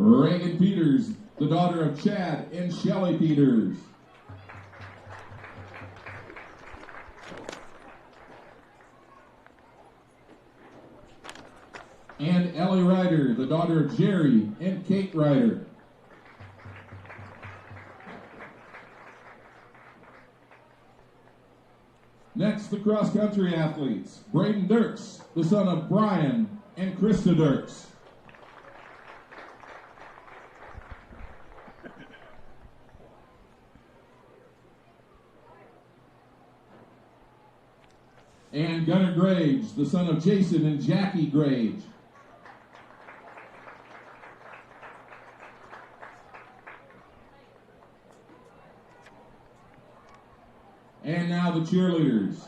Reagan Peters, the daughter of Chad and Shelley Peters. And Ellie Ryder, the daughter of Jerry and Kate Ryder. Next, the cross-country athletes. Braden Dirks, the son of Brian and Krista Dirks. And Gunnar Grage, the son of Jason and Jackie Grage. And now the cheerleaders.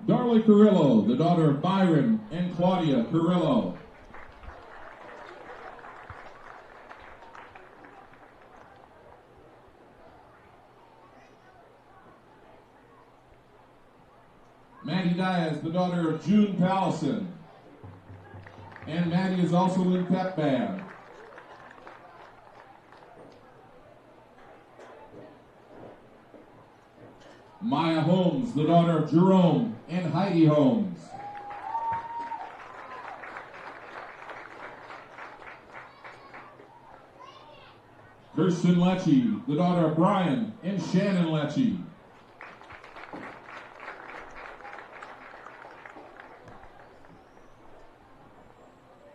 Darley Carrillo, the daughter of Byron and Claudia Carrillo. Maddie Diaz, the daughter of June Pallison. And Maddie is also in pep band. Maya Holmes, the daughter of Jerome and Heidi Holmes. Kirsten Lecce, the daughter of Brian and Shannon Lecce.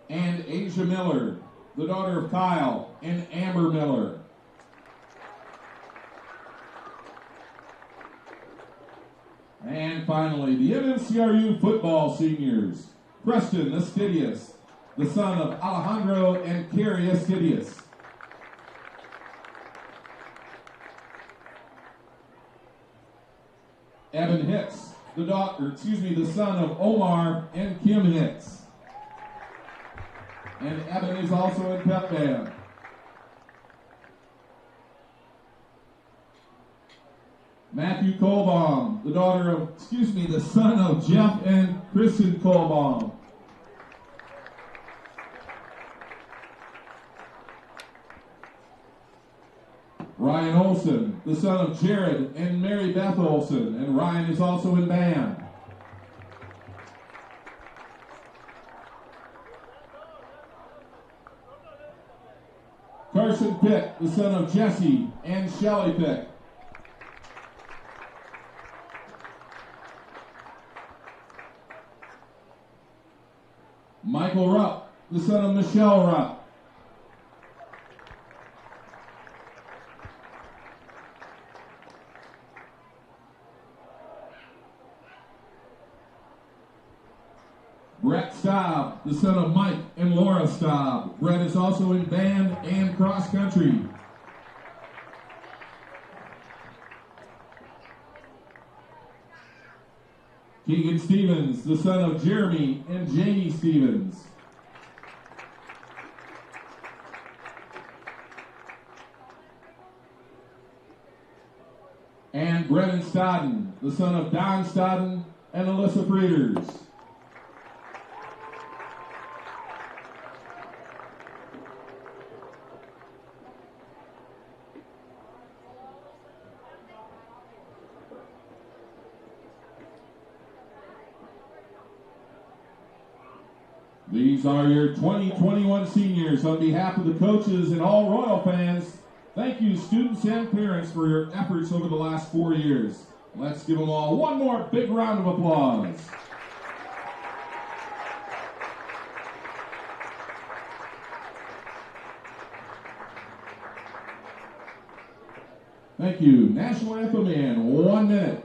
And Asia Miller, the daughter of Kyle and Amber Miller. And finally, the MMCRU football seniors. Preston Astidius, the son of Alejandro and Carrie Astidius. Evan Hicks, the son of Omar and Kim Hicks. And Evan is also in pep band. Matthew Colbaum, the son of Jeff and Kristen Colbaum. Ryan Olson, the son of Jared and Mary Beth Olson, and Ryan is also in band. Carson Pitt, the son of Jesse and Shelley Pitt. Michael Rupp, the son of Michelle Rupp. Brett Staub, the son of Mike and Laura Staub. Brett is also in band and cross country. Keegan Stevens, the son of Jeremy and Jamie Stevens. And Brennan Stodden, the son of Don Stodden and Alyssa Frieders. These are your 2021 seniors. On behalf of the coaches and all Royal fans, thank you students and parents for your efforts over the last 4 years. Let's give them all one more big round of applause. Thank you. National Anthem in 1 minute.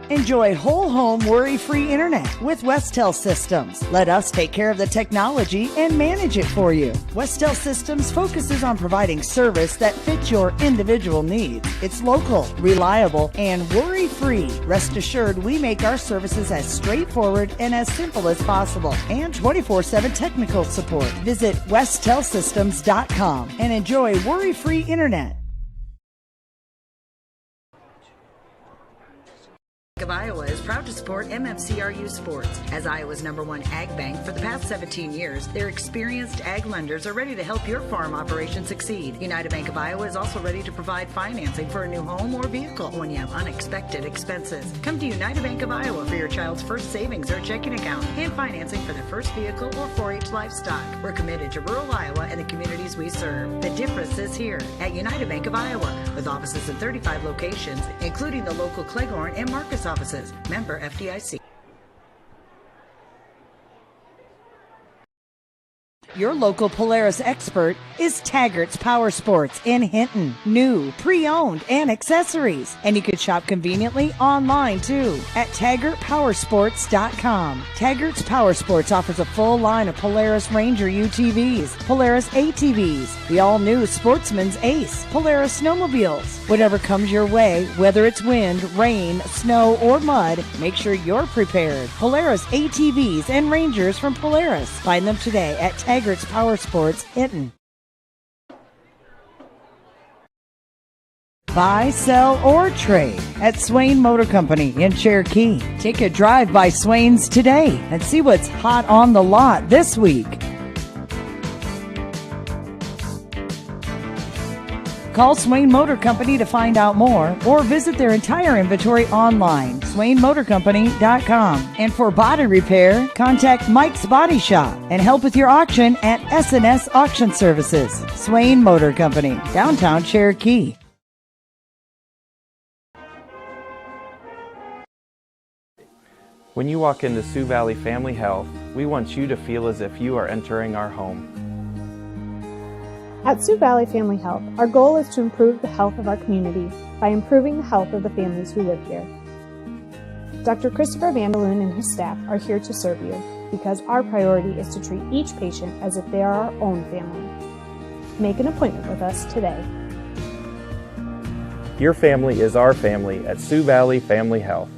Enjoy whole home worry-free internet with Westel Systems. Let us take care of the technology and manage it for you. Westel Systems focuses on providing service that fits your individual needs. It's local, reliable, and worry-free. Rest assured we make our services as straightforward and as simple as possible. And 24/7 technical support. Visit westelsystems.com and enjoy worry-free internet. of Iowa is proud to support MMCRU sports. As Iowa's #1 ag bank for the past 17 years, their experienced ag lenders are ready to help your farm operation succeed. United Bank of Iowa is also ready to provide financing for a new home or vehicle when you have unexpected expenses. Come to United Bank of Iowa for your child's first savings or checking account and financing for their first vehicle or 4-H livestock. We're committed to rural Iowa and the communities we serve. The difference is here at United Bank of Iowa, with offices in 35 locations, including the local Cleghorn and Marcus offices. Member FDIC. Your local Polaris expert is Taggart's Power Sports in Hinton. New, pre-owned, and accessories. And you can shop conveniently online too at TaggartPowersports.com. Taggart's Power Sports offers a full line of Polaris Ranger UTVs, Polaris ATVs, the all-new Sportsman's Ace, Polaris snowmobiles. Whatever comes your way, whether it's wind, rain, snow, or mud, make sure you're prepared. Polaris ATVs and Rangers from Polaris. Find them today at Taggart's Power Sports, Hinton. Buy, sell, or trade at Swain Motor Company in Cherokee. Take a drive by Swain's today and see what's hot on the lot this week. Call Swain Motor Company to find out more or visit their entire inventory online, SwainMotorCompany.com. And for body repair, contact Mike's Body Shop and help with your auction at S&S Auction Services. Swain Motor Company, downtown Cherokee. When you walk into Sioux Valley Family Health, we want you to feel as if you are entering our home. At Sioux Valley Family Health, our goal is to improve the health of our community by improving the health of the families who live here. Dr. Christopher Vandeloon and his staff are here to serve you because our priority is to treat each patient as if they are our own family. Make an appointment with us today. Your family is our family at Sioux Valley Family Health.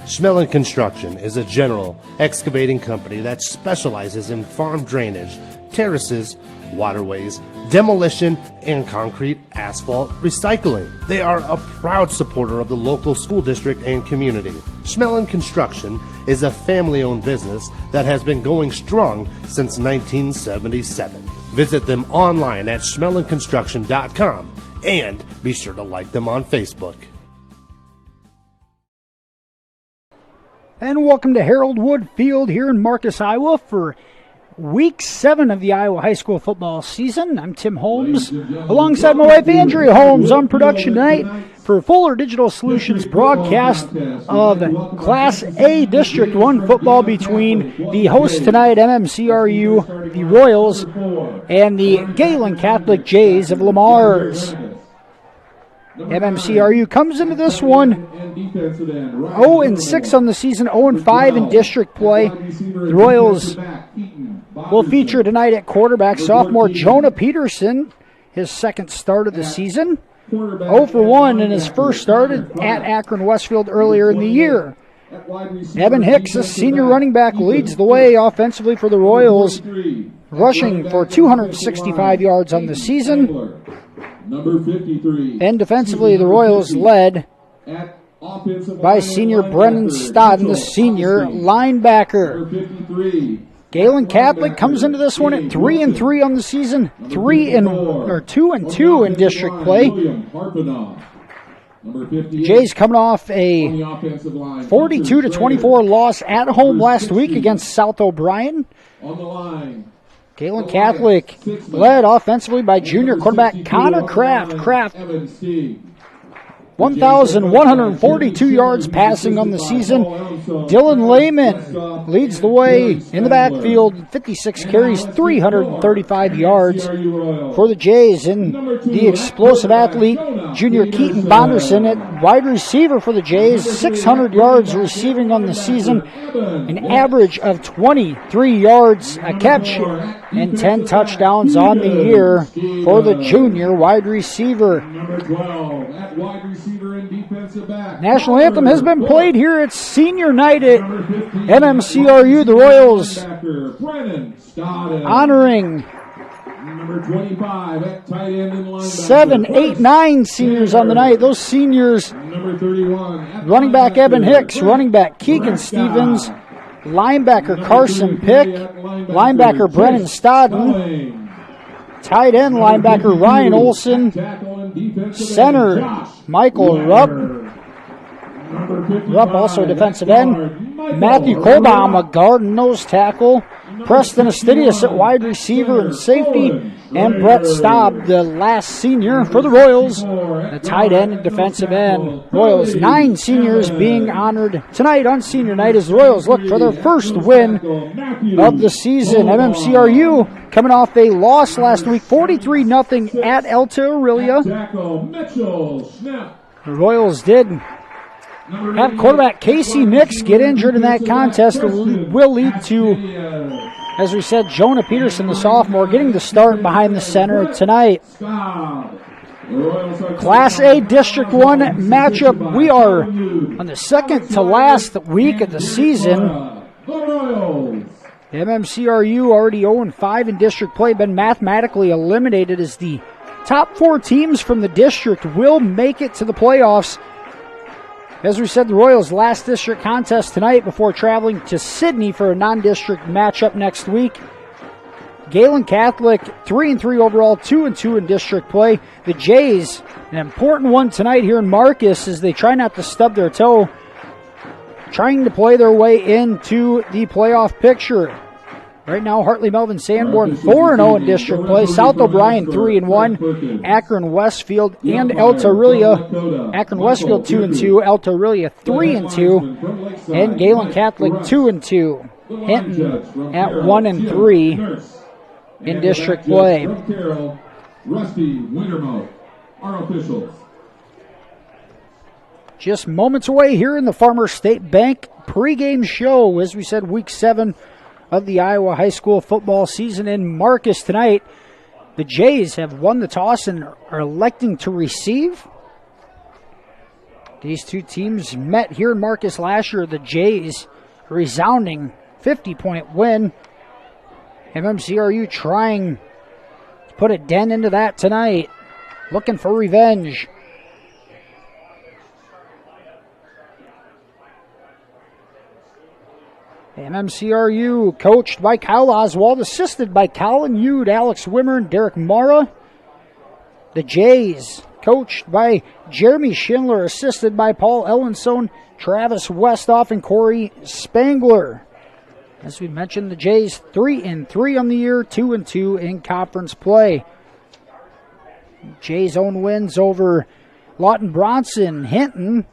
Schmelling Construction is a general excavating company that specializes in farm drainage, terraces, waterways, demolition, and concrete asphalt recycling. They are a proud supporter of the local school district and community. Schmelling Construction is a family-owned business that has been going strong since 1977. Visit them online at schmellingconstruction.com and be sure to like them on Facebook. And welcome to Harold Wood Field here in Marcus, Iowa for Week 7 of the Iowa High School football season. I'm Tim Holmes, alongside my wife Andrea Holmes on production tonight for Fuller Digital Solutions broadcast of Class A District 1 football between the hosts tonight, MMCRU, the Royals, and the Gehlen Catholic Jays of Lamar's. MMCRU comes into this one 0-6 on the season, 0-5 in district play. The Royals will feature tonight at quarterback sophomore Jonah Peterson, his second start of the season. 0-1 in his first start at Akron Westfield earlier in the year. Evan Hicks, a senior running back, leads the way offensively for the Royals, rushing for 265 yards on the season. Number 53. And defensively, the Royals led by senior Brennan Stodden, the senior linebacker. Gehlen Catholic comes into this one at 3-3 on the season, 2-2 in district play. The Jays coming off a 42-24 loss at home last week against South O'Brien. On the line, Gehlen Catholic led offensively by junior quarterback Connor Kraft. 1,142 yards passing on the season. Dylan Lehman leads the way in the backfield, 56 carries, 335 yards for the Jays. And the explosive athlete, junior Keaton Bonderson at wide receiver for the Jays, 600 yards receiving on the season, an average of 23 yards a catch, and 10 touchdowns on the year for the junior wide receiver. National anthem has been played here at senior night at MMCRU. The Royals honoring Number 25 at tight end and linebacker. 7, 8, 9 seniors on the night. Those seniors, Number 31. running back Evan Hicks, running back Keegan Stevens, linebacker Carson Pick, linebacker Brennan Stodden, tight end linebacker Ryan Olson, center Michael Rupp. Rupp also defensive end. Matthew Colbaum, a guard and nose tackle. Preston Astidius at wide receiver and safety. And Brett Staub, the last senior for the Royals, the tight end and defensive end. Royals, 9 seniors being honored tonight on senior night as the Royals look for their first win of the season. MMCRU coming off a loss last week, 43-0 at Alta Aurelia. The Royals did have quarterback Casey Nix get injured in that contest. It will lead to, as we said, Jonah Peterson, the sophomore, getting the start behind the center tonight. Class A District 1 matchup. We are on the second to last week of the season. MMCRU already 0-5 in district play, been mathematically eliminated as the top 4 teams from the district will make it to the playoffs. As we said, the Royals' last district contest tonight before traveling to Sydney for a non-district matchup next week. Gehlen Catholic, 3-3 overall, 2-2 in district play. The Jays, an important one tonight here in Marcus as they try not to stub their toe, trying to play their way into the playoff picture. Right now, Hartley Melvin Sanborn 4-0 in district play. South O'Brien 3-1. Akron Westfield and Alta Aurelia. Akron Westfield 2-2. Alta Aurelia 3-2. And Gehlen Catholic 2-2. Hinton at 1-3 in district play. Rusty Wintermo, our officials. Just moments away here in the Farmers State Bank pregame show. As we said, week 7 of the Iowa high school football season in Marcus tonight. The Jays have won the toss and are electing to receive. These two teams met here in Marcus last year. The Jays, a resounding 50-point win. MMCRU trying to put a dent into that tonight, looking for revenge. MMCRU coached by Kyle Oswald, assisted by Colin Yude, Alex Wimmer, and Derek Mara. The Jays coached by Jeremy Schindler, assisted by Paul Ellenstone, Travis Westhoff, and Corey Spangler. As we mentioned, the Jays 3-3 on the year, 2-2 in conference play. Jays' own wins over Lawton Bronson, Hinton,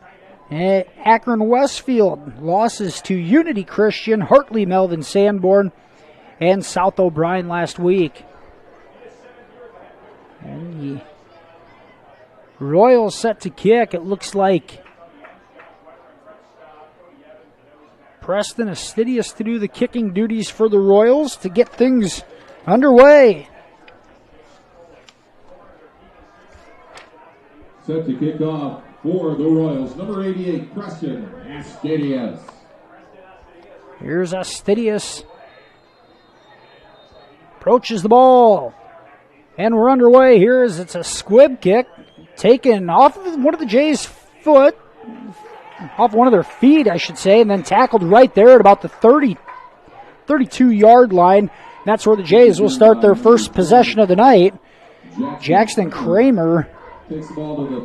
Akron Westfield. Losses to Unity Christian, Hartley Melvin Sanborn, and South O'Brien last week. And the Royals set to kick. It looks like Preston Astidius to do the kicking duties for the Royals to get things underway. Set to kick off for the Royals, number 88, Preston Astidius. Here's Astidius. Approaches the ball. And we're underway here as it's a squib kick taken off of one of the Jays' foot. Off one of their feet, I should say, and then tackled right there at about the 32-yard line. That's where the Jays will start their first possession of the night. Jackson Kramer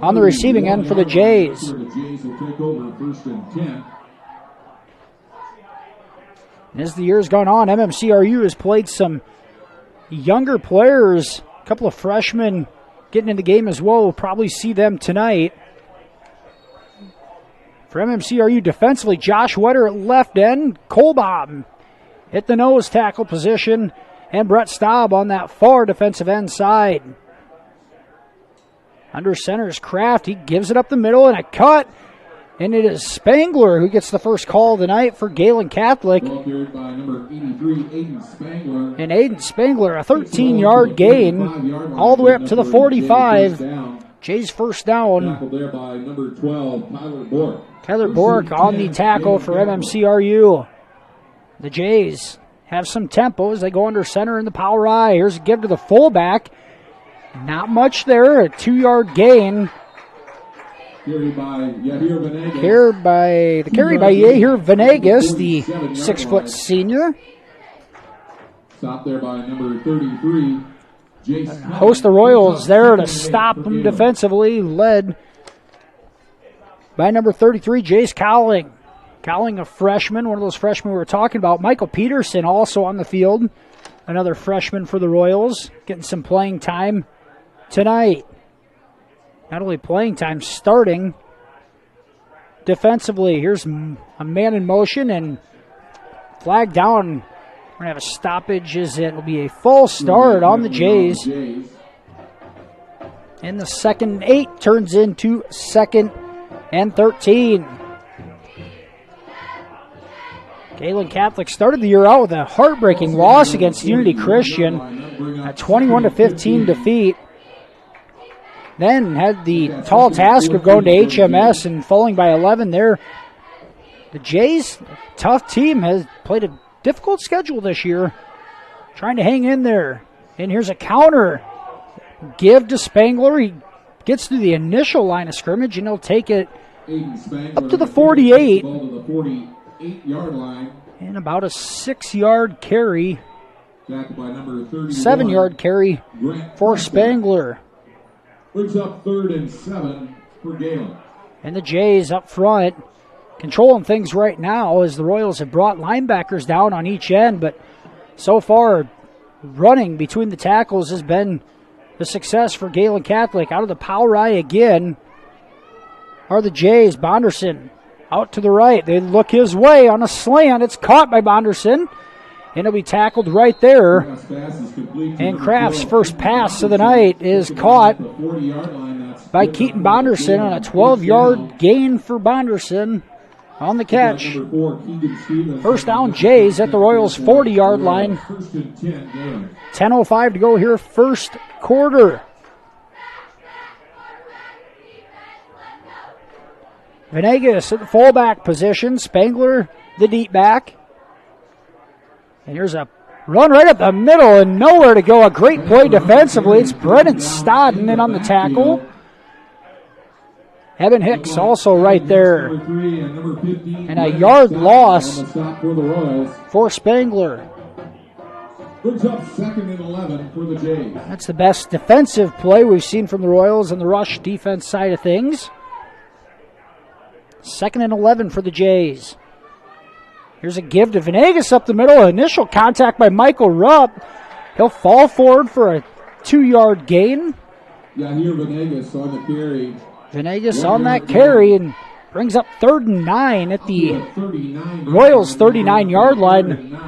on the receiving end for the Jays. As the year's gone on, MMCRU has played some younger players, a couple of freshmen getting in the game as well. We'll probably see them tonight. For MMCRU defensively, Josh Wetter at left end, Colbaum hit the nose tackle position, and Brett Staub on that far defensive end side. Under center is Kraft. He gives it up the middle and a cut. And it is Spangler who gets the first call of the night for Gehlen Catholic. Ball carried by number 83, Aiden Spangler. And Aiden Spangler, a 13-yard gain, all the way up to the 45. Jays first down. Tackled there by number 12, Tyler Bork. Tyler Bork on the tackle for MMCRU. The Jays have some tempo as they go under center in the power I. Here's a give to the fullback. Not much there. A 2-yard gain. Carried by Yahir Venegas. Carry by Yahir Venegas, the 6-foot senior. Stopped there by number 33, Jace. Host the Royals there to stop them defensively, led by number 33, Jace Cowling. Cowling, a freshman, one of those freshmen we were talking about. Michael Peterson also on the field, another freshman for the Royals, getting some playing time tonight. Not only playing time, starting defensively. Here's a man in motion and flag down. We're going to have a stoppage as it will be a false start on the Jays. And the 2nd and 8 turns into 2nd and 13. Gehlen Catholic started the year out with a heartbreaking loss against Unity Christian, a 21-15 defeat. Then had the tall task of going to HMS and falling by 11 there. The Jays, tough team, has played a difficult schedule this year, trying to hang in there. And here's a counter. Give to Spangler. He gets to the initial line of scrimmage, and he'll take it up to the 48. And about a 6-yard carry, 7-yard carry for Spangler. Brings up 3rd and 7 for Gehlen. And the Jays up front controlling things right now as the Royals have brought linebackers down on each end, but so far running between the tackles has been the success for Gehlen Catholic. Out of the power I again are the Jays. Bonderson out to the right. They look his way on a slant. It's caught by Bonderson, and it'll be tackled right there. And Kraft's first pass of the night is caught by Keaton Bonderson on a 12-yard gain for Bonderson on the catch. First down, Jays at the Royals' 40-yard line. 10:05 to go here, first quarter. Venegas at the fullback position. Spangler, the deep back. And here's a run right up the middle and nowhere to go. A great play defensively. It's Brennan Stodden in on the tackle. Evan Hicks also right there. And a yard loss for Spangler. Brings up 2nd and 11 for the Jays. That's the best defensive play we've seen from the Royals on the rush defense side of things. 2nd and 11 for the Jays. Here's a give to Venegas up the middle. Initial contact by Michael Rupp. He'll fall forward for a 2-yard gain. Yeah, here Venegas on the carry. Venegas on that carry and brings up 3rd and 9 at the Royals' 39-yard line.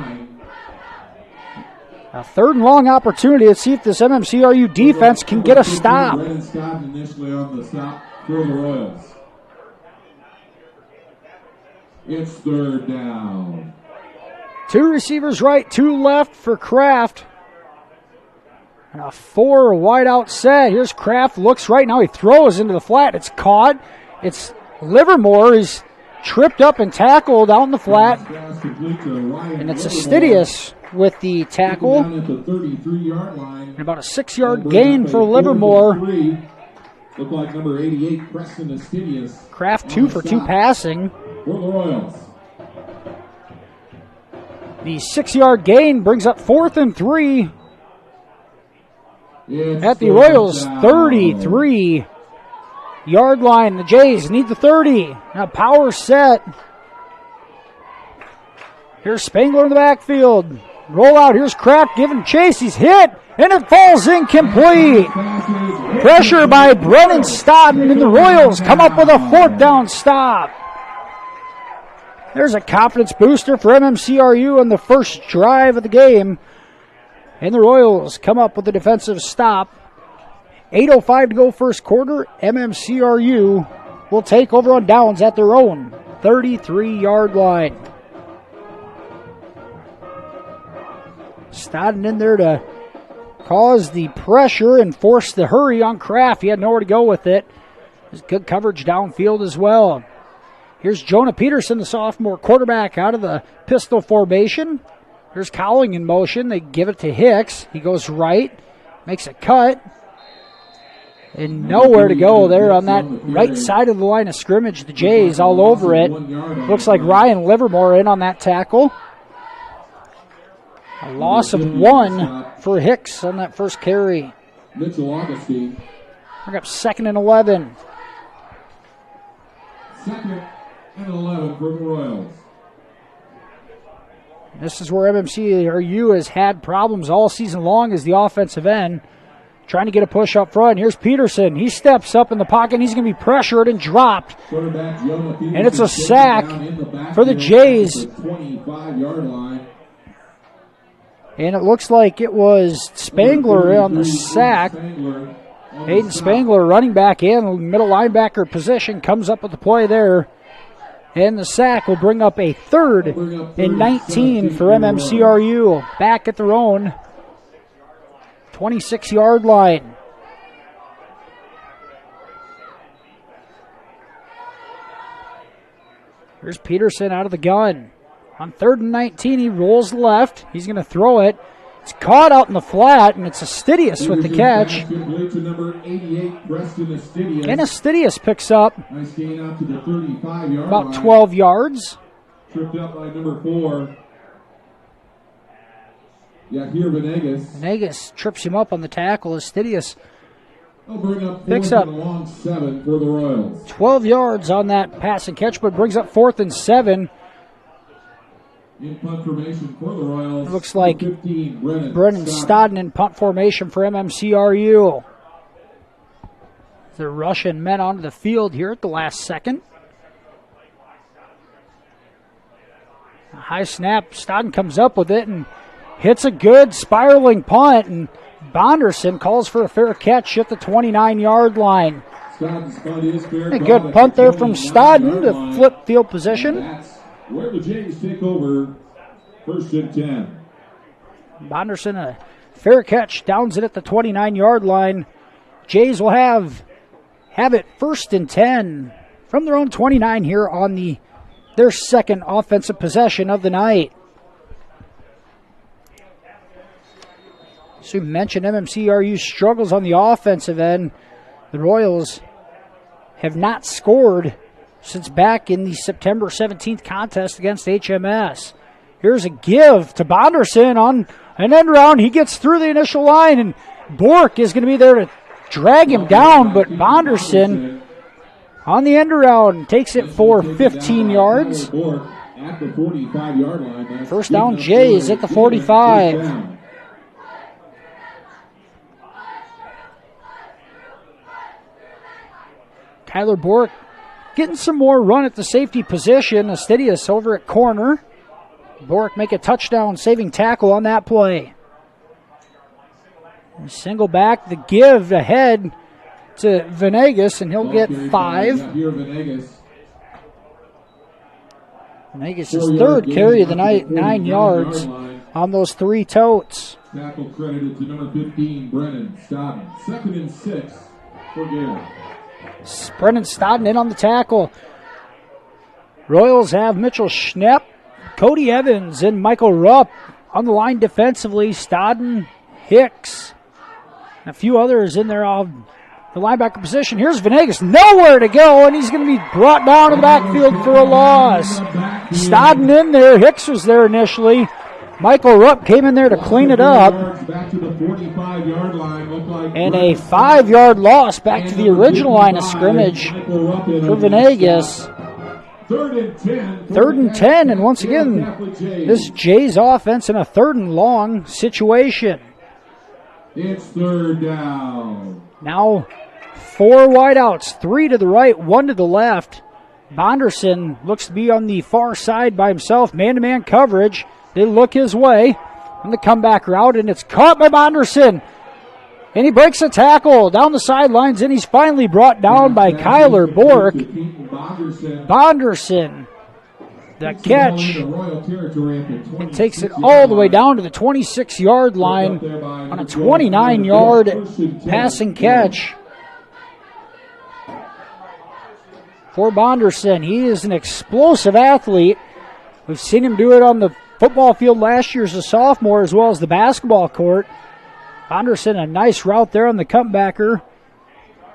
A 3rd and long opportunity. Let's see if this MMCRU defense can get a stop. Initially on the stop for the Royals. It's 3rd down. 2 receivers right, 2 left for Kraft. And a 4 wide out set. Here's Kraft, looks right now. He throws into the flat. It's caught. It's Livermore. He's tripped up and tackled out in the flat. And it's Astidius with the tackle. And about a 6-yard gain for Livermore. Look like number 88, Preston Astidius. Kraft 2 for 2 passing. For the Royals. The 6-yard gain brings up 4th and 3 at the Royals' 33-yard line. The Jays need the 30. Now power set. Here's Spangler in the backfield. Roll out. Here's Kraft giving chase. He's hit, and it falls incomplete. Pressure by Brennan Stodden, and the Royals come up with a 4th down stop. There's a confidence booster for MMCRU on the first drive of the game. And the Royals come up with a defensive stop. 8:05 to go first quarter. MMCRU will take over on downs at their own 33-yard line. Stodden in there to cause the pressure and force the hurry on Kraft. He had nowhere to go with it. There's good coverage downfield as well. Here's Jonah Peterson, the sophomore quarterback, out of the pistol formation. Here's Cowling in motion. They give it to Hicks. He goes right, makes a cut. And nowhere to go there on that right side of the line of scrimmage. The Jays all over it. Looks like Ryan Livermore in on that tackle. A loss of 1 for Hicks on that first carry. Mitchell Augustine. Bring up 2nd and 11. 2nd and 11 for the Royals. This is where MMCRU has had problems all season long as the offensive end. Trying to get a push up front. Here's Peterson. He steps up in the pocket. And he's going to be pressured and dropped. And it's a sack for the Jays. And it looks like it was Spangler on the sack. Hayden Spangler, running back in, middle linebacker position, comes up with the play there. And the sack will bring up a 3rd and 19 for MMCRU. Back at their own 26-yard line. Here's Peterson out of the gun. On 3rd and 19, he rolls left. He's going to throw it. It's caught out in the flat, and it's Astidius with the catch. And Astidius picks up about 12 yards. Tripped up by number 4. Yeah, here Venegas. Venegas trips him up on the tackle. Astidius picks up 7 for the Royals. 12 yards on that pass and catch, but brings up 4th and 7. In punt formation for the Royals. Looks like 15, Brennan Stodden in punt formation for MMCRU. They're rushing men onto the field here at the last second. A high snap. Stodden comes up with it and hits a good spiraling punt. And Bonderson calls for a fair catch at the 29-yard line. A good punt there from Stodden to flip field position. Where the Jays take over, 1st and 10. Bonderson, a fair catch, downs it at the 29-yard line. Jays will have it 1st and 10 from their own 29 here on their 2nd offensive possession of the night. So you mentioned MMCRU struggles on the offensive end. The Royals have not scored since back in the September 17th contest against HMS. Here's a give to Bonderson on an end round. He gets through the initial line, and Bork is going to be there to drag him down, but Bonderson on the end around takes it for 15 yards. First down, Jays at the 45. Tyler Bork getting some more run at the safety position. Astidius over at corner. Bork make a touchdown saving tackle on that play. Single back, the give ahead to Venegas, and he'll get 5. Venegas' 3rd carry of the night, 9 yards on those 3 totes. Tackle credited to number 15, Brennan Stodden. 2nd and 6 for Gehlen. Brennan Stodden in on the tackle. Royals have Mitchell Schnepp, Cody Evans, and Michael Rupp on the line defensively. Stodden, Hicks, and a few others in there on the linebacker position. Here's Venegas, nowhere to go, and he's going to be brought down to the backfield for a loss. Stodden in there. Hicks was there initially. Michael Rupp came in there to clean it up. And a 5-yard loss back to the original line of scrimmage for Venegas. 3rd and 10, and once again, this Jays offense in a 3rd and long situation. It's 3rd down. Now 4 wideouts, 3 to the right, 1 to the left. Bonderson looks to be on the far side by himself, man-to-man coverage. They look his way on the comeback route, and it's caught by Bonderson. And he breaks a tackle down the sidelines, and he's finally brought down by Kyler Bork. Bonderson, the catch, and takes it all the way down to the 26-yard line on a 29-yard passing catch for Bonderson. He is an explosive athlete. We've seen him do it on the football field last year as a sophomore, as well as the basketball court. Anderson, a nice route there on the comebacker,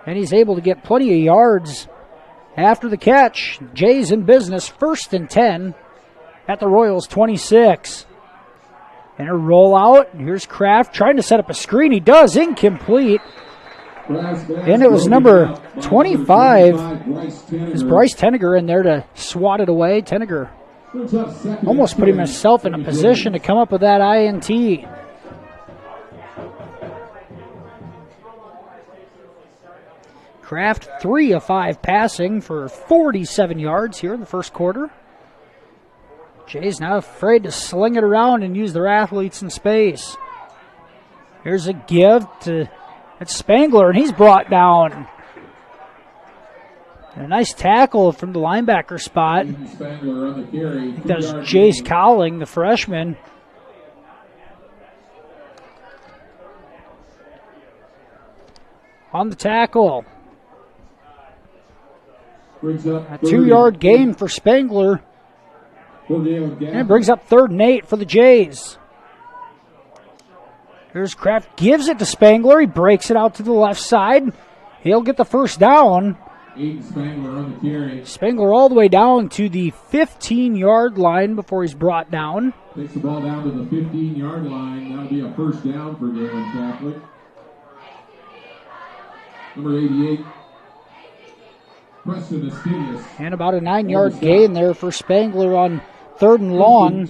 and he's able to get plenty of yards after the catch. Jays in business, 1st and 10 at the Royals 26. And a rollout. Here's Kraft trying to set up a screen. He does, incomplete. And it was number 25. Is Bryce Tenniger in there to swat it away? Tenniger almost put himself in a position to come up with that INT. Kraft 3 of 5 passing for 47 yards here in the first quarter. Jay's not afraid to sling it around and use their athletes in space. Here's a give to Spangler, and he's brought down. And a nice tackle from the linebacker spot. I think that was Jace Cowling, the freshman. On the tackle. A 2-yard gain for Spangler. And it brings up 3rd and 8 for the Jays. Here's Kraft, gives it to Spangler. He breaks it out to the left side. He'll get the first down. Spangler all the way down to the 15-yard line before he's brought down. Takes the ball down to the 15-yard line. That'll be a first down for Gehlen Catholic. Number 88. And about a 9-yard gain there for Spangler on 3rd and long.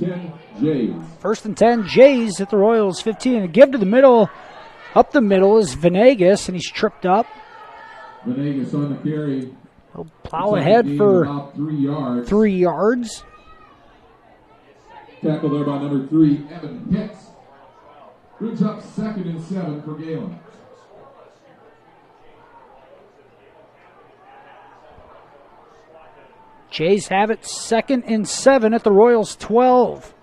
1st and 10, Jays at the Royals 15. A give to the middle. Up the middle is Venegas, and he's tripped up. Venegas on the carry. He'll plow ahead for 3 yards. Tackle there by number 3, Evan Hicks. Brings up 2nd and 7 for Gehlen. Jays have it 2nd and 7 at the Royals 12.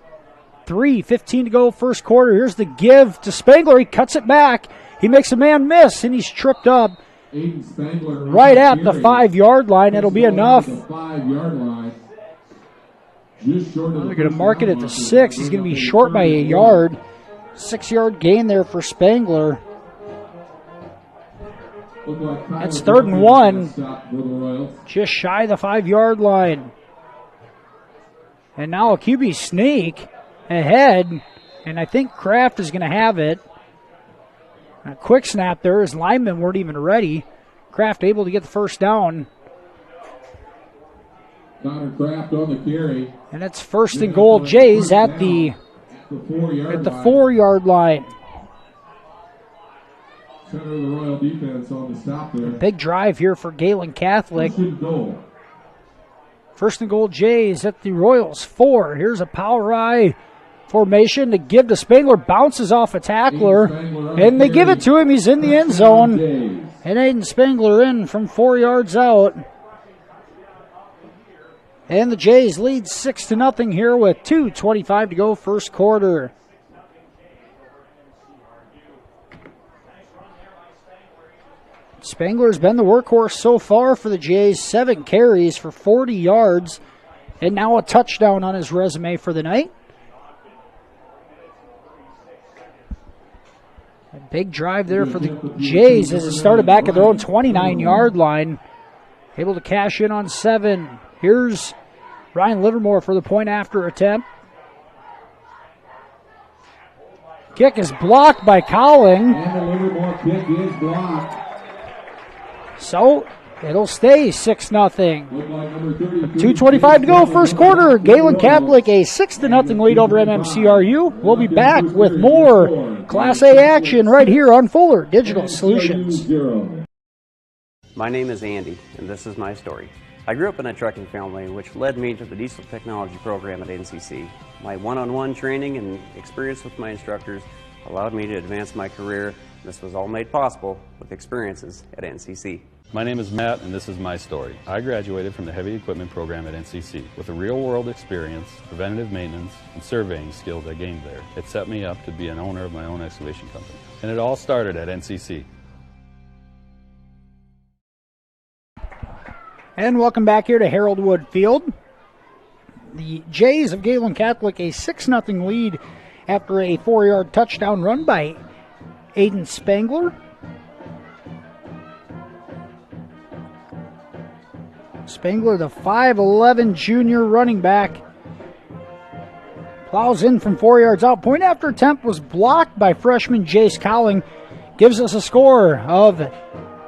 3:15 to go first quarter. Here's the give to Spangler. He cuts it back. He makes a man miss, and he's tripped up right at the 5-yard line. It'll be enough. They're going to mark it at the 6. He's going to be short by a yard. 6-yard gain there for Spangler. That's 3rd and 1. Just shy of the 5-yard line. And now a QB sneak ahead. And I think Kraft is going to have it. A quick snap there. His linemen weren't even ready. Kraft able to get the first down. Connor Kraft on the carry. And it's 1st and goal. Jays at the 4-yard line. Center of the Royal defense on the stop there. Big drive here for Gehlen Catholic. 1st and goal, Jays at the Royals 4. Here's a power eye formation to give to Spangler. Bounces off a tackler, and they give it to him. He's in the end zone. And Aiden Spangler in from 4 yards out. And the Jays lead 6-0 here with 2:25 to go first quarter. Spangler's been the workhorse so far for the Jays. 7 carries for 40 yards, and now a touchdown on his resume for the night. A big drive there for the Jays as it started back at their own 29-yard line. Able to cash in on 7. Here's Ryan Livermore for the point after attempt. Kick is blocked by Cowling. And the Livermore kick is blocked. So it'll stay 6-0. 2:25 to go first quarter. Gehlen Catholic a 6-0 lead over MMCRU. We'll be back with more Class A action right here on Fuller Digital Solutions. My name is Andy, and this is my story. I grew up in a trucking family, which led me to the diesel technology program at NCC. My one-on-one training and experience with my instructors allowed me to advance my career. This was all made possible with experiences at NCC. My name is Matt, and this is my story. I graduated from the heavy equipment program at NCC. With a real-world experience, preventative maintenance, and surveying skills I gained there, it set me up to be an owner of my own excavation company. And it all started at NCC. And welcome back here to Harold Wood Field. the Jays of Gehlen Catholic a 6-0 lead after a 4-yard touchdown run by Aiden Spangler. Spangler, the 5'11 junior running back, plows in from 4 yards out. Point after attempt was blocked by freshman Jace Cowling. Gives us a score of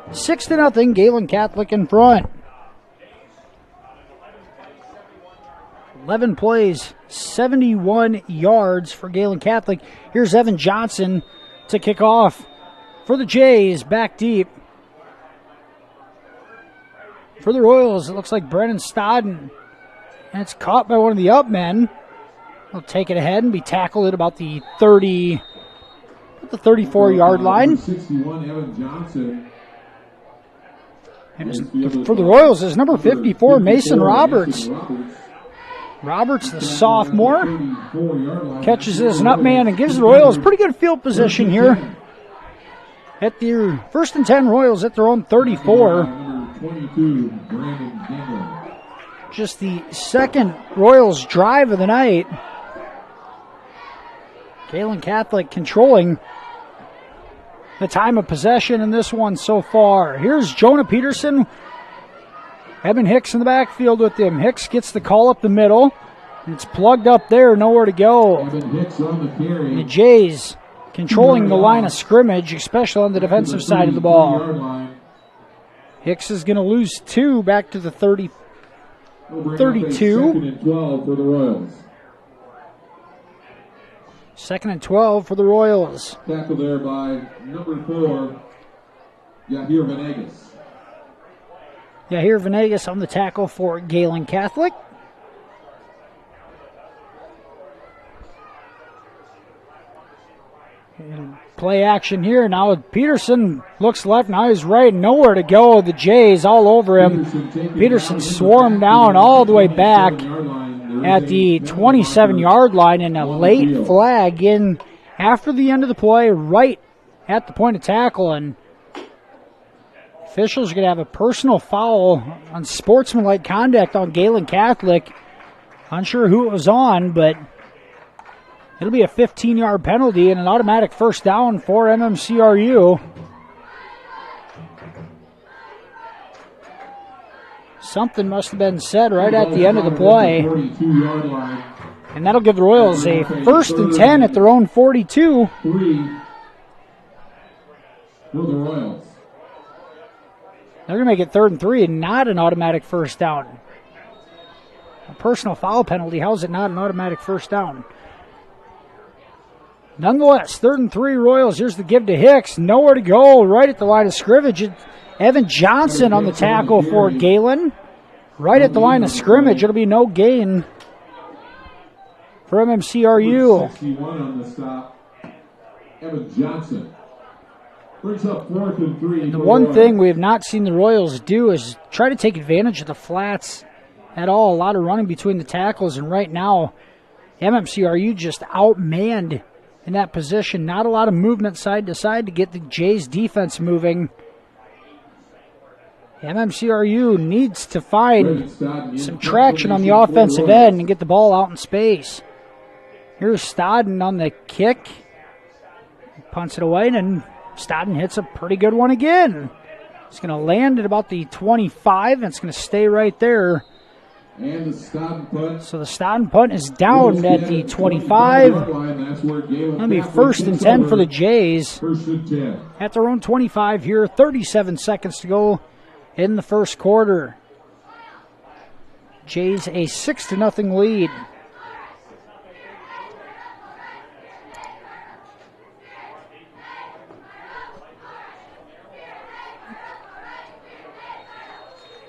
6-0, Gehlen Catholic in front. 11 plays, 71 yards for Gehlen Catholic. Here's Evan Johnson to kick off for the Jays, back deep. For the Royals, it looks like Brennan Stodden. And it's caught by one of the up men. He'll take it ahead and be tackled at about the 34-yard line. 61, Evan Johnson. And for the Royals is number 54, Mason Roberts. Roberts, the sophomore, catches as an up man and gives the Royals pretty good field position here. At the 1st and 10, Royals at their own 34. Just the second Royals drive of the night. Gehlen Catholic controlling the time of possession in this one so far. Here's Jonah Peterson. Evan Hicks in the backfield with him. Hicks gets the call up the middle. It's plugged up there, nowhere to go. The Jays controlling the line of scrimmage, especially on the defensive side of the ball. Hicks is going to lose 2 back to the 32. 2nd and 12 for the Royals. 2nd and 12 for the Royals. Tackle there by number 4, Yahir Venegas. Yahir Venegas on the tackle for Gehlen Catholic. And play action here. Now Peterson looks left, now he's right, nowhere to go. The Jays all over him. Peterson swarmed down all the way back at the 27-yard line, and a late flag in after the end of the play, right at the point of tackle. And officials are going to have a personal foul on sportsmanlike conduct on Gehlen Catholic. Unsure who it was on, but it'll be a 15-yard penalty and an automatic first down for MMCRU. Something must have been said right at the end of the play. And that'll give the Royals a 1st and 10 at their own 42. 3 for the Royals. They're going to make it 3rd and 3 and not an automatic first down. A personal foul penalty, how is it not an automatic first down? Nonetheless, 3rd and 3 Royals. Here's the give to Hicks. Nowhere to go, right at the line of scrimmage. Evan Johnson on the tackle for Gehlen. Right at the line of scrimmage. It'll be no gain for MMCRU. 61 on the stop. Evan Johnson. Brings up 4th and 3. The one thing we have not seen the Royals do is try to take advantage of the flats at all. A lot of running between the tackles, and right now MMCRU just outmanned in that position. Not a lot of movement side to side to get the Jays defense moving. MMCRU needs to find some traction on the offensive end and get the ball out in space. Here's Stodden on the kick. Punts it away, and Stodden hits a pretty good one again. It's going to land at about the 25, and it's going to stay right there. And the Stodden punt. So the Stodden punt is down at the 25. That'll be 1st and 10 for the Jays. 1st and 10. At their own 25 here, 37 seconds to go in the first quarter. Jays a 6-0 lead.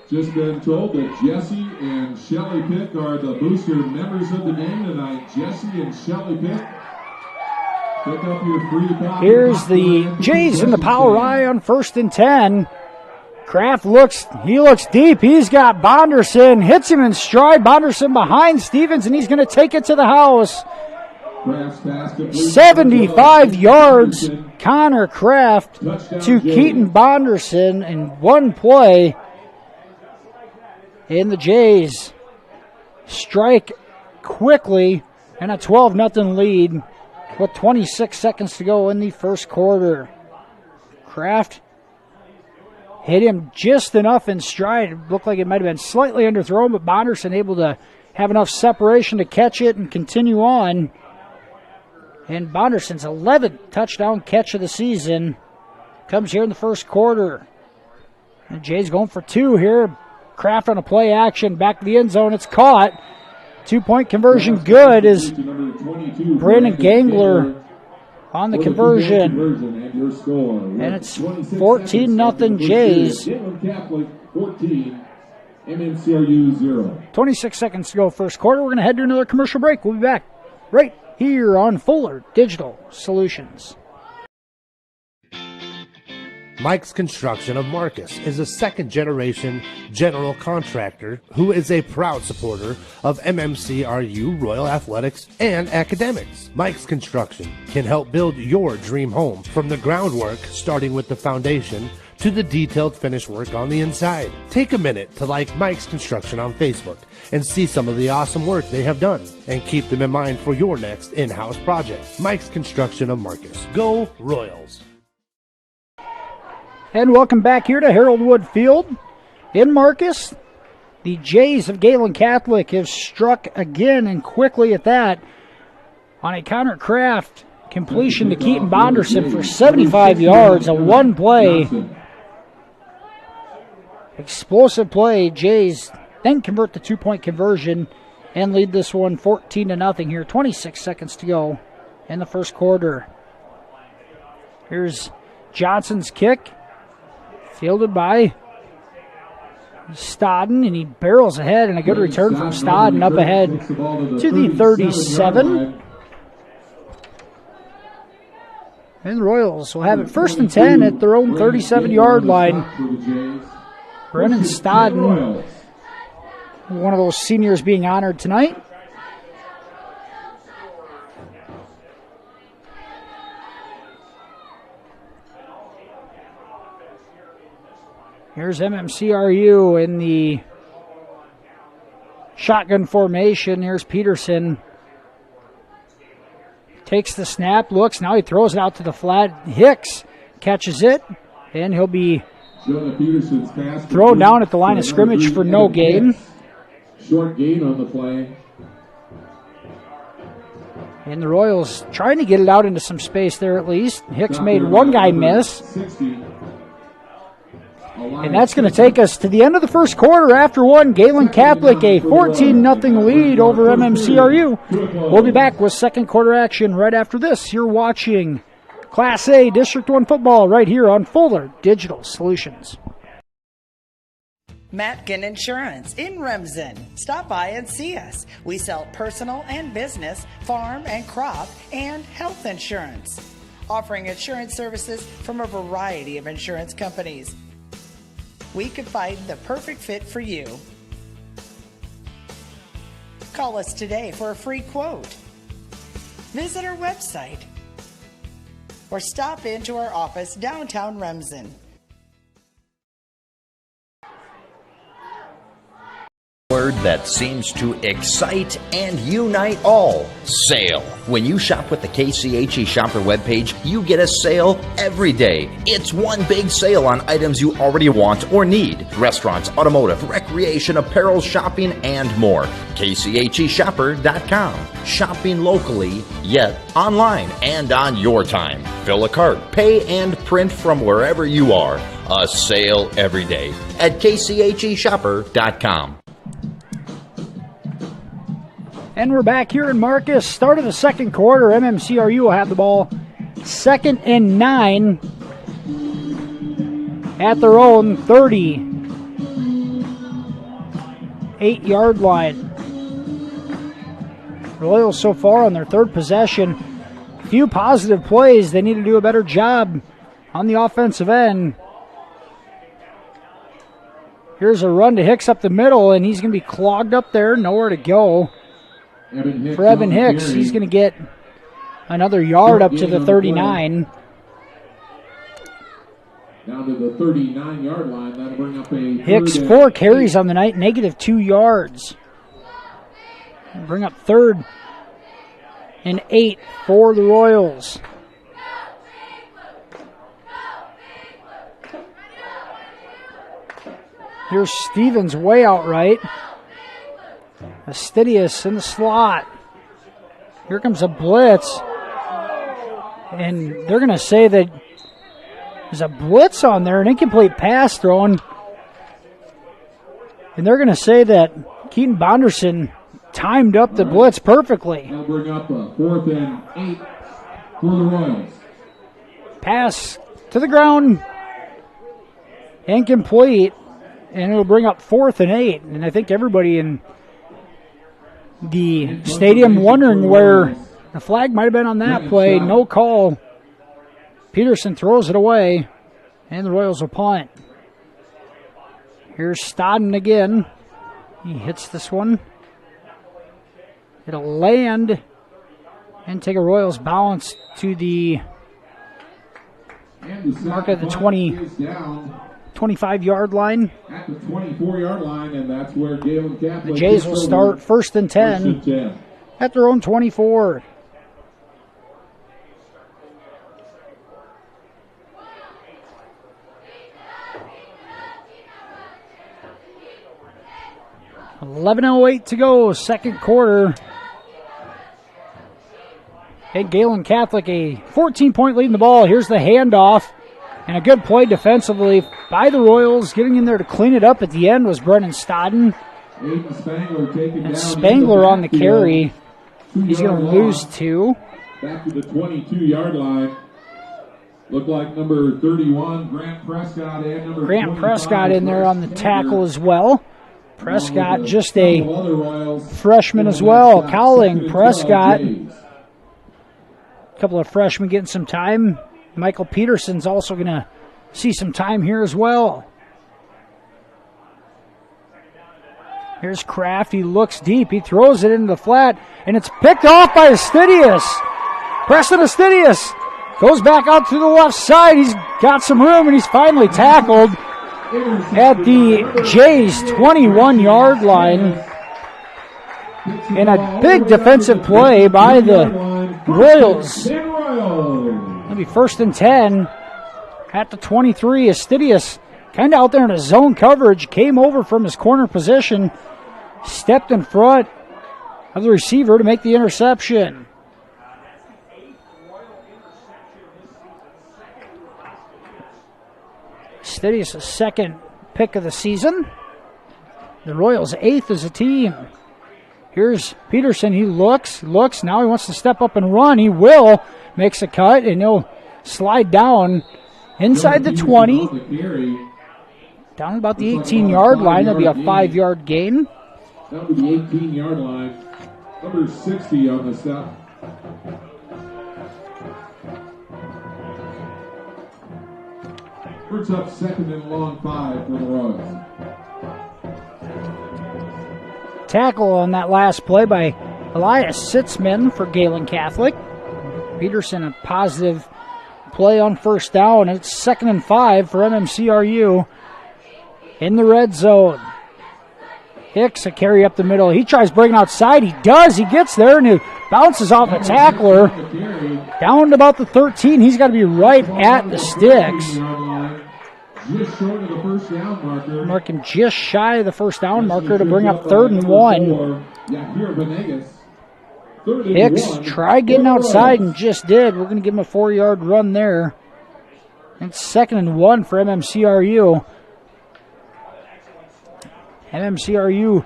Just been told that Jesse and Shelly Pick are the booster members of the game tonight. Jesse and Shelly Pick. Pick up your free copy. Here's the Jays in the power I on 1st and 10. Kraft looks deep. He's got Bonderson, hits him in stride. Bonderson behind Stevens, and he's going to take it to the house. 75 yards, Connor Kraft to Keaton Bonderson in one play. And the Jays strike quickly, and a 12-0 lead with 26 seconds to go in the first quarter. Kraft hit him just enough in stride. It looked like it might have been slightly underthrown, but Bonderson able to have enough separation to catch it and continue on. And Bonderson's 11th touchdown catch of the season comes here in the first quarter. And Jay's going for two here. Kraft on a play action, back to the end zone. It's caught. 2-point conversion good is Brandon Gangler on the conversion. And it's 14-0 Jays. 26 seconds to go first quarter. We're going to head to another commercial break. We'll be back right here on Fuller Digital Solutions. Mike's Construction of Marcus is a second-generation general contractor who is a proud supporter of MMCRU, Royal Athletics, and academics. Mike's Construction can help build your dream home from the groundwork, starting with the foundation, to the detailed finish work on the inside. Take a minute to like Mike's Construction on Facebook and see some of the awesome work they have done, and keep them in mind for your next in-house project. Mike's Construction of Marcus. Go Royals! And welcome back here to Harold Wood Field in Marcus. The Jays of Gehlen Catholic have struck again, and quickly at that, on a Connor Kraft completion to Keaton Bonderson for 75 yards, a one-play explosive play. Jays then convert the 2-point conversion and lead this one 14-0 here. 26 seconds to go in the first quarter. Here's Johnson's kick. Fielded by Stodden, and he barrels ahead, and a good return from Stodden up ahead to the 37. And the Royals will have it 1st and 10 at their own 37-yard line. Brennan Stodden, one of those seniors being honored tonight. Here's MMCRU in the shotgun formation. Here's Peterson. Takes the snap, looks, now he throws it out to the flat. Hicks catches it, and he'll be thrown down at the line of scrimmage for no gain. Short gain on the play. And the Royals trying to get it out into some space there at least. Hicks made one guy miss. And that's going to take us to the end of the first quarter. After one, Gehlen Catholic a 14-0 lead over MMCRU. We'll be back with second quarter action right after this. You're watching Class A District 1 football right here on Fuller Digital Solutions. Matkin Insurance in Remsen. Stop by and see us. We sell personal and business, farm and crop, and health insurance. Offering insurance services from a variety of insurance companies. We could find the perfect fit for you. Call us today for a free quote. Visit our website or stop into our office downtown Remsen. Word that seems to excite and unite all. Sale. When you shop with the KCHE Shopper webpage, you get a sale every day. It's one big sale on items you already want or need. Restaurants, automotive, recreation, apparel, shopping, and more. KCHEshopper.com. Shopping locally, yet online and on your time. Fill a cart, pay, and print from wherever you are. A sale every day at KCHEshopper.com. And we're back here in Marcus. Start of the second quarter. MMCRU will have the ball 2nd and 9 at their own 38-yard line. Royals so far on their third possession. Few positive plays. They need to do a better job on the offensive end. Here's a run to Hicks up the middle, and he's going to be clogged up there. Nowhere to go. For Evan Hicks, he's going to get another yard up to the 39. Down to the 39-yard line. That'll bring up a Hicks 4 carries on the night, -2 yards. Bring up 3rd and 8 for the Royals. Here's Stevens way out right. Astidius in the slot. Here comes a blitz. And they're going to say that there's a blitz on there, an incomplete pass thrown. And they're going to say that Keaton Bonderson timed up the blitz perfectly. They'll bring up a 4th and 8 for the Royals. Pass to the ground. Incomplete. And it'll bring up 4th and 8. And I think everybody in the stadium wondering where the flag might have been on that play. No call. Peterson throws it away. And the Royals will punt. Here's Stodden again. He hits this one. It'll land and take a Royals bounce to the mark of the 25-yard line. At the 24-yard line, and that's where Gehlen Catholic. The Jays will start 1st and 10 at their own 24. .11:08 to go, second quarter. And Gehlen Catholic, a 14-point lead in the ball. Here's the handoff. And a good play defensively by the Royals. Getting in there to clean it up at the end was Brennan Stodden. And Spangler on the carry. He's going to lose 2. Back to the 22-yard line. Looked like number 31, Grant Prescott, and number Grant Prescott in there on the tackle as well. Prescott, just a freshman as well. Cowling, Prescott. A couple of freshmen getting some time. Michael Peterson's also going to see some time here as well. Here's Kraft. He looks deep. He throws it into the flat, and it's picked off by Astidius. Preston Astidius goes back out to the left side. He's got some room, and he's finally tackled at the Jays 21-yard line. And a big defensive play by the Royals. It'll be 1st and 10 at the 23. Astidius kind of out there in his zone coverage, came over from his corner position, stepped in front of the receiver to make the interception. Astidius' second pick of the season. The Royals 8th as a team. Here's Peterson. He looks. Now he wants to step up and run. He will. Makes a cut, and he'll slide down inside the 20. Down about the 18-yard line. That'll be a 5-yard gain. That'll be the 18-yard line. Number 60 on the step. Brings up 2nd and long 5 for the Royals. Tackle on that last play by Elias Sitzman for Gehlen Catholic. Peterson, a positive play on first down. It's 2nd and 5 for MMCRU in the red zone. Hicks, a carry up the middle. He tries breaking outside. He does. He gets there, and he bounces off a tackler. Down to about the 13. He's got to be right at the sticks. Just short of the first down marker. Marking just shy of the first down marker to bring up 3rd and 1. Hicks tried getting outside and just did. We're going to give him a 4-yard run there. It's 2nd and 1 for MMCRU. MMCRU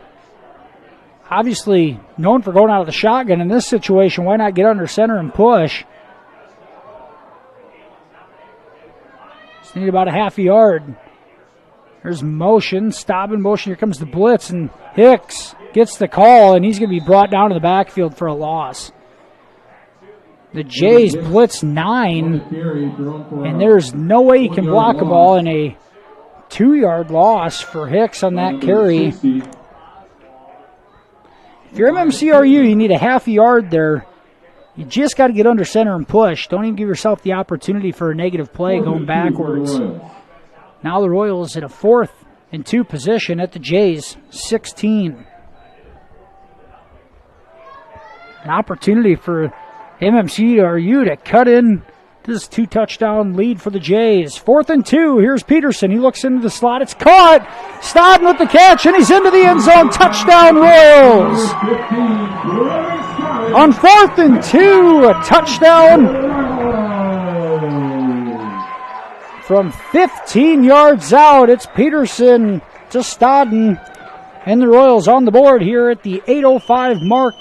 obviously known for going out of the shotgun. In this situation, why not get under center and push? Just need about a half a yard. There's motion, stopping motion. Here comes the blitz, and Hicks gets the call, and he's going to be brought down to the backfield for a loss. The Jays blitz 9, and there's no way he can block a ball, in a 2-yard loss for Hicks on that carry. If you're MMCRU, you need a half a yard there. You just got to get under center and push. Don't even give yourself the opportunity for a negative play going backwards. Now the Royals in a 4th and 2 position at the Jays 16. An opportunity for MMCRU to cut in this 2-touchdown lead for the Jays. 4th and 2. Here's Peterson. He looks into the slot. It's caught. Stodden with the catch, and he's into the end zone. Touchdown, Royals. On 4th and 2, a touchdown from 15 yards out. It's Peterson to Stodden, and the Royals on the board here at the 8:05 mark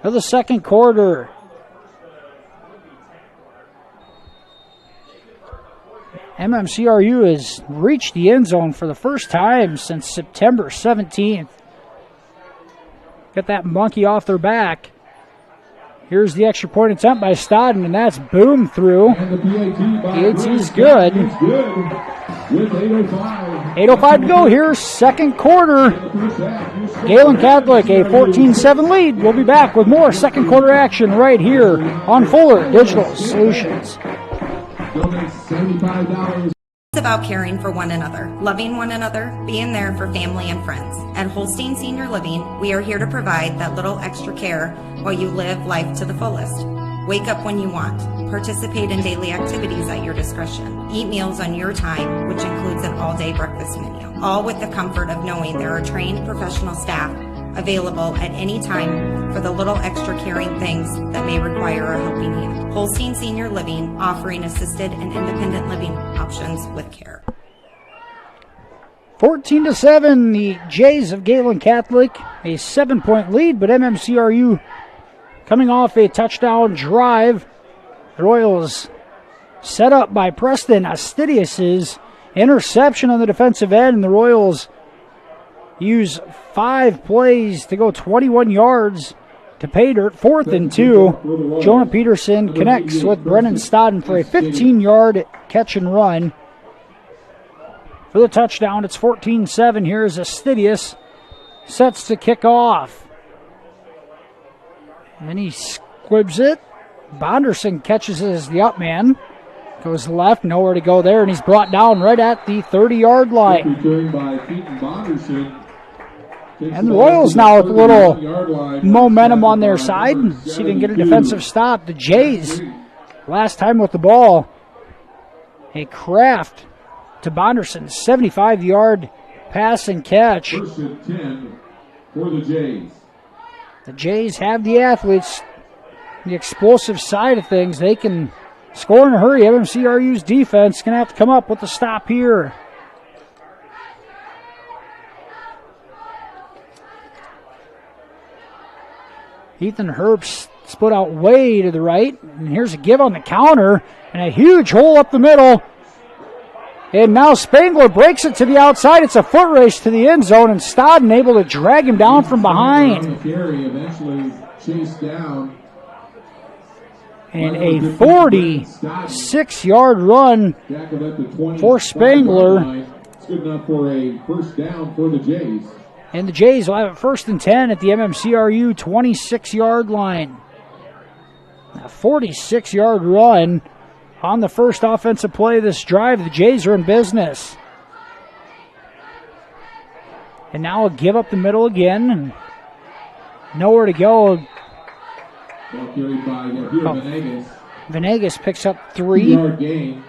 of the second quarter. MMCRU has reached the end zone for the first time since September 17th. Got that monkey off their back. Here's the extra point attempt by Stodden, and that's boom through. PAT's good. 8:05 to go here, second quarter. Gehlen Catholic, a 14-7 lead. We'll be back with more second quarter action right here on Fuller Digital Solutions. It's about caring for one another, loving one another, being there for family and friends. At Holstein Senior Living, we are here to provide that little extra care while you live life to the fullest. Wake up when you want. Participate in daily activities at your discretion. Eat meals on your time, which includes an all-day breakfast menu. All with the comfort of knowing there are trained professional staff available at any time for the little extra caring things that may require a helping hand. Holstein Senior Living, offering assisted and independent living options with care. 14-7, the Jays of Gehlen Catholic, a 7-point lead, but MMCRU coming off a touchdown drive. The Royals set up by Preston Astidius's interception on the defensive end, and the Royals use 5 plays to go 21 yards to pay dirt. 4th and 2. Jonah Peterson connects with Brennan Stodden for a 15-yard catch and run. For the touchdown, it's 14-7. Here's Astidius. Sets to kick off. And he squibs it. Bonderson catches it as the up man. Goes left, nowhere to go there, and he's brought down right at the 30-yard line. And the Royals now with a little momentum on their side. See if they can get a defensive stop. The Jays, last time with the ball, a craft to Bonderson, 75-yard pass and catch. 1st and 10 for the Jays. The Jays have the athletes, the explosive side of things. They can score in a hurry. MMCRU's defense going to have to come up with a stop here. Ethan Herbst split out way to the right. And here's a give on the counter. And a huge hole up the middle. And now Spangler breaks it to the outside. It's a foot race to the end zone. And Stodden able to drag him down from behind. Eventually chased down. And a 46-yard run for Spangler. It's good enough for a first down for the Jays. And the Jays will have it 1st and 10 at the MMCRU 26-yard line. A 46-yard run on the first offensive play of this drive. The Jays are in business. And now a give up the middle again. And nowhere to go. Ball carried by Venegas. Venegas picks up 3. 2-yard gain.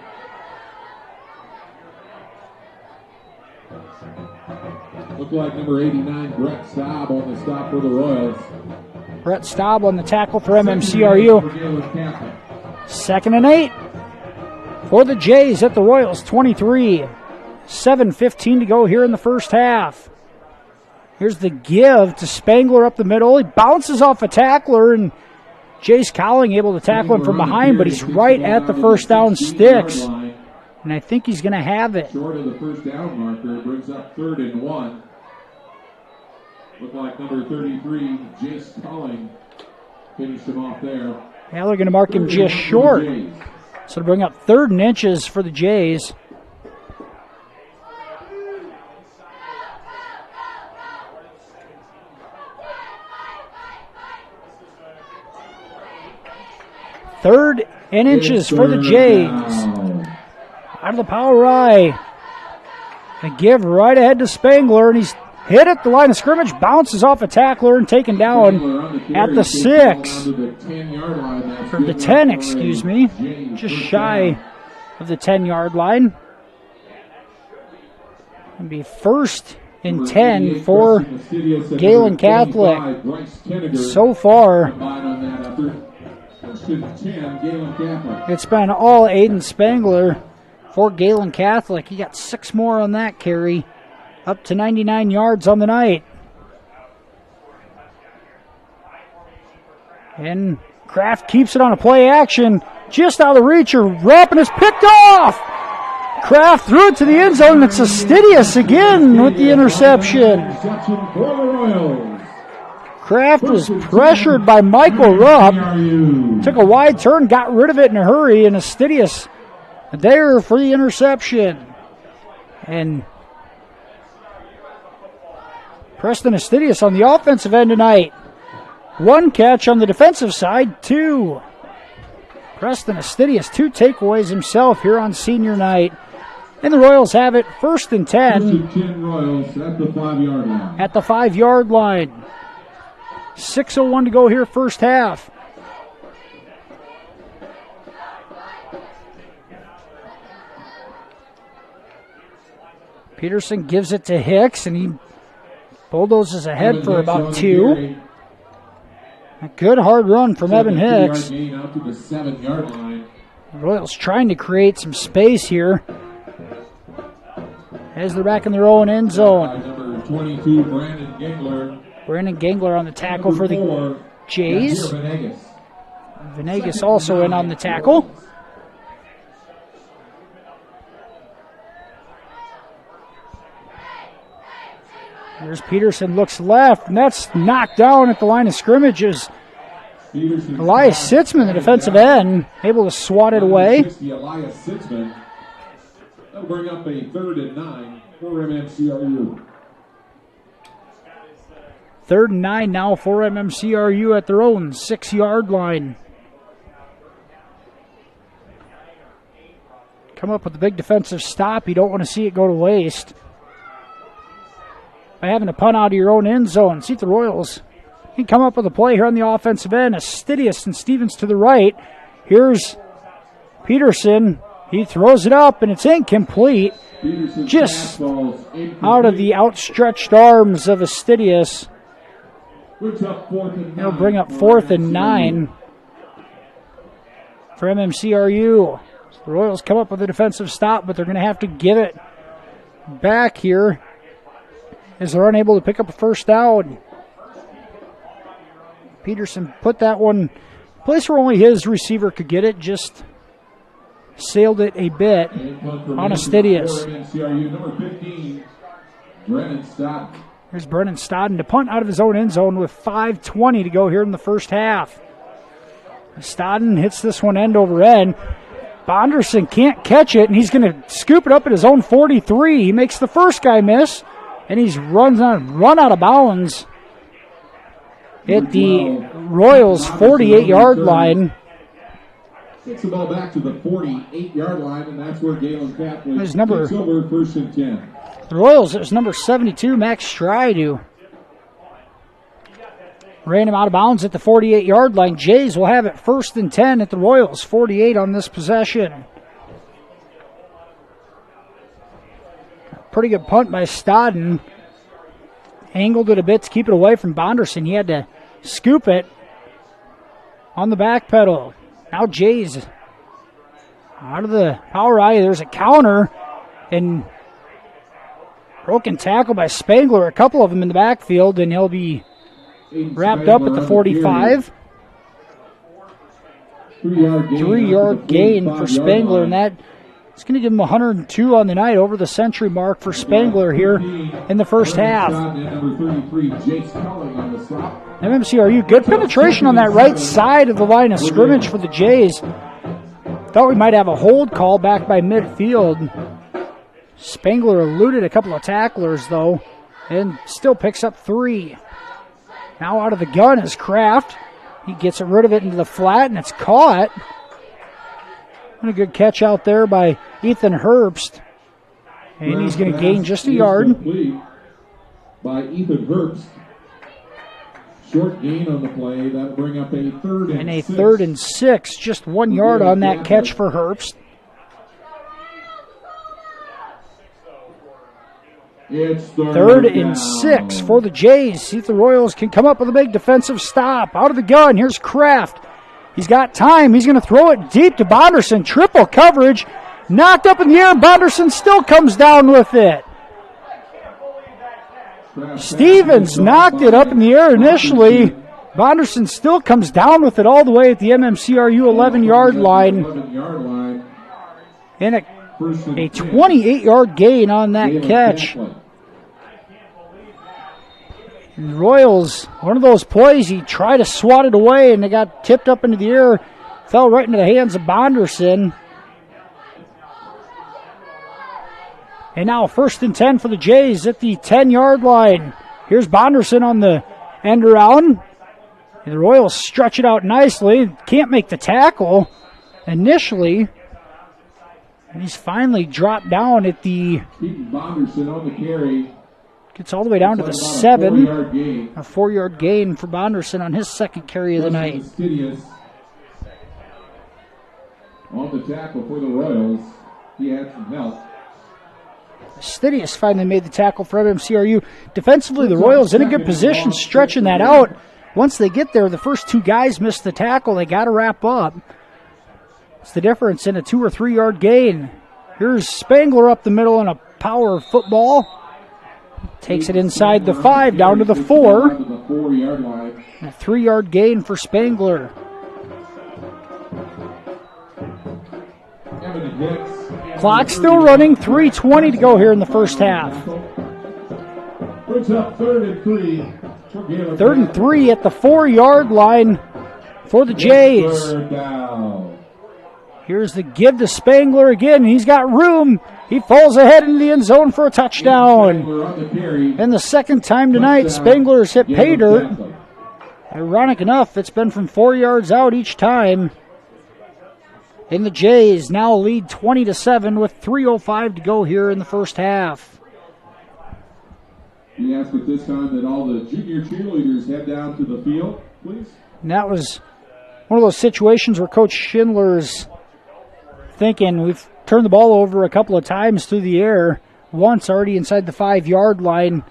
Looked like number 89, Brett Staub, on the stop for the Royals. Brett Staub on the tackle for MMCRU. 2nd and 8 for the Jays at the Royals 23. 7:15 to go here in the first half. Here's the give to Spangler up the middle. He bounces off a tackler, and Jace Cowling able to tackle him from behind, but he's right at the first down sticks. And I think he's going to have it. Short of the first down marker, brings up 3rd and 1. Looked like number 33, Jace Cowling, finished him off there. Yeah, they're going to mark him just short. So to bring up 3rd and inches for the Jays. Third and inches for the Jays. Out of the power I. A give right ahead to Spangler, and he's hit at the line of scrimmage, bounces off a tackler and taken down at the 6. Or the 10, excuse me. Just shy of the 10-yard line. It'll be 1st and 10 for Gehlen Catholic. So far, it's been all Aiden Spangler for Gehlen Catholic. He got 6 more on that carry, up to 99 yards on the night. And Kraft keeps it on a play action, just out of the reach. Rappin is picked off. Kraft threw it to the end zone. It's Astidius again with the interception. Kraft was pressured by Michael Rupp. Took a wide turn, got rid of it in a hurry, and Astidius there for the interception. And Preston Astidius on the offensive end tonight. 1 catch on the defensive side, 2. Preston Astidius, 2 takeaways himself here on senior night. And the Royals have it 1st and 10 Royals at the 5-yard line. At the 5-yard line. 6:01 to go here, first half. Peterson gives it to Hicks, and he bulldozes ahead for about 2. A good hard run from Evan Hicks. Out to the 7-yard line. Royals trying to create some space here as they're back in their own end zone. Number 22, Brandon Gengler. Brandon Gengler on the tackle for the Jays. Venegas also in on the tackle. There's Peterson, looks left, and that's knocked down at the line of scrimmages. Elias Sitzman, the defensive end, able to swat it away. Elias Sitzman. That'll bring up a 3rd and 9 for MMCRU. 3rd and 9 now for MMCRU at their own 6-yard line. Come up with a big defensive stop. You don't want to see it go to waste. By having to punt out of your own end zone. See if the Royals can come up with a play here on the offensive end. Astidius and Stevens to the right. Here's Peterson. He throws it up, and it's incomplete. Just out of the outstretched arms of Astidius. It'll bring up 4th and 9 for MMCRU. So the Royals come up with a defensive stop, but they're going to have to give it back here as they're unable to pick up a first down. Peterson put that one place where only his receiver could get it, just sailed it a bit on Astidius. Number 15, Brennan Stodden. Here's Brennan Stodden to punt out of his own end zone with 5:20 to go here in the first half. Stodden hits this one end over end. Bonderson can't catch it, and he's going to scoop it up at his own 43. He makes the first guy miss, and he's run out of bounds at the Royals' 48-yard line. Takes the ball back to the 48-yard line, and that's where Gehlen Catholic takes over 1st and 10. The Royals, it was number 72, Max Stride, who ran him out of bounds at the 48-yard line. Jays will have it 1st and 10 at the Royals' 48 on this possession. Pretty good punt by Stodden. Angled it a bit to keep it away from Bonderson. He had to scoop it on the back pedal. Now Jays out of the power eye. There's a counter and broken tackle by Spangler. A couple of them in the backfield, and he'll be wrapped up at the 45. 3-yard gain for Spangler, and that is going to give him 102 on the night, over the century mark for Spangler here in the first half. MMCRU, good penetration on that right side of the line of scrimmage for the Jays. Thought we might have a hold call back by midfield. Spangler eluded a couple of tacklers, though, and still picks up 3. Now out of the gun is Kraft. He gets rid of it into the flat, and it's caught. And a good catch out there by Ethan Herbst. And he's going to gain just a yard. by Ethan Herbst. Short gain on the play. That'll bring up a third and a 6. 3rd and 6. Just 1 yard on that catch for Herbst. It's 3rd and 6 for the Jays. See if the Royals can come up with a big defensive stop. Out of the gun, here's Kraft. He's got time. He's going to throw it deep to Bonderson. Triple coverage. Knocked up in the air. Bonderson still comes down with it. Stevens knocked it up in the air initially. Bonderson still comes down with it all the way at the MMCRU 11-yard line. And a 28-yard gain on that catch. And the Royals, one of those plays, he tried to swat it away, and they got tipped up into the air, fell right into the hands of Bonderson. And now 1st and 10 for the Jays at the 10-yard line. Here's Bonderson on the end around. And the Royals stretch it out nicely. Can't make the tackle initially. And he's finally dropped down at the... Bonderson on the carry. Gets all the way down to the 7. A 4-yard gain for Bonderson on his second carry of the night. On the tackle for the Royals. He had some help. Stidius finally made the tackle for MMCRU. Defensively, the Royals in a good position, stretching that out. Once they get there, the first 2 guys miss the tackle. They got to wrap up. It's the difference in a 2 or 3 yard gain. Here's Spangler up the middle in a power football. Takes it inside the 5, down to the 4. A 3-yard gain for Spangler. Clock still running, 3:20 to go here in the first half. Brings up 3rd and 3. 3rd and 3 at the 4-yard line for the Jays. Here's the give to Spangler again. He's got room. He falls ahead into the end zone for a touchdown. And the second time tonight, Spangler's hit pay dirt. Ironic enough, it's been from 4 yards out each time. And the Jays now lead 20-7 with 3:05 to go here in the first half. We ask at this time that all the junior cheerleaders head down to the field, please. And that was one of those situations where Coach Schindler's thinking, we've turned the ball over a couple of times through the air, once already inside the 5-yard line.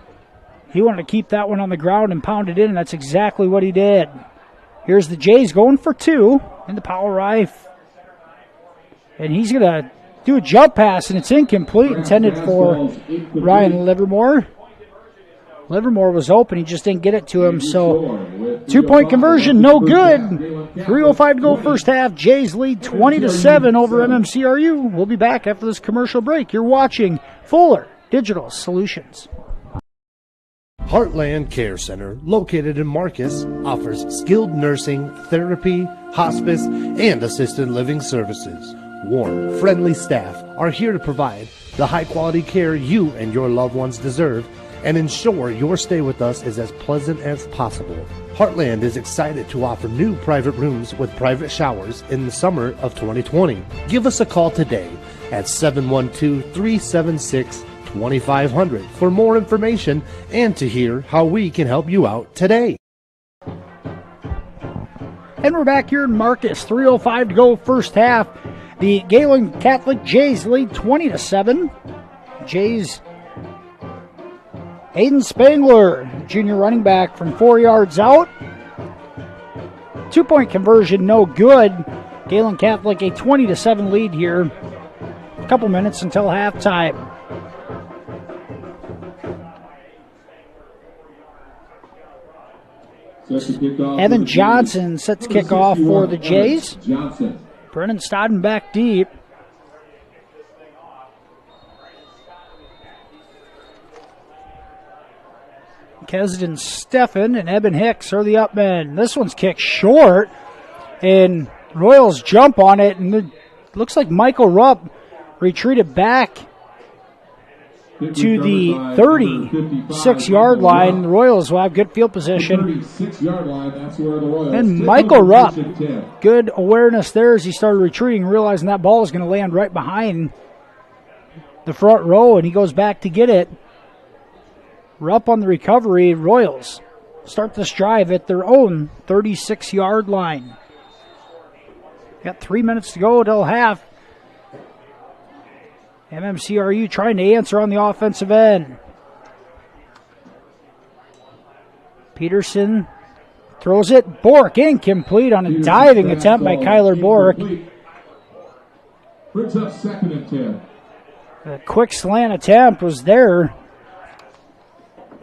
He wanted to keep that one on the ground and pound it in, and that's exactly what he did. Here's the Jays going for 2 in the power rifle. And he's going to do a jump pass, and it's incomplete, intended for Ryan Livermore. Livermore was open. He just didn't get it to him. So 2-point conversion, no good. 3:05 to go first half. Jays lead 20-7 over MMCRU. We'll be back after this commercial break. You're watching Fuller Digital Solutions. Heartland Care Center, located in Marcus, offers skilled nursing, therapy, hospice, and assisted living services. Warm, friendly staff are here to provide the high-quality care you and your loved ones deserve and ensure your stay with us is as pleasant as possible. Heartland is excited to offer new private rooms with private showers in the summer of 2020. Give us a call today at 712-376-2500 for more information and to hear how we can help you out today. And we're back here in Marcus, 3:05 to go first half. The Gehlen Catholic Jays lead 20-7. Jays, Aiden Spangler, junior running back from 4 yards out. 2-point conversion, no good. Gehlen Catholic a 20-7 lead here. A couple minutes until halftime. Evan Johnson sets kickoff for the Jays. Brennan Stodden back deep. Kesden Steffen and Eben Hicks are the up men. This one's kicked short, and Royals jump on it, and it looks like Michael Rupp retreated back to the 36-yard line. The Royals will have good field position. And Michael Rupp, good awareness there as he started retreating, realizing that ball was going to land right behind the front row, and he goes back to get it. We're up on the recovery. Royals start this drive at their own 36-yard line. Got 3 minutes to go till half. MMCRU trying to answer on the offensive end. Peterson throws it. Bork incomplete on a diving attempt by Kyler Bork. Brings up 2nd and 10. A quick slant attempt was there.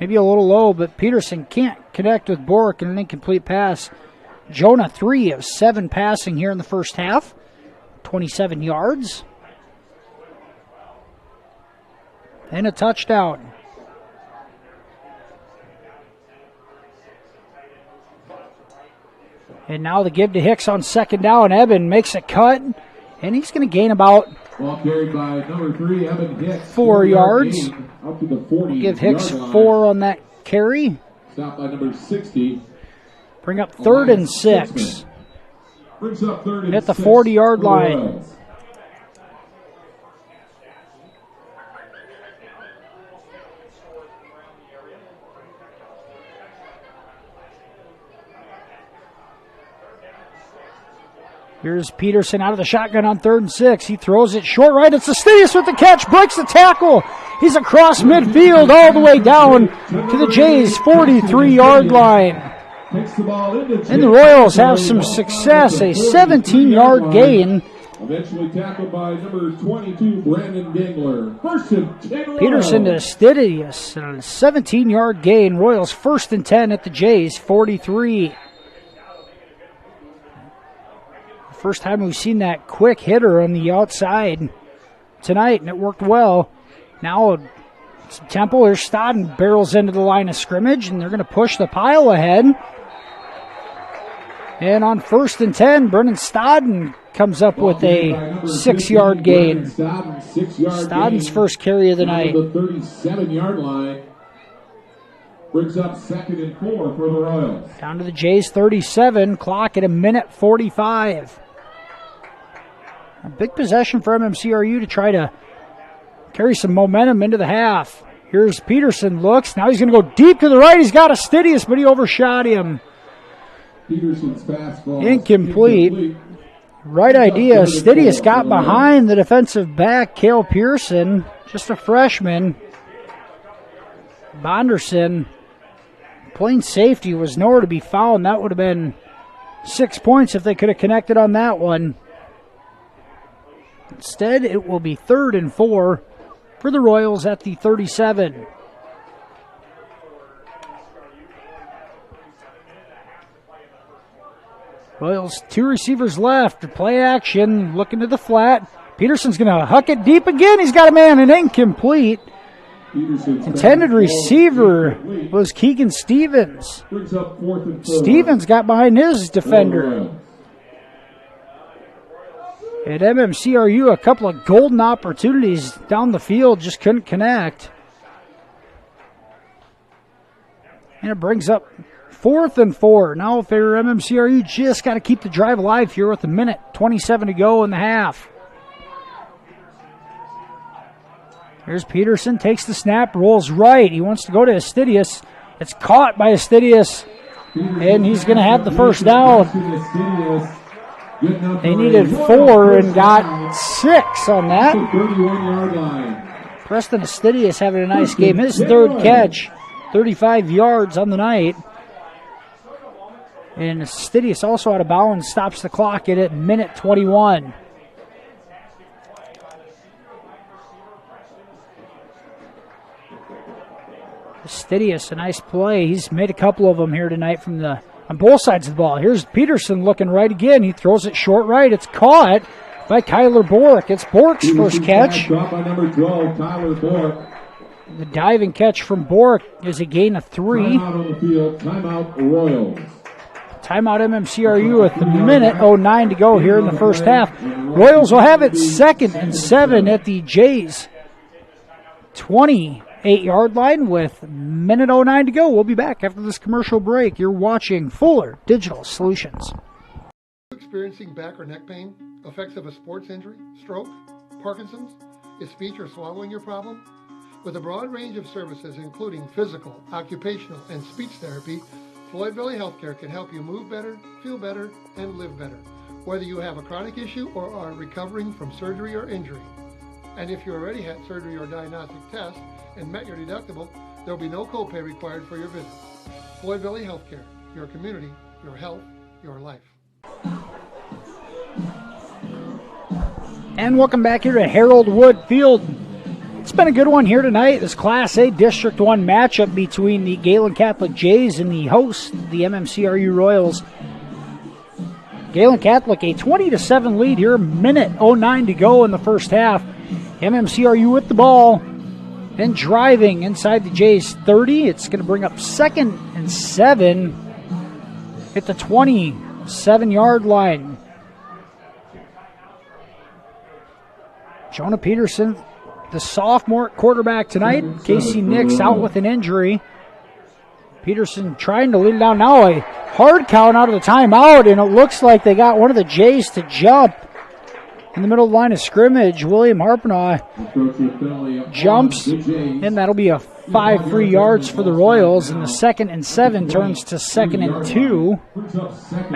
Maybe a little low, but Peterson can't connect with Bork in an incomplete pass. Jonah 3 of 7 passing here in the first half. 27 yards. And a touchdown. And now the give to Hicks on 2nd down. Eben makes a cut, and he's going to gain about Ball carried by number 3, Evan Hicks. 4 yards. Up to the 40. Give Hicks 4 on that carry. Stopped by number 60. Bring up 3rd and 6. Brings up 3rd and At the 6 40-yard for the line. Royals. Here's Peterson out of the shotgun on 3rd and 6. He throws it short right. It's Astidius with the catch. Breaks the tackle. He's across midfield all the way down to the Jays' 43-yard line. And the Royals have some success. A 17-yard gain. Eventually tackled by number 22, Brandon Dingler. 1st and 10. Peterson to Astidius. And a 17-yard gain. Royals 1st and 10 at the Jays' 43. First time we've seen that quick hitter on the outside tonight, and it worked well. Now some tempo. Here's Stodden barrels into the line of scrimmage, and they're going to push the pile ahead. And on 1st and 10, Brennan Stodden comes up with a 6-yard gain. Stodden's first carry of the night. The 37-yard line. Brings up 2nd and 4 for the Royals. Down to the Jays' 37, clock at 1:45. A big possession for MMCRU to try to carry some momentum into the half. Here's Peterson, looks. Now he's going to go deep to the right. He's got Astidius, but he overshot him. Peterson's fastball. Incomplete. Right idea. Astidius got behind the defensive back, Cale Pearson, just a freshman. Bonderson, playing safety, was nowhere to be found. That would have been 6 points if they could have connected on that one. Instead, it will be 3rd and 4 for the Royals at the 37. Royals, 2 receivers left. Play action, looking to the flat. Peterson's going to huck it deep again. He's got a man, and incomplete. Intended receiver was Keegan Stevens. Stevens got behind his defender. At MMCRU, a couple of golden opportunities down the field, just couldn't connect. And it brings up 4th and 4. Now if they're MMCRU, just got to keep the drive alive here with 1:27 to go in the half. Here's Peterson, takes the snap, rolls right. He wants to go to Astidius. It's caught by Astidius, and he's going to have the first down. They needed 4 and got 6 on that. Preston Astidius having a nice game. His 3rd catch, 35 yards on the night. And Astidius also out of bounds, stops the clock at 1:21. Astidius, a nice play. He's made a couple of them here tonight on both sides of the ball. Here's Peterson looking right again. He throws it short right. It's caught by Kyler Bork. It's Bork's first catch. Dropped by number 12, Kyler Bork. The diving catch from Bork is a gain of 3. Timeout on the field. Timeout Royals. Timeout MMCRU with 1:09 to go here in the first half. Royals will have it 2nd and 7 at the Jays' 28-yard line with 1:09 to go. We'll be back after this commercial break. You're watching Fuller Digital Solutions. Experiencing back or neck pain, effects of a sports injury, stroke, Parkinson's, is speech or swallowing your problem? With a broad range of services including physical, occupational, and speech therapy, Floyd Valley Healthcare can help you move better, feel better, and live better, whether you have a chronic issue or are recovering from surgery or injury. And if you already had surgery or diagnostic tests and met your deductible, there will be no copay required for your visit. Floyd Valley Healthcare, your community, your health, your life. And welcome back here to Harold Wood Field. It's been a good one here tonight. This Class A District 1 matchup between the Gehlen Catholic Jays and the hosts, the MMCRU Royals. Gehlen Catholic a 20-7 lead here, minute 09 to go in the first half. MMCRU with the ball and driving inside the Jays 30. It's going to bring up 2nd and 7 at the 27-yard line. Jonah Peterson, the sophomore quarterback tonight. Casey Nix out with an injury. Peterson trying to lead it down. Now a hard count out of the timeout, and it looks like they got one of the Jays to jump in the middle of the line of scrimmage. William Harpenaugh jumps, and that'll be a 5 free yards for the Royals, and the 2nd and 7 turns to 2nd and 2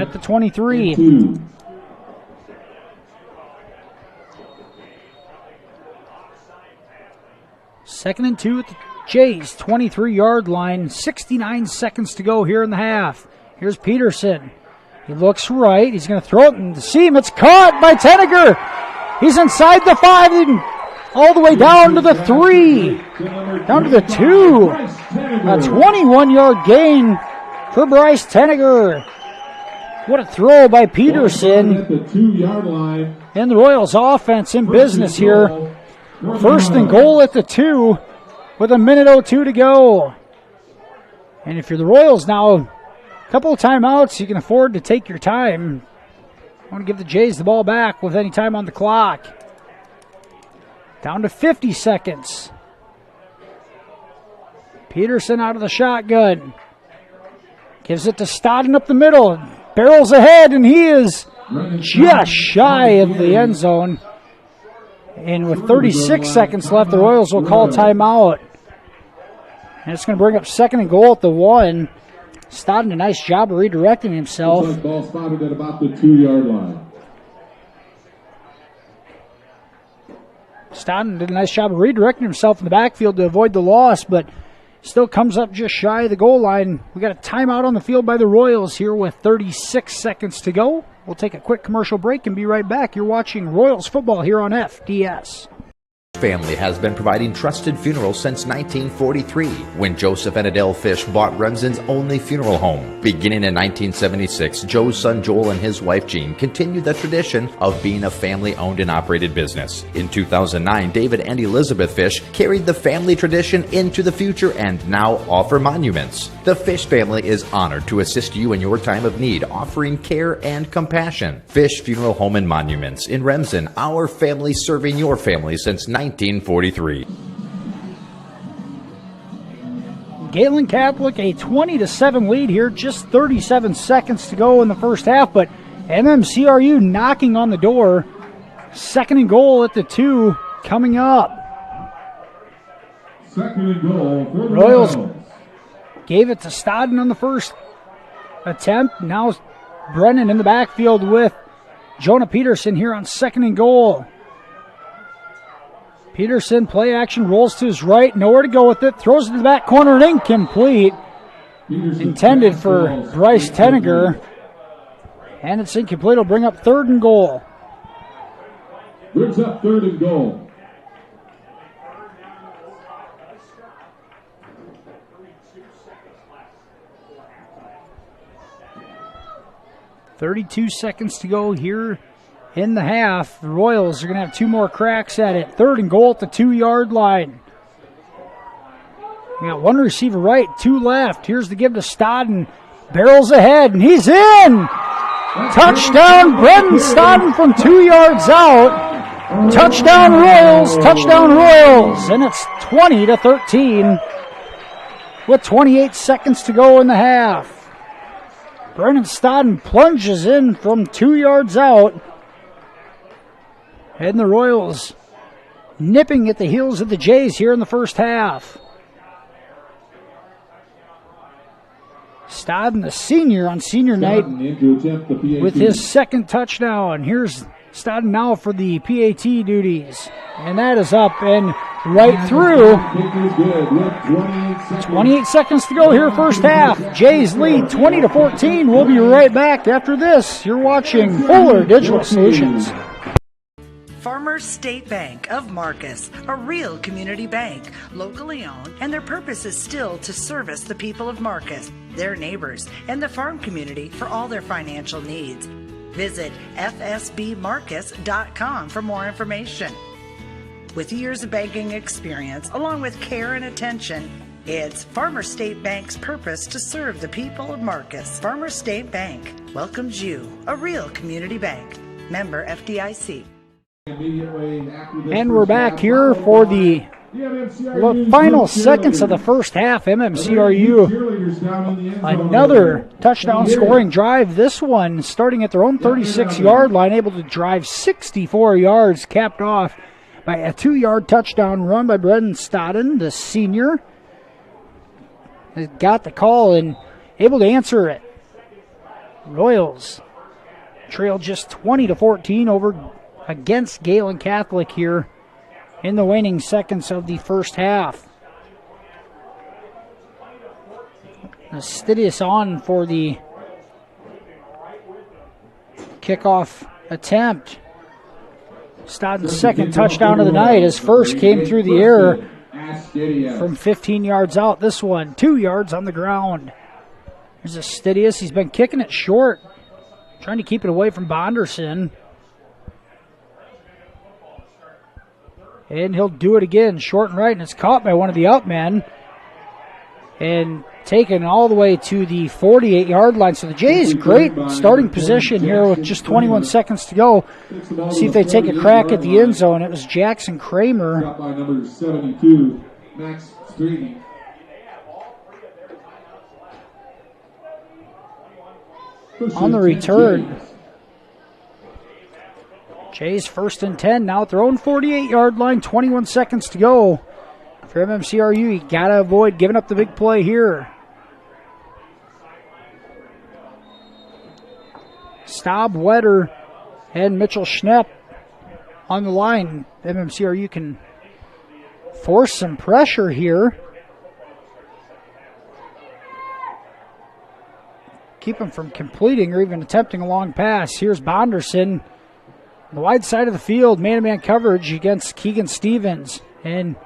at the 23. Second and 2 at the Jays, 23-yard line. 69 seconds to go here in the half. Here's Peterson. He looks right. He's going to throw it and see him. It's caught by Tenniger. He's inside the 5 and all the way down to the 3. Down to the 2. A 21-yard gain for Bryce Tenniger. What a throw by Peterson. And the Royals offense in business here. 1st and goal at the 2 with a minute 02 to go. And if you're the Royals now, a couple of timeouts, you can afford to take your time. I want to give the Jays the ball back with any time on the clock. Down to 50 seconds. Peterson out of the shotgun. Gives it to Stodden up the middle. Barrels ahead, and he is just shy of the end zone. And with 36 seconds left, the Royals will call timeout. And it's going to bring up 2nd and goal at the 1. Stodden, a nice job of redirecting himself. Ball spotted at about the 2-yard line. Stodden did a nice job of redirecting himself in the backfield to avoid the loss, but still comes up just shy of the goal line. We got a timeout on the field by the Royals here with 36 seconds to go. We'll take a quick commercial break and be right back. You're watching Royals football here on FDS. Family has been providing trusted funerals since 1943, when Joseph and Adele Fish bought Remsen's only funeral home. Beginning in 1976, Joe's son Joel and his wife Jean continued the tradition of being a family-owned and operated business. In 2009, David and Elizabeth Fish carried the family tradition into the future and now offer monuments. The Fish family is honored to assist you in your time of need, offering care and compassion. Fish Funeral Home and Monuments in Remsen, our family serving your family since 1943. Gehlen Catholic a 20-7 lead here, just 37 seconds to go in the first half, but MMCRU knocking on the door. 2nd and goal at the 2 coming up. 2nd and goal for the Royals gave it to Stodden on the first attempt. Now Brennan in the backfield with Jonah Peterson here on 2nd and goal. Peterson, play action, rolls to his right, nowhere to go with it, throws it to the back corner and incomplete. Intended for Bryce Tenniger. And it's incomplete. It'll bring up 3rd and goal. Brings up 3rd and goal. .32 seconds to go here in the half. The Royals are going to have 2 more cracks at it. 3rd and goal at the 2-yard line. We got 1 receiver right, 2 left. Here's the give to Stodden. Barrels ahead, and he's in! Touchdown, Brendan Stodden from 2 yards out. Touchdown Royals, touchdown Royals. And it's 20-13 with 28 seconds to go in the half. Brendan Stodden plunges in from 2 yards out. And the Royals nipping at the heels of the Jays here in the first half. Stodden, the senior on senior night, with his second touchdown. Here's Stodden now for the PAT duties. And that is up and right through. 28 seconds to go here, first half. Jays lead 20-14. We'll be right back after this. You're watching Fuller Digital Solutions. Farmers State Bank of Marcus, a real community bank, locally owned, and their purpose is still to service the people of Marcus, their neighbors, and the farm community for all their financial needs. Visit fsbmarcus.com for more information. With years of banking experience, along with care and attention, it's Farmers State Bank's purpose to serve the people of Marcus. Farmers State Bank welcomes you, a real community bank. Member FDIC. And we're back here for the final seconds of the first half. MMCRU, another touchdown scoring drive. This one starting at their own 36-yard line, able to drive 64 yards, capped off by a 2-yard touchdown run by Brendan Stodden, the senior. Has got the call and able to answer it. Royals trail just 20-14 over against Gehlen Catholic here in the waning seconds of the first half. Astidius on for the kickoff attempt. Stodden's second touchdown of the night. His first came through the air from 15 yards out. This one, 2 yards on the ground. There's Astidius. He's been kicking it short, trying to keep it away from Bonderson. And he'll do it again, short and right, and it's caught by one of the outmen. And taken all the way to the 48-yard line. So the Jays, great starting position here with just 21 seconds to go. See if they take a crack at the end zone. It was Jackson Kramer. By number 72, Max Streety. On the return. Jays first and 10, now at their own 48-yard line, 21 seconds to go. For MMCRU, you got to avoid giving up the big play here. Staub, Wetter, and Mitchell Schnepp on the line. MMCRU can force some pressure here. Keep him from completing or even attempting a long pass. Here's Bonderson. On the wide side of the field, man-to-man coverage against Keegan Stevens. And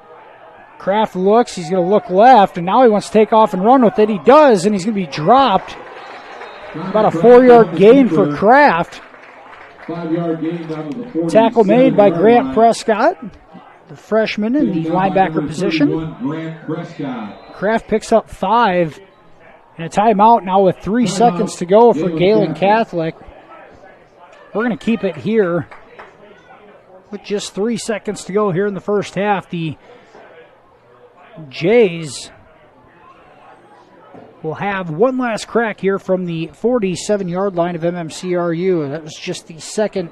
Kraft looks, he's going to look left, and now he wants to take off and run with it. He does, and he's going to be dropped. About a 4-yard gain for Kraft. 5-yard gain down to the 40. Tackle made by Grant Prescott, the freshman in the linebacker position. Kraft picks up 5. And a timeout now with 3 seconds to go for Gehlen Catholic. We're going to keep it here with just 3 seconds to go here in the first half. The Jays will have one last crack here from the 47-yard line of MMCRU. That was just the second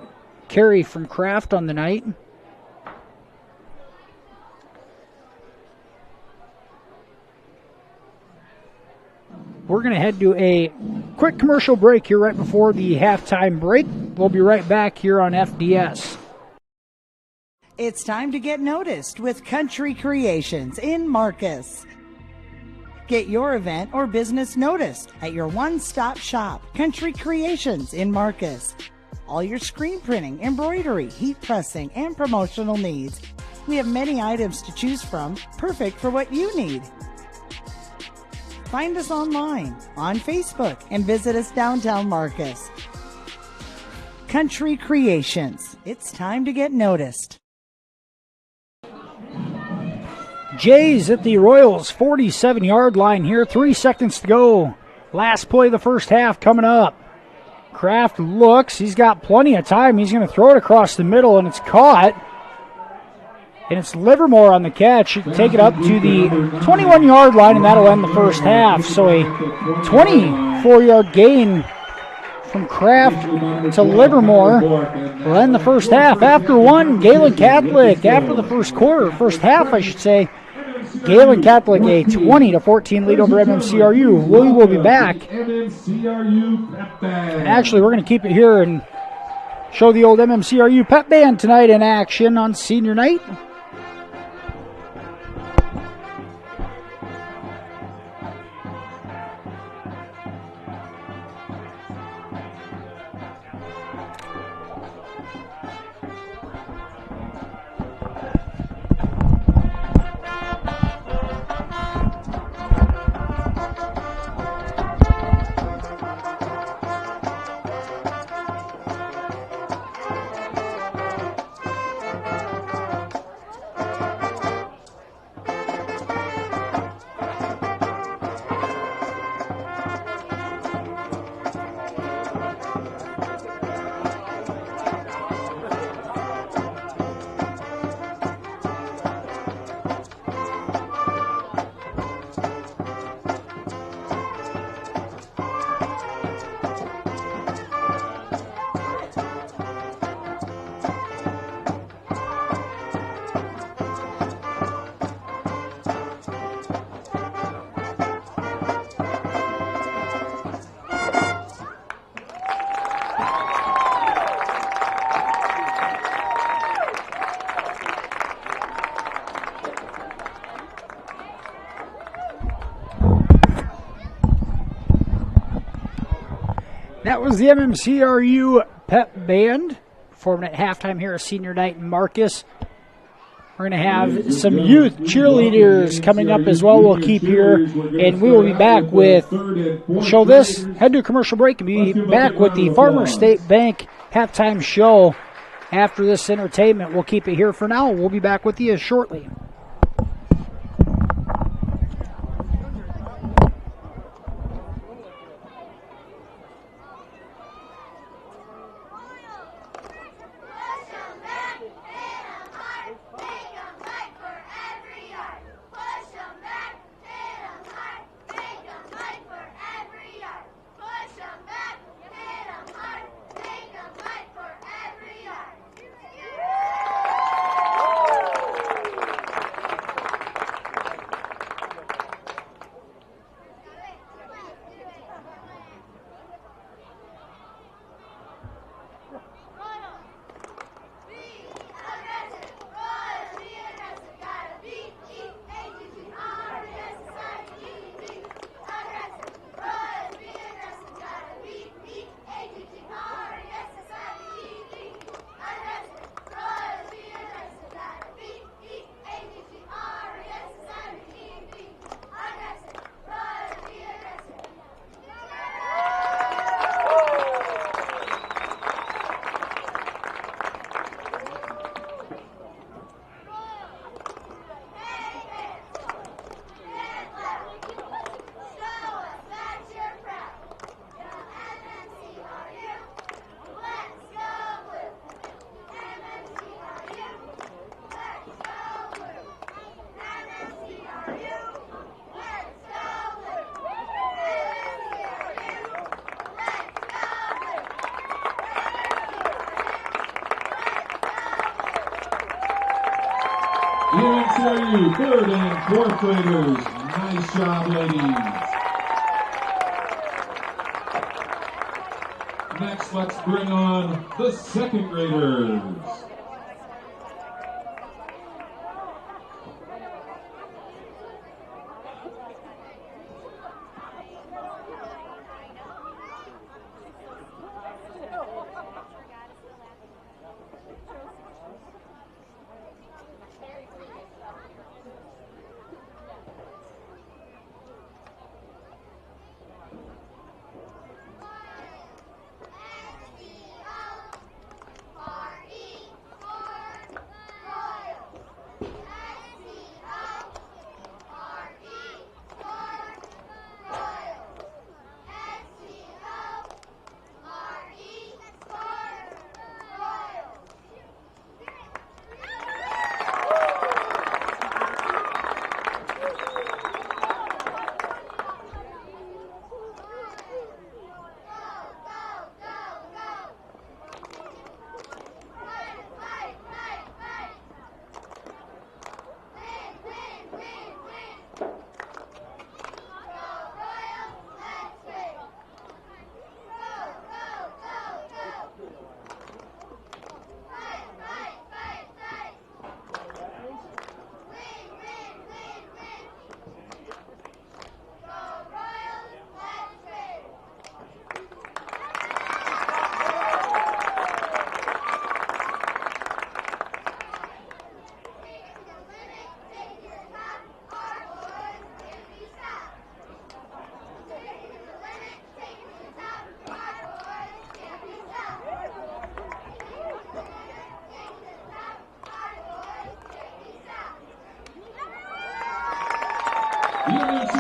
carry from Kraft on the night. We're going to head to a quick commercial break here right before the halftime break. We'll be right back here on FDS. It's time to get noticed with Country Creations in Marcus. Get your event or business noticed at your one-stop shop, Country Creations in Marcus. All your screen printing, embroidery, heat pressing, and promotional needs. We have many items to choose from, perfect for what you need. Find us online, on Facebook, and visit us downtown Marcus. Country Creations. It's time to get noticed. Jays at the Royals 47-yard line here. 3 seconds to go. Last play of the first half coming up. Kraft looks. He's got plenty of time. He's going to throw it across the middle, and it's caught. And it's Livermore on the catch. He can take it up to the 21-yard line, and that'll end the first half. So a 24-yard gain from Kraft to Livermore will end the first half. After one, Gehlen Catholic, after the first half, I should say, Gehlen Catholic a 20-14 lead over MMCRU. We will be back. And actually, we're going to keep it here and show the old MMCRU pep band tonight in action on senior night. That was the MMCRU pep band performing at halftime here at senior night in Marcus. We're going to have some youth cheerleaders coming up as well. We'll keep here, and we will be back with, show this, head to a commercial break, and be back with the Farmers State Bank halftime show after this entertainment. We'll keep it here for now. We'll be back with you shortly. MMCRU, third and fourth graders. Nice job, ladies. Next, let's bring on the second graders.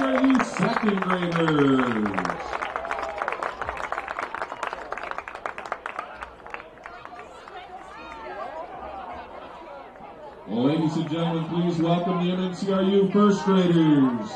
MMCRU second graders. Ladies and gentlemen, please welcome the MMCRU first graders.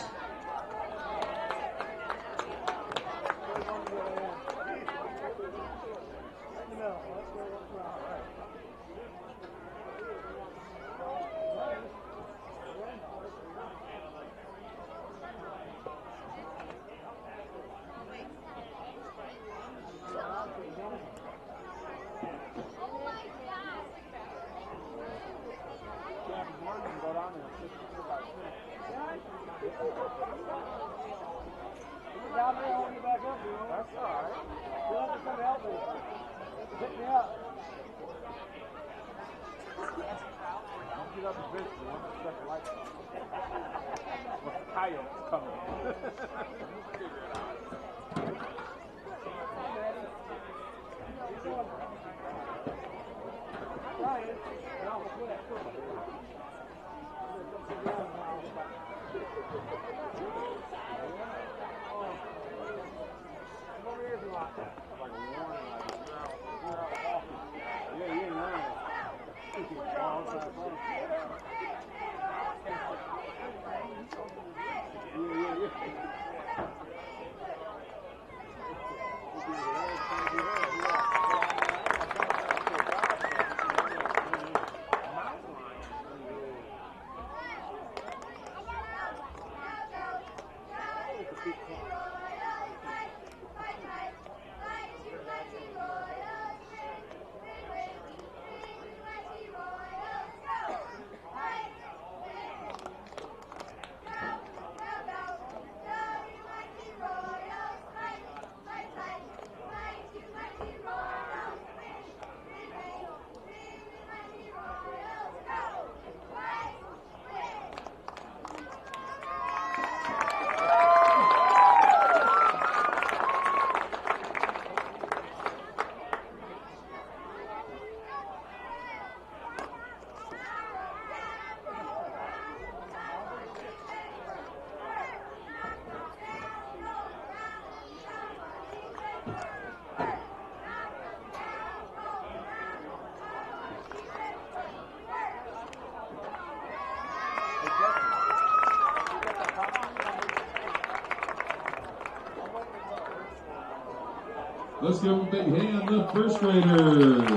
Let's give them a big hand, the first graders.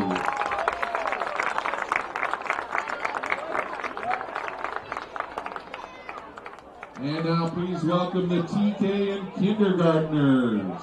And now please welcome the TK and kindergartners.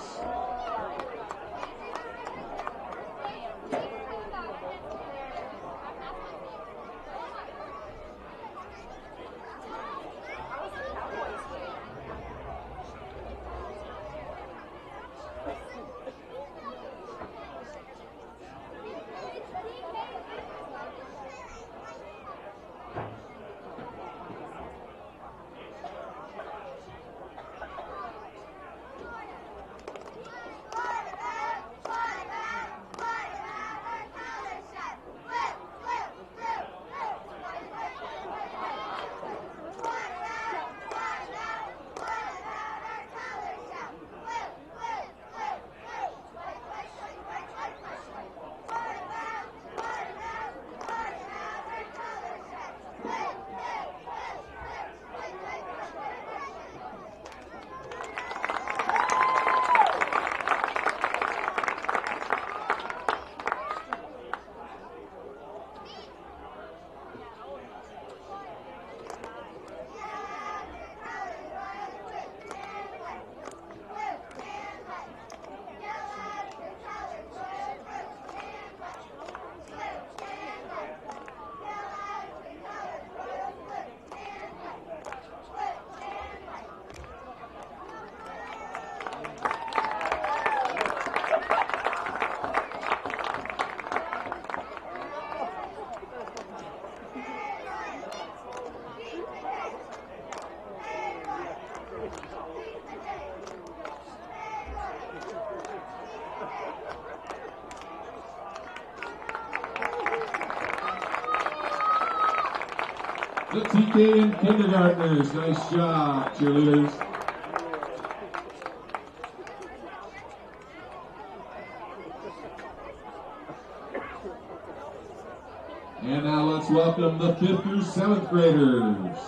The TK and kindergartners, nice job, cheerleaders. And now let's welcome the 5th through 7th graders.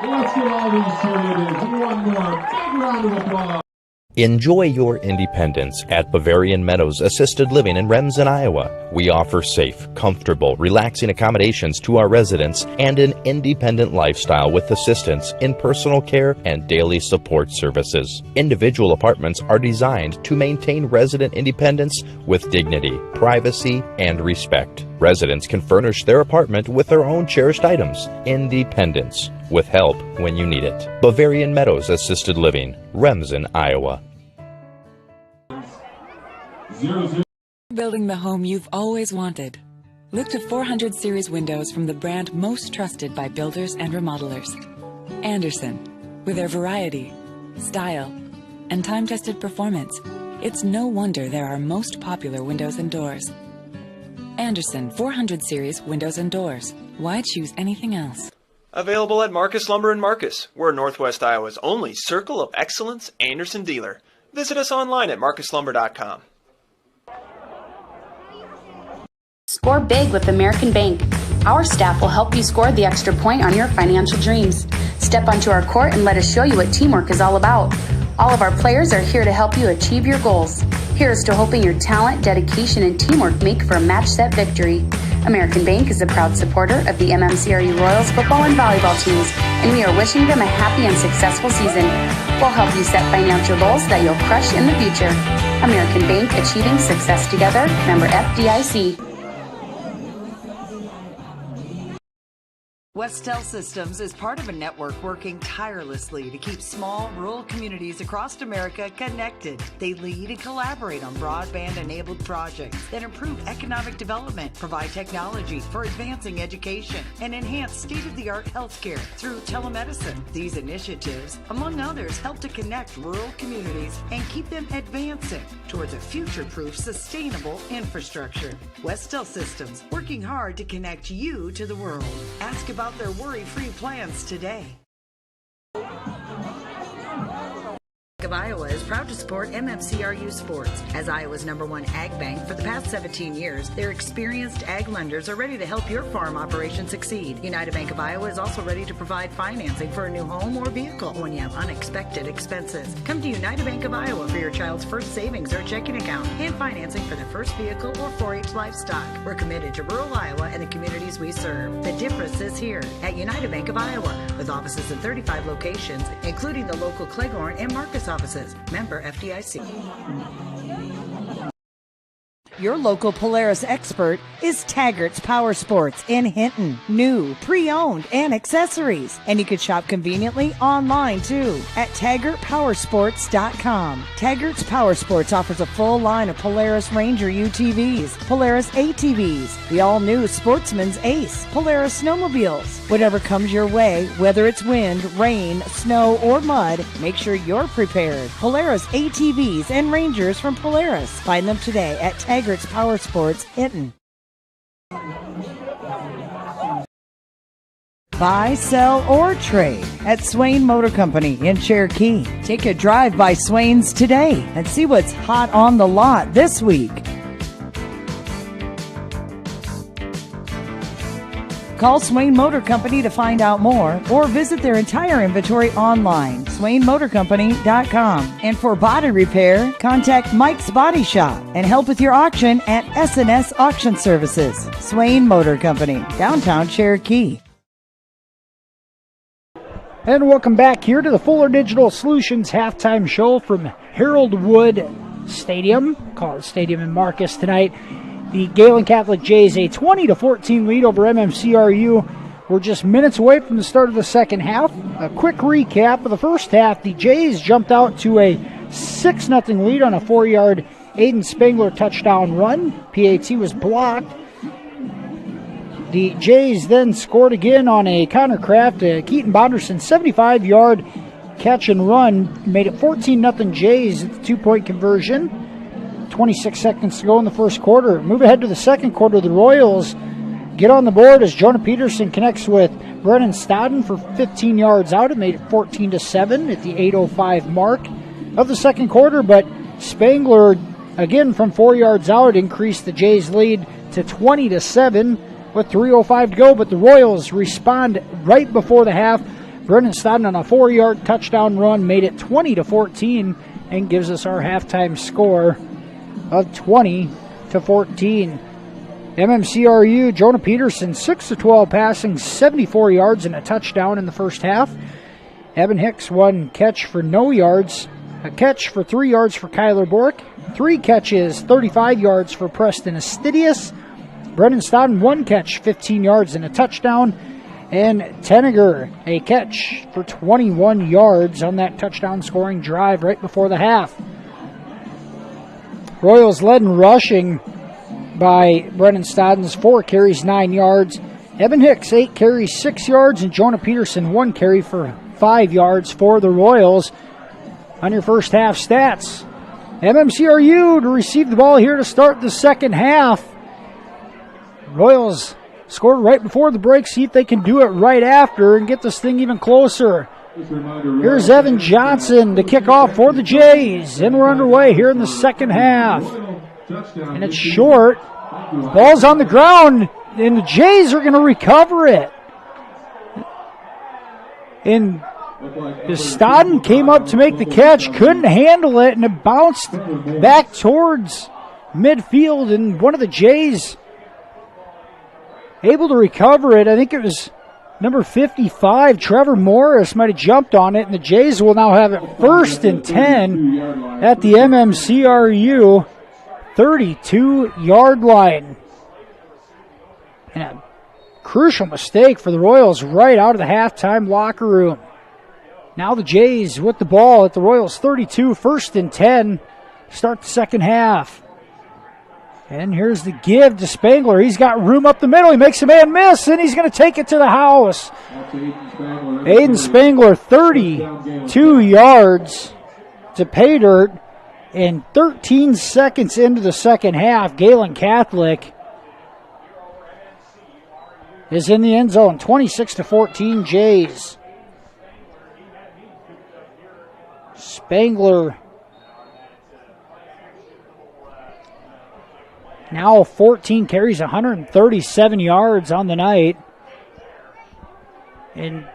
Let's give all these cheerleaders one more big round of applause. Enjoy your independence at Bavarian Meadows Assisted Living in Remsen, Iowa. We offer safe, comfortable, relaxing accommodations to our residents and an independent lifestyle with assistance in personal care and daily support services. Individual apartments are designed to maintain resident independence with dignity, privacy, and respect. Residents can furnish their apartment with their own cherished items. Independence, with help when you need it. Bavarian Meadows Assisted Living, Remsen, Iowa. Building the home you've always wanted. Look to 400 series windows from the brand most trusted by builders and remodelers. Andersen. With their variety, style, and time-tested performance, it's no wonder they're our most popular windows and doors. Andersen 400 series windows and doors. Why choose anything else? Available at Marcus Lumber in Marcus. We're Northwest Iowa's only Circle of Excellence Andersen dealer. Visit us online at marcuslumber.com. Score big with American Bank. Our staff will help you score the extra point on your financial dreams. Step onto our court and let us show you what teamwork is all about. All of our players are here to help you achieve your goals. Here's to hoping your talent, dedication, and teamwork make for a match set victory. American Bank is a proud supporter of the MMCRU Royals football and volleyball teams, and we are wishing them a happy and successful season. We'll help you set financial goals that you'll crush in the future. American Bank, achieving success together. Member FDIC. Westel Systems is part of a network working tirelessly to keep small, rural communities across America connected. They lead and collaborate on broadband-enabled projects that improve economic development, provide technology for advancing education, and enhance state-of-the-art healthcare through telemedicine. These initiatives, among others, help to connect rural communities and keep them advancing towards a future-proof, sustainable infrastructure. Westel Systems, working hard to connect you to the world. Ask about their worry-free plans today. of Iowa is proud to support MMCRU Sports. As Iowa's #1 ag bank for the past 17 years, their experienced ag lenders are ready to help your farm operation succeed. United Bank of Iowa is also ready to provide financing for a new home or vehicle when you have unexpected expenses. Come to United Bank of Iowa for your child's first savings or checking account and financing for their first vehicle or 4-H livestock. We're committed to rural Iowa and the communities we serve. The difference is here at United Bank of Iowa, with offices in 35 locations, including the local Cleghorn and Marcus offices. Member FDIC. Your local Polaris expert is Taggart's Power Sports in Hinton. New, pre-owned, and accessories. And you can shop conveniently online too at TaggartPowersports.com. Taggart's Power Sports offers a full line of Polaris Ranger UTVs, Polaris ATVs, the all-new Sportsman's Ace, Polaris snowmobiles. Whatever comes your way, whether it's wind, rain, snow, or mud, make sure you're prepared. Polaris ATVs and Rangers from Polaris. Find them today at Taggart's Power Sports, Hinton. Buy, sell, or trade at Swain Motor Company in Cherokee. Take a drive by Swain's today and see what's hot on the lot this week. Call Swain Motor Company to find out more or visit their entire inventory online, SwainMotorCompany.com. And for body repair, contact Mike's Body Shop and help with your auction at S&S Auction Services. Swain Motor Company, downtown Cherokee. And welcome back here to the Fuller Digital Solutions halftime show from Harold Wood Stadium, College Stadium in Marcus tonight. The Gehlen Catholic Jays a 20-14 lead over MMCRU. We're just minutes away from the start of the second half. A quick recap of the first half. The Jays jumped out to a 6-0 lead on a 4-yard Aiden Spangler touchdown run. PAT was blocked. The Jays then scored again on a Connor Kraft, Keaton Bonderson 75-yard catch and run. Made it 14-0 Jays at the 2-point conversion. 26 seconds to go in the first quarter. Move ahead to the second quarter. The Royals get on the board as Jonah Peterson connects with Brennan Stodden for 15 yards out. It made it 14-7 at the 8:05 mark of the second quarter, but Spangler, again from 4 yards out, increased the Jays' lead to 20-7 with 3:05 to go, but the Royals respond right before the half. Brennan Stodden on a 4-yard touchdown run made it 20-14 and gives us our halftime score of 20-14. MMCRU, Jonah Peterson, 6-12 passing, 74 yards and a touchdown in the first half. Evan Hicks, 1 catch for no yards, a catch for 3 yards for Kyler Bork, 3 catches, 35 yards for Preston Astidius. Brennan Stodden, 1 catch, 15 yards and a touchdown. And Tenniger, a catch for 21 yards on that touchdown scoring drive right before the half. Royals led in rushing by Brennan Stodden's 4 carries, 9 yards. Evan Hicks, 8 carries, 6 yards. And Jonah Peterson, 1 carry for 5 yards for the Royals. On your first half stats, MMCRU to receive the ball here to start the second half. Royals scored right before the break. See if they can do it right after and get this thing even closer. Here's Evan Johnson to kick off for the Jays. And we're underway here in the second half. And it's short. Ball's on the ground, and the Jays are going to recover it. And Stodden came up to make the catch, couldn't handle it, and it bounced back towards midfield, and one of the Jays able to recover it. I think it was number 55, Trevor Morris, might have jumped on it, and the Jays will now have it 1st and 10 at the MMCRU 32-yard line. And a crucial mistake for the Royals right out of the halftime locker room. Now the Jays with the ball at the Royals 32, 1st and 10. Start the second half. And here's the give to Spangler. He's got room up the middle. He makes a man miss, and he's going to take it to the house. Aiden Spangler, 32 yards to pay dirt. And 13 seconds into the second half, Gehlen Catholic is in the end zone. 26-14 Jays. Spangler now 14 carries, 137 yards on the night. And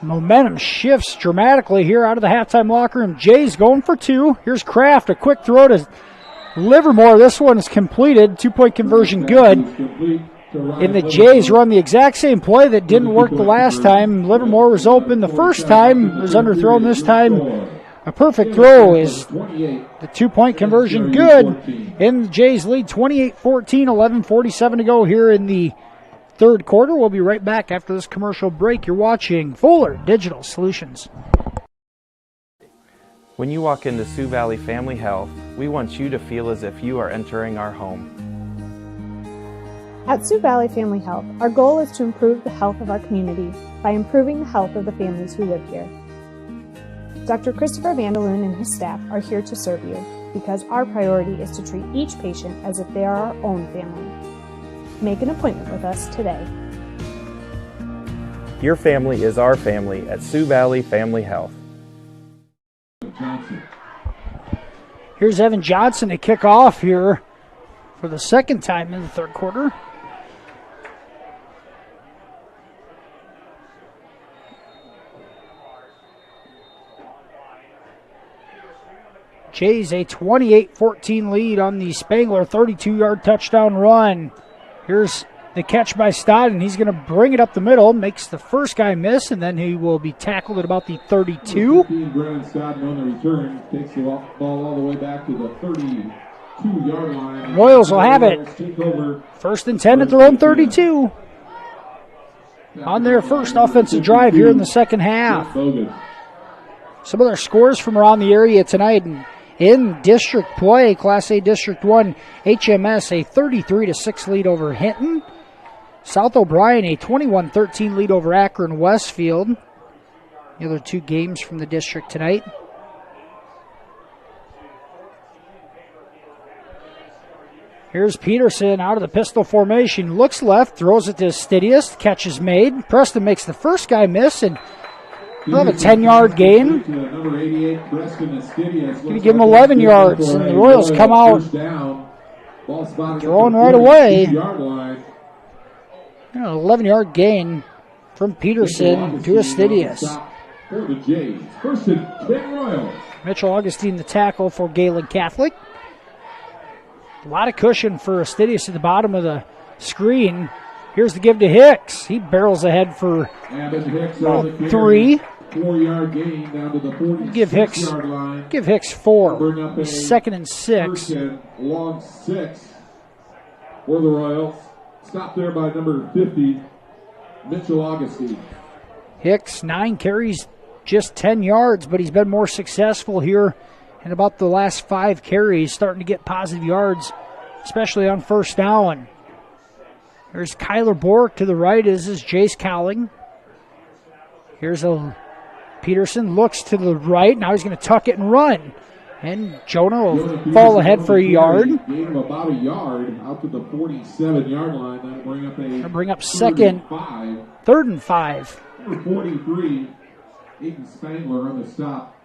momentum shifts dramatically here out of the halftime locker room. Jays going for two. Here's Kraft, a quick throw to Livermore. This one is completed. 2-point conversion good. And the Jays run the exact same play that didn't work the last time. Livermore was open the first time, was underthrown this time. A perfect throw is the 2-point conversion good. And the Jays lead 28-14, 11:47 to go here in the third quarter. We'll be right back after this commercial break. You're watching Fuller Digital Solutions. When you walk into Sioux Valley Family Health, we want you to feel as if you are entering our home. At Sioux Valley Family Health, our goal is to improve the health of our community by improving the health of the families who live here. Dr. Christopher Vandeloon and his staff are here to serve you because our priority is to treat each patient as if they are our own family. Make an appointment with us today. Your family is our family at Sioux Valley Family Health. Here's Evan Johnson to kick off here for the second time in the third quarter. Jays a 28-14 lead on the Spangler 32-yard touchdown run. Here's the catch by Stott, and he's going to bring it up the middle, makes the first guy miss, and then he will be tackled at about the 32. Brandon Stott on the return takes the ball all the way back to the 32-yard line. Royals will have it. 1st and 10 at their own 32. On their first offensive drive here in the second half. Some of their scores from around the area tonight. In district play, Class A District 1, HMS a 33-6 lead over Hinton. South O'Brien a 21-13 lead over Akron Westfield. The other two games from the district tonight. Here's Peterson out of the pistol formation. Looks left, throws it to Stidius. Catch is made. Preston makes the first guy miss, and he'll have a 10-yard gain. Going to give him 11 yards, and the Royals come out throwing right away. An 11-yard gain from Peterson to Astidius. Mitchell Augustine the tackle for Gehlen Catholic. A lot of cushion for Astidius at the bottom of the screen. Here's the give to Hicks. He barrels ahead for about 3. 4-yard gain down to the 46-yard line. Give Hicks 4. 2nd and 6. First and long 6 for the Royals. Stopped there by number 50, Mitchell Augustine. Hicks, 9 carries, just 10 yards, but he's been more successful here in about the last 5 carries, starting to get positive yards, especially on first down. There's Kyler Bork to the right, as is Jace Cowling. Here's a Peterson, looks to the right. Now he's going to tuck it and run. And Jonah will fall ahead for a yard. Gave him about a yard out to the 47-yard line. That'll bring up second. 3rd and 5. Number 43, Aiden Spangler on the stop.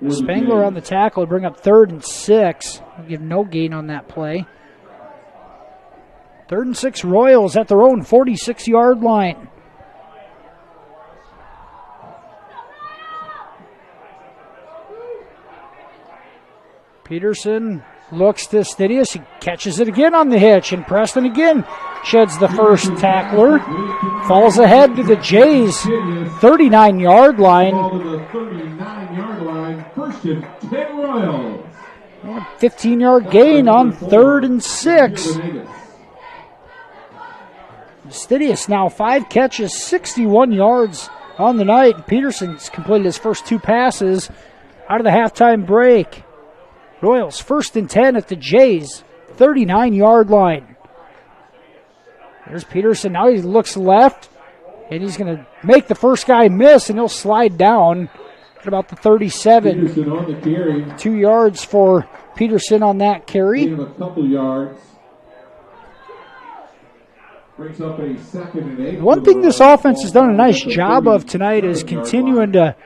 Spangler on the tackle will bring up 3rd and 6. We'll give no gain on that play. 3rd and 6 Royals at their own 46-yard line. Peterson looks to Stidius. He catches it again on the hitch, and Preston again sheds the first tackler. Falls ahead to the Jays' 39-yard line. 15-yard gain on 3rd and 6. Stidius now 5 catches, 61 yards on the night. Peterson's completed his first 2 passes out of the halftime break. Royals 1st and 10 at the Jays, 39-yard line. There's Peterson. Now he looks left, and he's going to make the first guy miss, and he'll slide down at about the 37. Peterson on the carry. 2 yards for Peterson on that carry. Gain of a couple yards. Brings up a 2nd and 8. One thing this offense has done a nice job of tonight is continuing to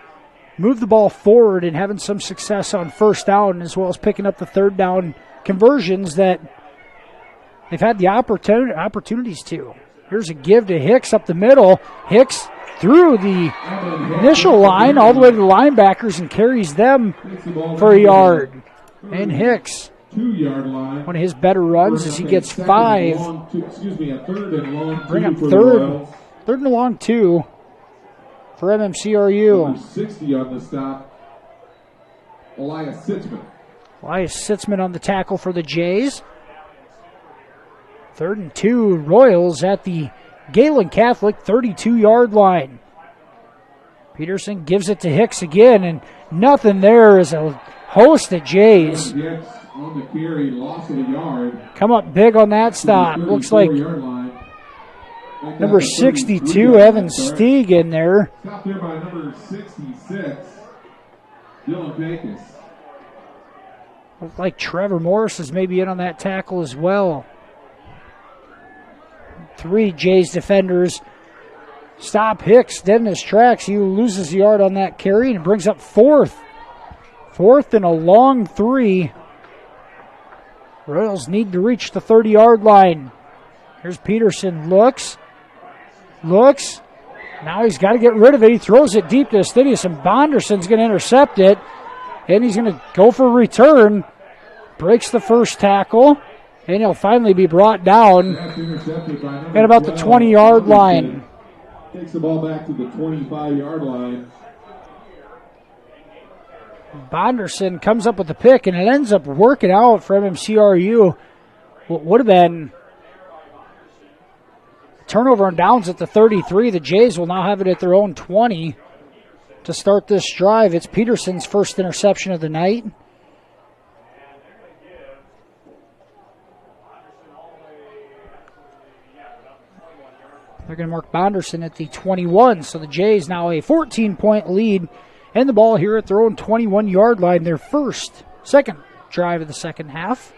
move the ball forward and having some success on first down, as well as picking up the third down conversions that they've had the opportunities to. Here's a give to Hicks up the middle. Hicks through the initial line all the way to the linebackers and carries them for a yard. And Hicks, 2-yard line. one of his better runs as he gets 5. A third and long. Bring up for the third Royals. and long 2 for MMCRU. Number 60 on the stop. Elias Sitzman. Elias Sitzman on the tackle for the Jays. 3rd and 2, Royals at the Gehlen Catholic 32-yard line. Peterson gives it to Hicks again, and nothing there as a host of Jays Hicks on the carry, loss of a yard. come up big on that stop. Looks like 34-yard line. number 62, Evan Stieg, in there. Stopped there by number 66, Dylan Pecos. Looks like Trevor Morris is maybe in on that tackle as well. 3 Jays defenders stop Hicks dead in his tracks. He loses a yard on that carry and brings up 4th. 4th and a long 3. Royals need to reach the 30-yard line. Here's Peterson. Looks. Now he's got to get rid of it. He throws it deep to Stidius, and Bonderson's going to intercept it. And he's going to go for a return. Breaks the first tackle. And he'll finally be brought down at about the 20-yard line. Takes the ball back to the 25-yard line. Bonderson comes up with the pick, and it ends up working out for MMCRU. What would have been turnover on downs at the 33. The Jays will now have it at their own 20 to start this drive. It's Peterson's first interception of the night. They're going to mark Bonderson at the 21, so the Jays now a 14-point lead and the ball here at their own 21-yard line, their second drive of the second half.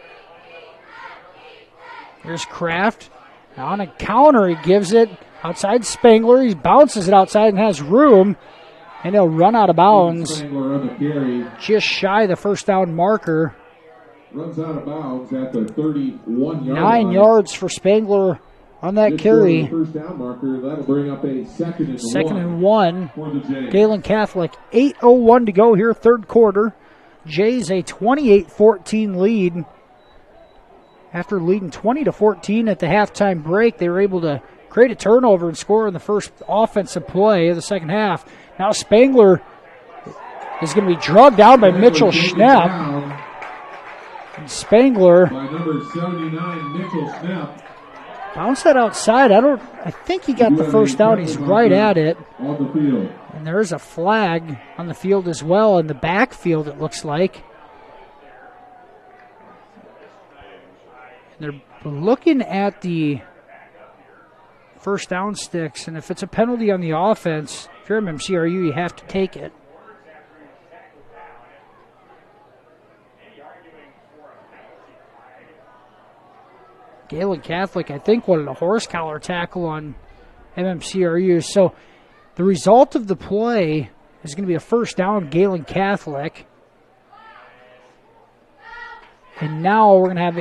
Here's Kraft. On a counter, he gives it outside Spangler. He bounces it outside and has room, and he'll run out of bounds. Spangler on the carry. Just shy of the first down marker. Runs out of bounds at the 31-yard line. 9 yards for Spangler on that Just carry. short of the first down marker. That'll bring up a second and one for the Jays. Gehlen Catholic, 8:01 to go here, third quarter. Jays a 28-14 lead. After leading 20-14 at the halftime break, they were able to create a turnover and score in the first offensive play of the second half. Now Spangler is going to be drugged down by Mitchell Schnepp. And Spangler By number 79, Mitchell Schnepp. bounced that outside. I think he got the first down. He's right at it. On the field. And there is a flag on the field as well, in the backfield it looks like. And they're looking at the first down sticks, and if it's a penalty on the offense, if you're MMCRU, you have to take it. Gehlen Catholic, I think, wanted a horse collar tackle on MMCRU. So the result of the play is going to be a first down, Gehlen Catholic. And now we're going to have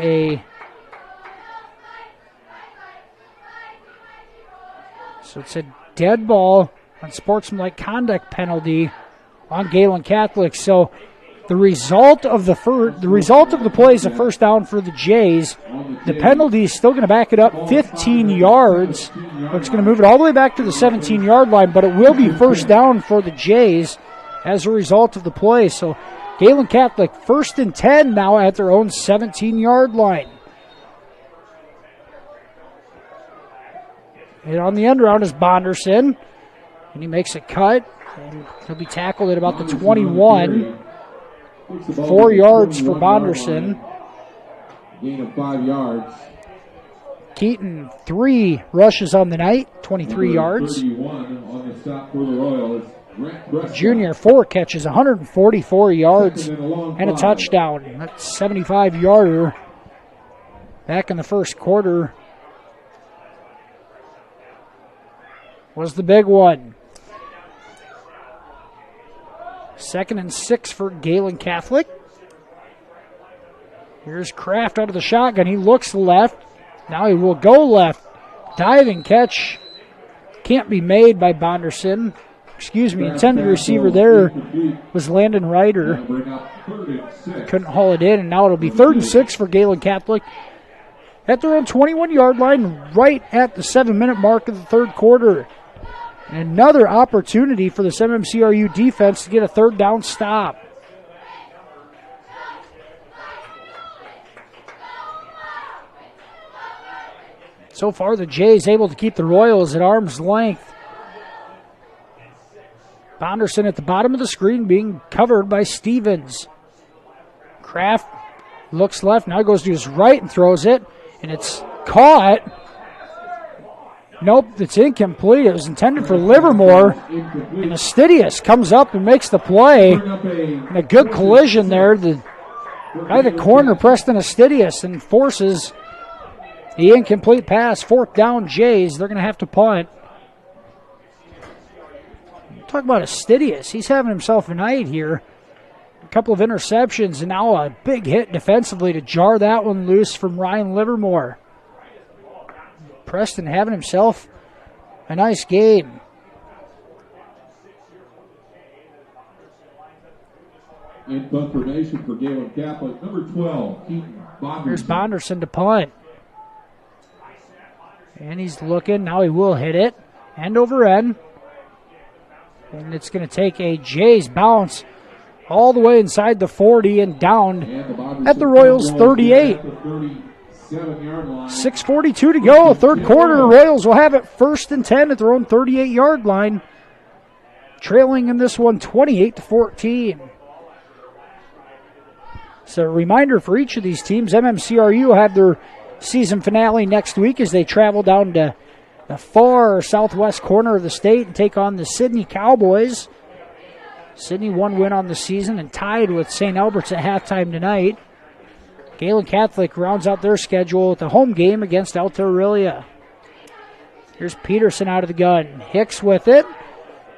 it's a dead ball on sportsmanlike conduct penalty on Gehlen Catholic. So the result of the play is a first down for the Jays. The penalty is still going to back it up 15 yards. It's going to move it all the way back to the 17-yard line, but it will be first down for the Jays as a result of the play. So Gehlen Catholic 1st and 10 now at their own 17-yard line. Hit on the end round is Bonderson. And he makes a cut. And he'll be tackled at about the 21. 4 yards for Bonderson. Gain of 5 yards. Keaton, 3 rushes on the night, 23 yards. 31 on the stop for the Royals. Junior, 4 catches, 144 yards, and a touchdown. That's 75-yarder. Back in the first quarter was the big one. 2nd and 6 for Gehlen Catholic. Here's Kraft out of the shotgun. He looks left. Now he will go left. Diving catch can't be made by Bonderson. Intended receiver there was Landon Ryder. Couldn't haul it in, and now it'll be 3rd and 6 for Gehlen Catholic. At their own 21-yard line, right at the 7-minute mark of the third quarter. And another opportunity for this MMCRU defense to get a 3rd down stop. So far, the Jays able to keep the Royals at arm's length. Bonderson at the bottom of the screen being covered by Stevens. Kraft looks left, now goes to his right and throws it, and it's caught. Nope, it's incomplete. It was intended for Livermore. And Astidius comes up and makes the play. And a good collision there. The guy at the corner, Preston Astidius, and forces the incomplete pass. 4th down, Jays. They're going to have to punt. Talk about Astidius. He's having himself a night here. A couple of interceptions and now a big hit defensively to jar that one loose from Ryan Livermore. Preston having himself a nice game. In punt formation for Gehlen Catholic, number 12, Keaton Bonderson. Here's Bonderson to punt. And he's looking. Now he will hit it. End over end. And it's going to take a Jays bounce all the way inside the 40 and down at the Royals 38. 6:42 to go, third quarter. Royals will have it 1st and 10 at their own 38-yard line. Trailing in this one 28-14. So a reminder for each of these teams, MMCRU will have their season finale next week as they travel down to the far southwest corner of the state and take on the Sidney Cowboys. Sidney 1 win on the season and tied with St. Albert's at halftime tonight. Gehlen Catholic rounds out their schedule with a home game against Alta Aurelia. Here's Peterson out of the gun. Hicks with it,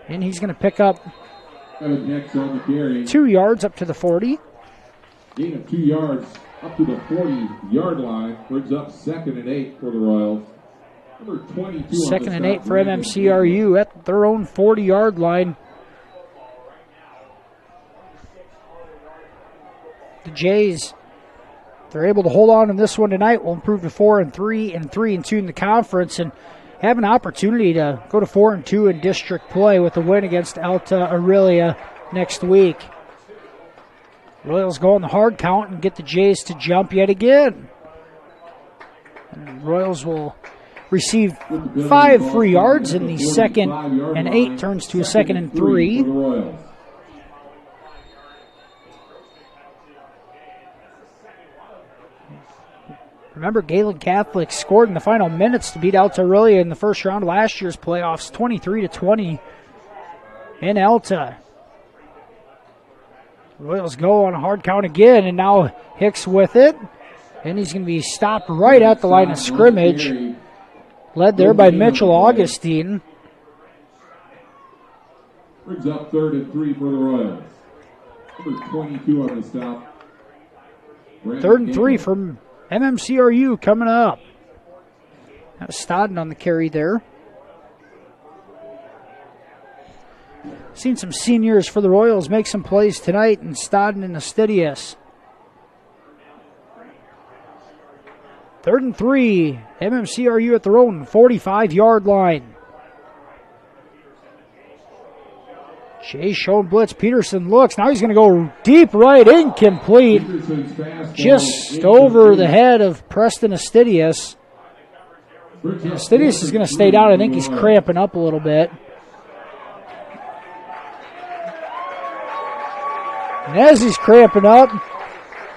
and he's going to pick up 2 yards up to the 40. Gain of 2 yards up to the 40-yard line. Brings up 2nd and 8 for the Royals. 2nd and 8 for MMCRU at their own 40-yard line. The Jays, they're able to hold on in this one tonight, will improve to 4-3 and 3-2 in the conference and have an opportunity to go to 4-2 in district play with a win against Alta Aurelia next week. Royals go on the hard count and get the Jays to jump yet again. And Royals will receive 5 free yards in the 2nd and 8 turns to a 2nd and 3. Remember, Gehlen Catholic scored in the final minutes to beat Alta Aurelia in the first round of last year's playoffs, 23-20 in Alta. Royals go on a hard count again, and now Hicks with it. And he's going to be stopped right at the line of scrimmage. Led there by Mitchell Augustine. Brings up 3rd and 3 for the Royals. Number 22 on the stop. 3rd and 3 from MMCRU coming up. That was Stodden on the carry there. Seen some seniors for the Royals make some plays tonight, and Stodden and Astidius. 3rd and 3, MMCRU at their own 45-yard line. Jay showing blitz. Peterson looks. Now he's going to go deep right, incomplete. Just over the head of Preston Astidius. Stidius is going to stay down. I think he's cramping up a little bit. And as he's cramping up,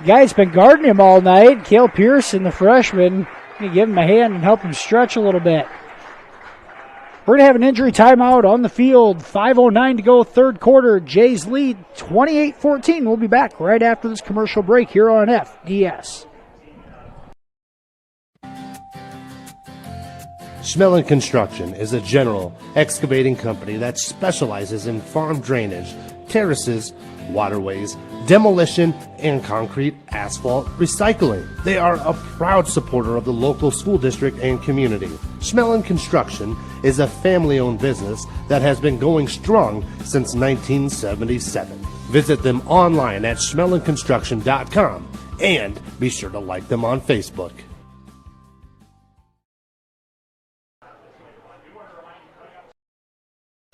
the guy's been guarding him all night. Cale Pearson, the freshman, going to give him a hand and help him stretch a little bit. We're going to have an injury timeout on the field. 5:09 to go, third quarter. Jays lead 28-14. We'll be back right after this commercial break here on FDS. Schmelling Construction is a general excavating company that specializes in farm drainage, terraces, waterways, demolition, and concrete asphalt recycling. They are a proud supporter of the local school district and community. Schmelling Construction is a family-owned business that has been going strong since 1977. Visit them online at schmellingconstruction.com and be sure to like them on Facebook.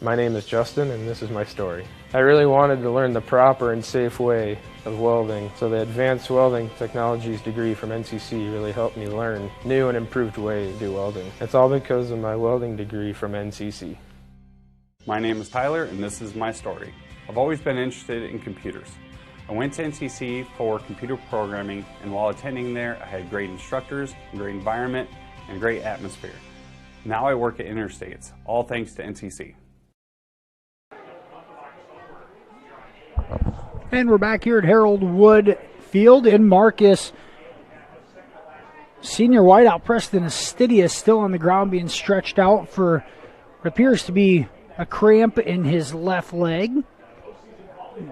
My name is Justin, and this is my story. I really wanted to learn the proper and safe way of welding, so the Advanced Welding Technologies degree from NCC really helped me learn new and improved ways to do welding. It's all because of my welding degree from NCC. My name is Tyler, and this is my story. I've always been interested in computers. I went to NCC for computer programming, and while attending there, I had great instructors, a great environment, and a great atmosphere. Now I work at Interstates, all thanks to NCC. And we're back here at Harold Wood Field in Marcus. Senior wideout Preston Astidius still on the ground being stretched out for what appears to be a cramp in his left leg.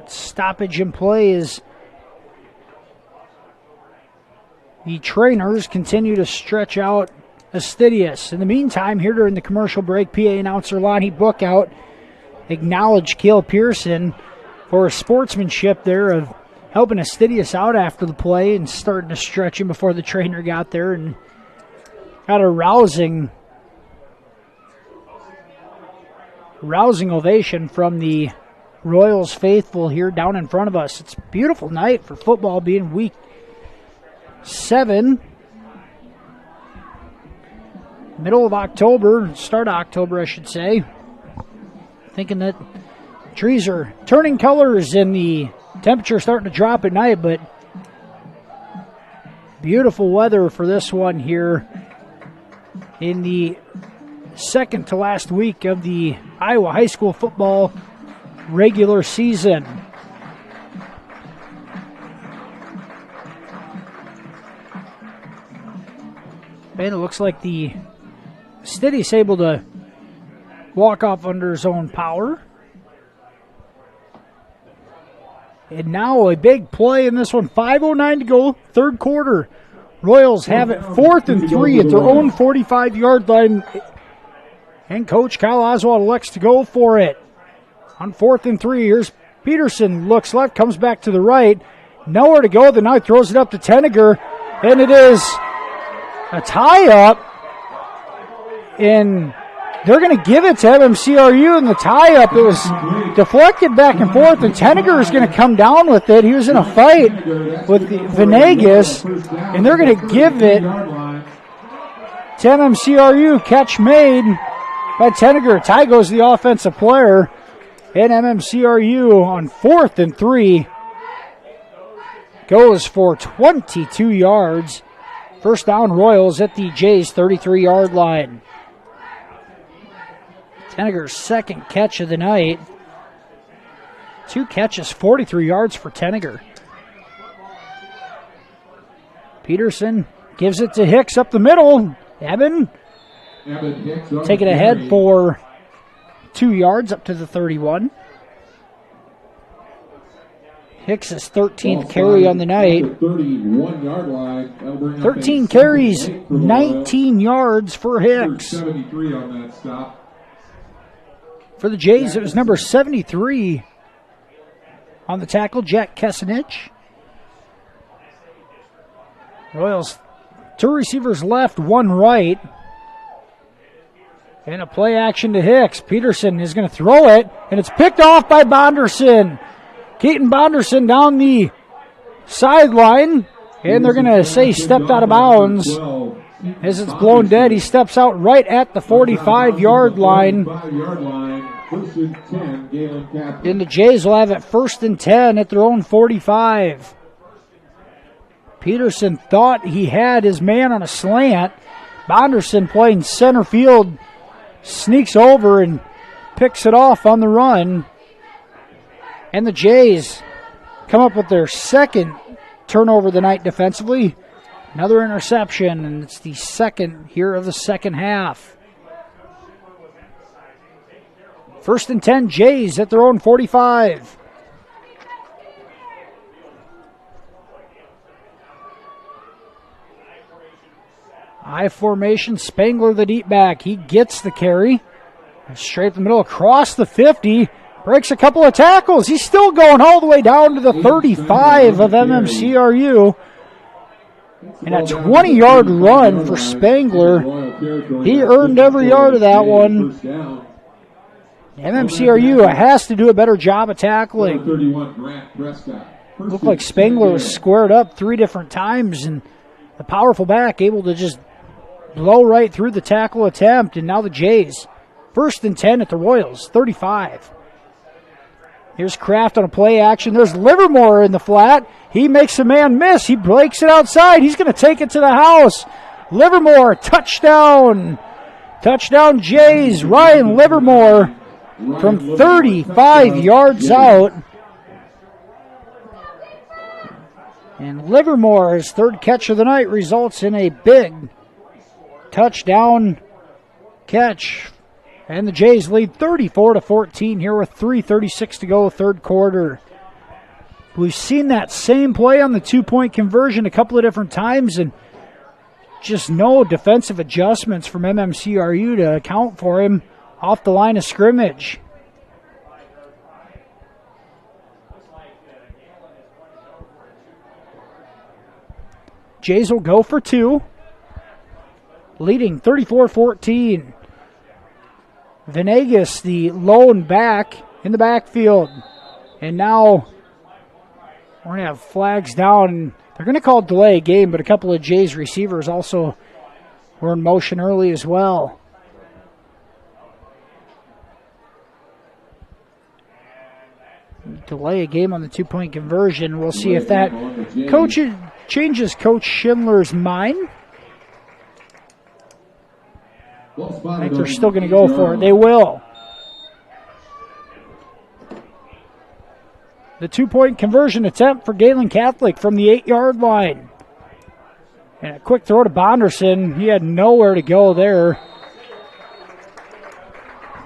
Stoppage in play as the trainers continue to stretch out Astidius. In the meantime, here during the commercial break, PA announcer Lonnie Bookout acknowledged Cale Pearson for his sportsmanship there of helping Astidius out after the play and starting to stretch him before the trainer got there, and got a rousing ovation from the Royals faithful here down in front of us. It's a beautiful night for football, being week 7. Middle of October, start of October I should say. Thinking that trees are turning colors and the temperature starting to drop at night, but beautiful weather for this one here in the second to last week of the Iowa high school football regular season. And it looks like the Stidius able to walk off under his own power. And now a big play in this one. 5:09 to go, third quarter. Royals have it 4th and 3 at their own 45-yard line. And Coach Kyle Oswald elects to go for it. On 4th and 3, here's Peterson. Looks left, comes back to the right. Nowhere to go. The knife throws it up to Tenniger. And it is a tie-up. And they're going to give it to MMCRU in the tie-up. It was deflected back and forth, and Tenniger is going to come down with it. He was in a fight with Venegas, and they're going to give it to MMCRU. Catch made by Tenniger. Tie goes to the offensive player, and MMCRU on 4th and 3 goes for 22 yards. First down, Royals at the Jays' 33-yard line. Tenniger's second catch of the night. 2 catches, 43 yards for Tenniger. Peterson gives it to Hicks up the middle. Evan take it ahead for 2 yards up to the 31. Hicks' 13th carry on the night. 13 carries, 19 yards for Hicks. For the Jays, it was number 73 on the tackle, Jack Kesenich. Royals, 2 receivers left, 1 right. And a play action to Hicks. Peterson is going to throw it, and it's picked off by Bonderson. Keaton Bonderson down the sideline, and they're going to say stepped out of bounds. As it's blown dead, he steps out right at the 45-yard line. And the Jays will have it 1st and 10 at their own 45. Peterson thought he had his man on a slant. Bonderson playing center field sneaks over and picks it off on the run. And the Jays come up with their second turnover of the night defensively. Another interception, and it's the second here of the second half. 1st and 10, Jays at their own 45. I formation, Spangler the deep back. He gets the carry. Straight the middle, across the 50. Breaks a couple of tackles. He's still going all the way down to the 35 of MMCRU. And a 20-yard run for Spangler. He earned every yard of that one. MMCRU has to do a better job of tackling. Looked like Spangler was squared up 3 different times, and the powerful back able to just blow right through the tackle attempt. And now the Jays, 1st and 10 at the Royals, 35. Here's Kraft on a play action. There's Livermore in the flat. He makes a man miss. He breaks it outside. He's going to take it to the house. Livermore, touchdown. Touchdown Jays. Ryan Livermore from 35 yards out. And Livermore's 3rd catch of the night results in a big touchdown catch. And the Jays lead 34-14 here with 3:36 to go, 3rd quarter. We've seen that same play on the 2-point conversion a couple of different times, and just no defensive adjustments from MMCRU to account for him off the line of scrimmage. Jays will go for 2, leading 34-14. Venegas, the lone back in the backfield. And now we're going to have flags down. They're going to call delay game, but a couple of Jays receivers also were in motion early as well. Delay a game on the 2-point conversion. We'll see if that changes Coach Schindler's mind. I think they're still going to go for it. They will. The 2-point conversion attempt for Gehlen Catholic from the 8-yard line. And a quick throw to Bonderson. He had nowhere to go there.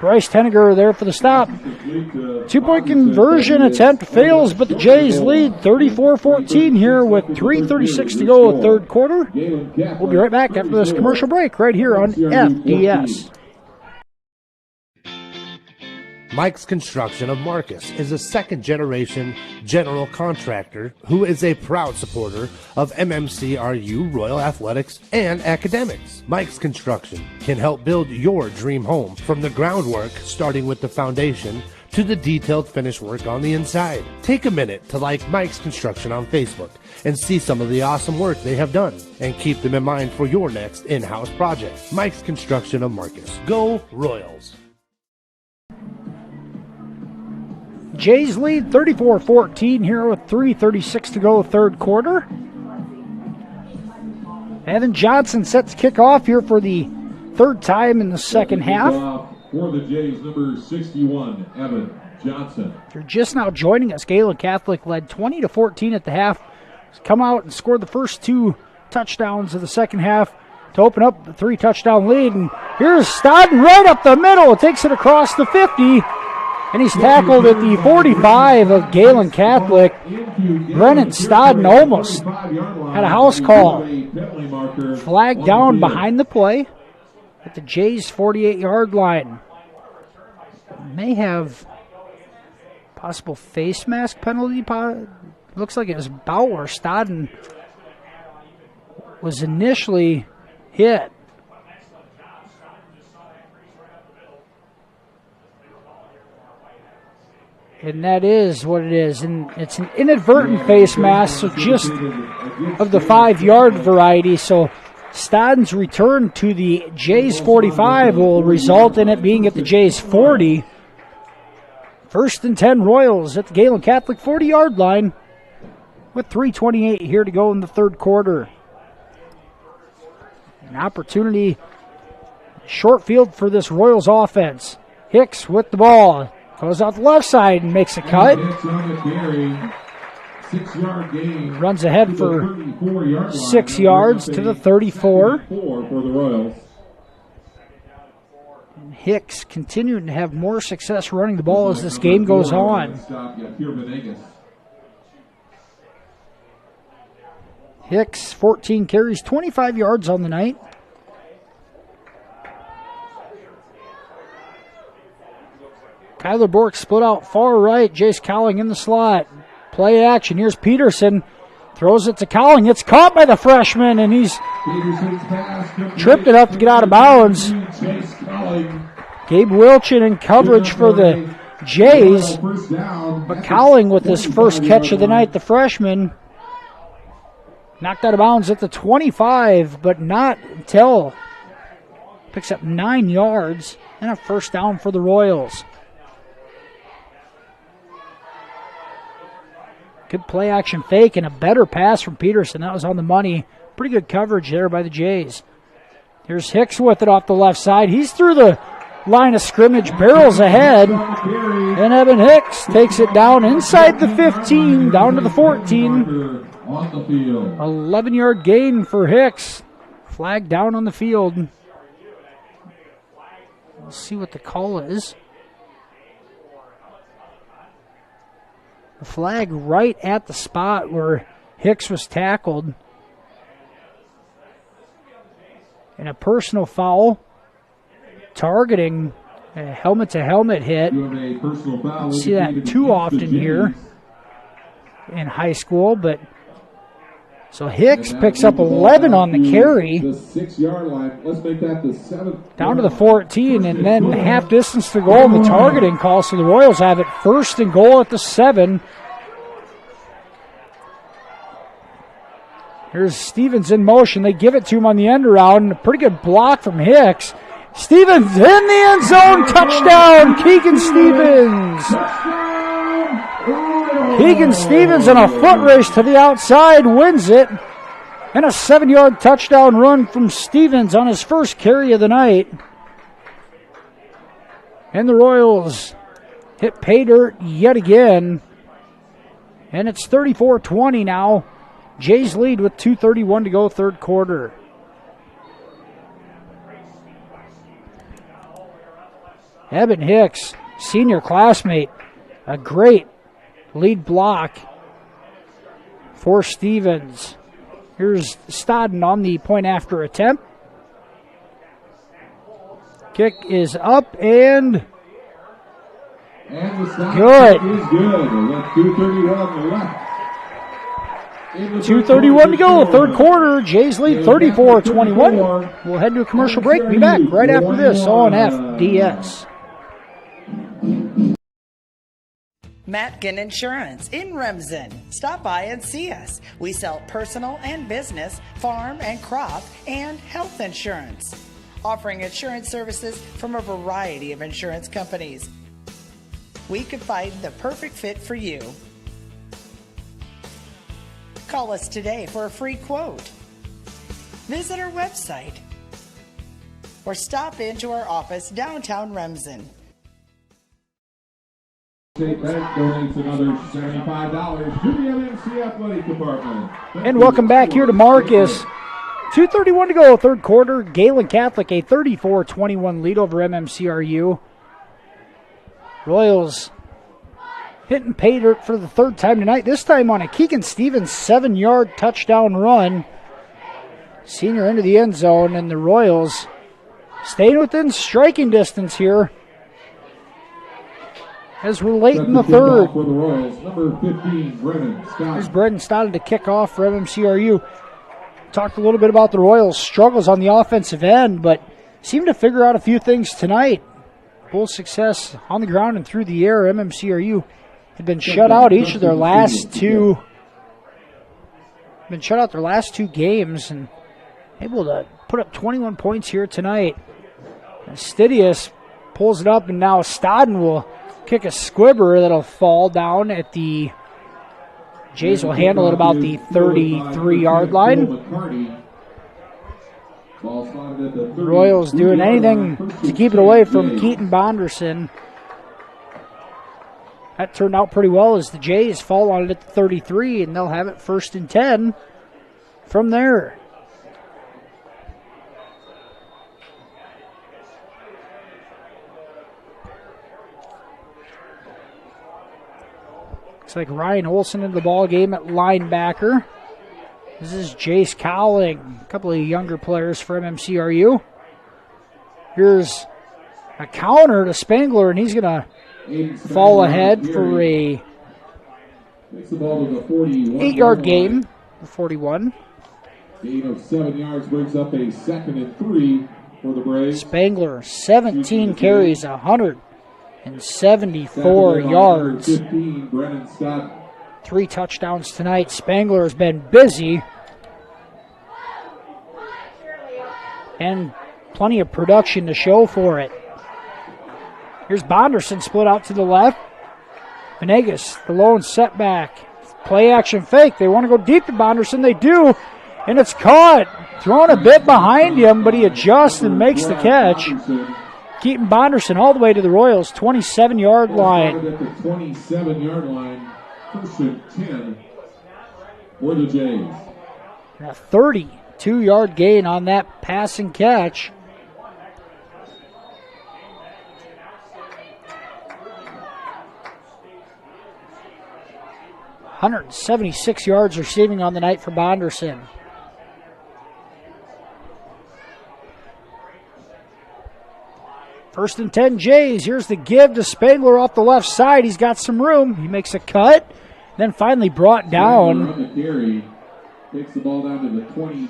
Bryce Tenniger there for the stop. 2-point conversion attempt fails, but the Jays lead 34-14 here with 3:36 to go, 3rd quarter. We'll be right back after this commercial break right here on FDS. Mike's Construction of Marcus is a 2nd-generation general contractor who is a proud supporter of MMCRU Royal Athletics and academics. Mike's Construction can help build your dream home from the groundwork, starting with the foundation, to the detailed finish work on the inside. Take a minute to like Mike's Construction on Facebook and see some of the awesome work they have done, and keep them in mind for your next in-house project. Mike's Construction of Marcus. Go Royals! Jays lead 34-14 here with 3:36 to go, 3rd quarter. Evan Johnson set to kick off here for the 3rd time in the second half. For the Jays, number 61, Evan Johnson. If you're just now joining us, Gehlen Catholic led 20-14 at the half. Come out and scored the first 2 touchdowns of the second half to open up the 3-touchdown lead. And here's Stodden right up the middle. Takes it across the 50. And he's tackled at the 45 of Gehlen Catholic. Brennan Stodden almost had a house call. Flag down behind the play at the Jays' 48-yard line. May have possible face mask penalty. Looks like it was about where Stodden was initially hit. And that is what it is. And it's an inadvertent face mask, so just of the 5-yard variety. So Stodden's return to the Jays 45 will result in it being at the Jays 40. 1st and 10 Royals at the Gehlen Catholic 40-yard line with 3:28 here to go in the third quarter. An opportunity, short field for this Royals offense. Hicks with the ball. Goes out the left side and makes a cut. 6-yard gain. Runs ahead for 6 yards to the 34. For the Royals. And Hicks continuing to have more success running the ball as this game goes on. Hicks, 14 carries, 25 yards on the night. Kyler Bork split out far right. Jace Cowling in the slot. Play action. Here's Peterson. Throws it to Cowling. It's caught by the freshman, and he's tripped it up to get out of bounds. Gabe Wilchin in coverage for the Jays. But Cowling with his first catch of the night, the freshman. Knocked out of bounds at the 25, but not until picks up 9 yards and a first down for the Royals. Good play action fake and a better pass from Peterson. That was on the money. Pretty good coverage there by the Jays. Here's Hicks with it off the left side. He's through the line of scrimmage, barrels ahead. And Evan Hicks takes it down inside the 15, down to the 14. 11-yard gain for Hicks. Flag down on the field. We'll see what the call is. The flag right at the spot where Hicks was tackled. And a personal foul targeting a helmet-to-helmet hit. Don't see that too often here in high school, but so Hicks picks up 11 on the carry. The 6-yard line. Let's make that the 7th. Down to the 14, and then half distance to goal in the targeting call. So the Royals have it 1st and goal at the 7. Here's Stevens in motion. They give it to him on the end around. A pretty good block from Hicks. Stevens in the end zone. Touchdown, Keegan Stevens. Keegan Stevens in a foot race to the outside wins it. And a 7-yard touchdown run from Stevens on his first carry of the night. And the Royals hit pay dirt yet again. And it's 34-20 now. Jays lead with 2:31 to go, third quarter. Evan Hicks, senior classmate, a great lead block for Stevens. Here's Stodden on the point after attempt. Kick is up and good. 2:31 left. 2:31 to go, third quarter. Jays lead 34-21. We'll head to a commercial break. Be back right after this on FDS. Matkin Insurance in Remsen. Stop by and see us. We sell personal and business, farm and crop, and health insurance. Offering insurance services from a variety of insurance companies. We could find the perfect fit for you. Call us today for a free quote. Visit our website or stop into our office downtown Remsen. State Bank donates another $75 to the MMC Athletic Department. And welcome back here to Marcus. 2:31 to go, third quarter. Gehlen Catholic a 34-21 lead over MMCRU. Royals hitting pay dirt for the third time tonight, this time on a Keegan Stevens 7-yard touchdown run. Senior into the end zone, and the Royals staying within striking distance here as we're late in the third. For the Royals, number 15, Brennan Scott. Here's Brennan Stott to kick off for MMCRU. Talked a little bit about the Royals' struggles on the offensive end, but seemed to figure out a few things tonight. Full success on the ground and through the air. MMCRU had been shut out each of their last two. Been shut out their last two games, and able to put up 21 points here tonight. Stidius pulls it up, and now Stodden will kick a squibber that'll fall down at the Jays will handle it about the 33-yard line. Royals doing anything to keep it away from Keaton Bonderson. That turned out pretty well as the Jays fall on it at the 33, and they'll have it 1st and 10 from there. Looks like Ryan Olson in the ball game at linebacker. This is Jace Cowling, a couple of younger players for MMCRU. Here's a counter to Spangler, and he's going to fall ahead for a 8-yard gain, the 41. Gain of 7 yards brings up a 2nd and 3 for the Braves. Spangler, 17 carries, 174 yards. 15, Brennan Scott. 3 touchdowns tonight. Spangler has been busy. And plenty of production to show for it. Here's Bonderson split out to the left. Venegas, the lone setback. Play action fake. They want to go deep to Bonderson. They do. And it's caught. Thrown a bit behind him, but he adjusts and makes the catch. Keaton Bonderson all the way to the Royals' 27-yard line. At the 27-yard line. 1st and 10 for the Jays. And a 32-yard gain on that passing catch. .176 yards receiving on the night for Bonderson. First and 10 Jays. Here's the give to Spangler off the left side. He's got some room. He makes a cut. Then finally brought down. Takes the ball down to the 20.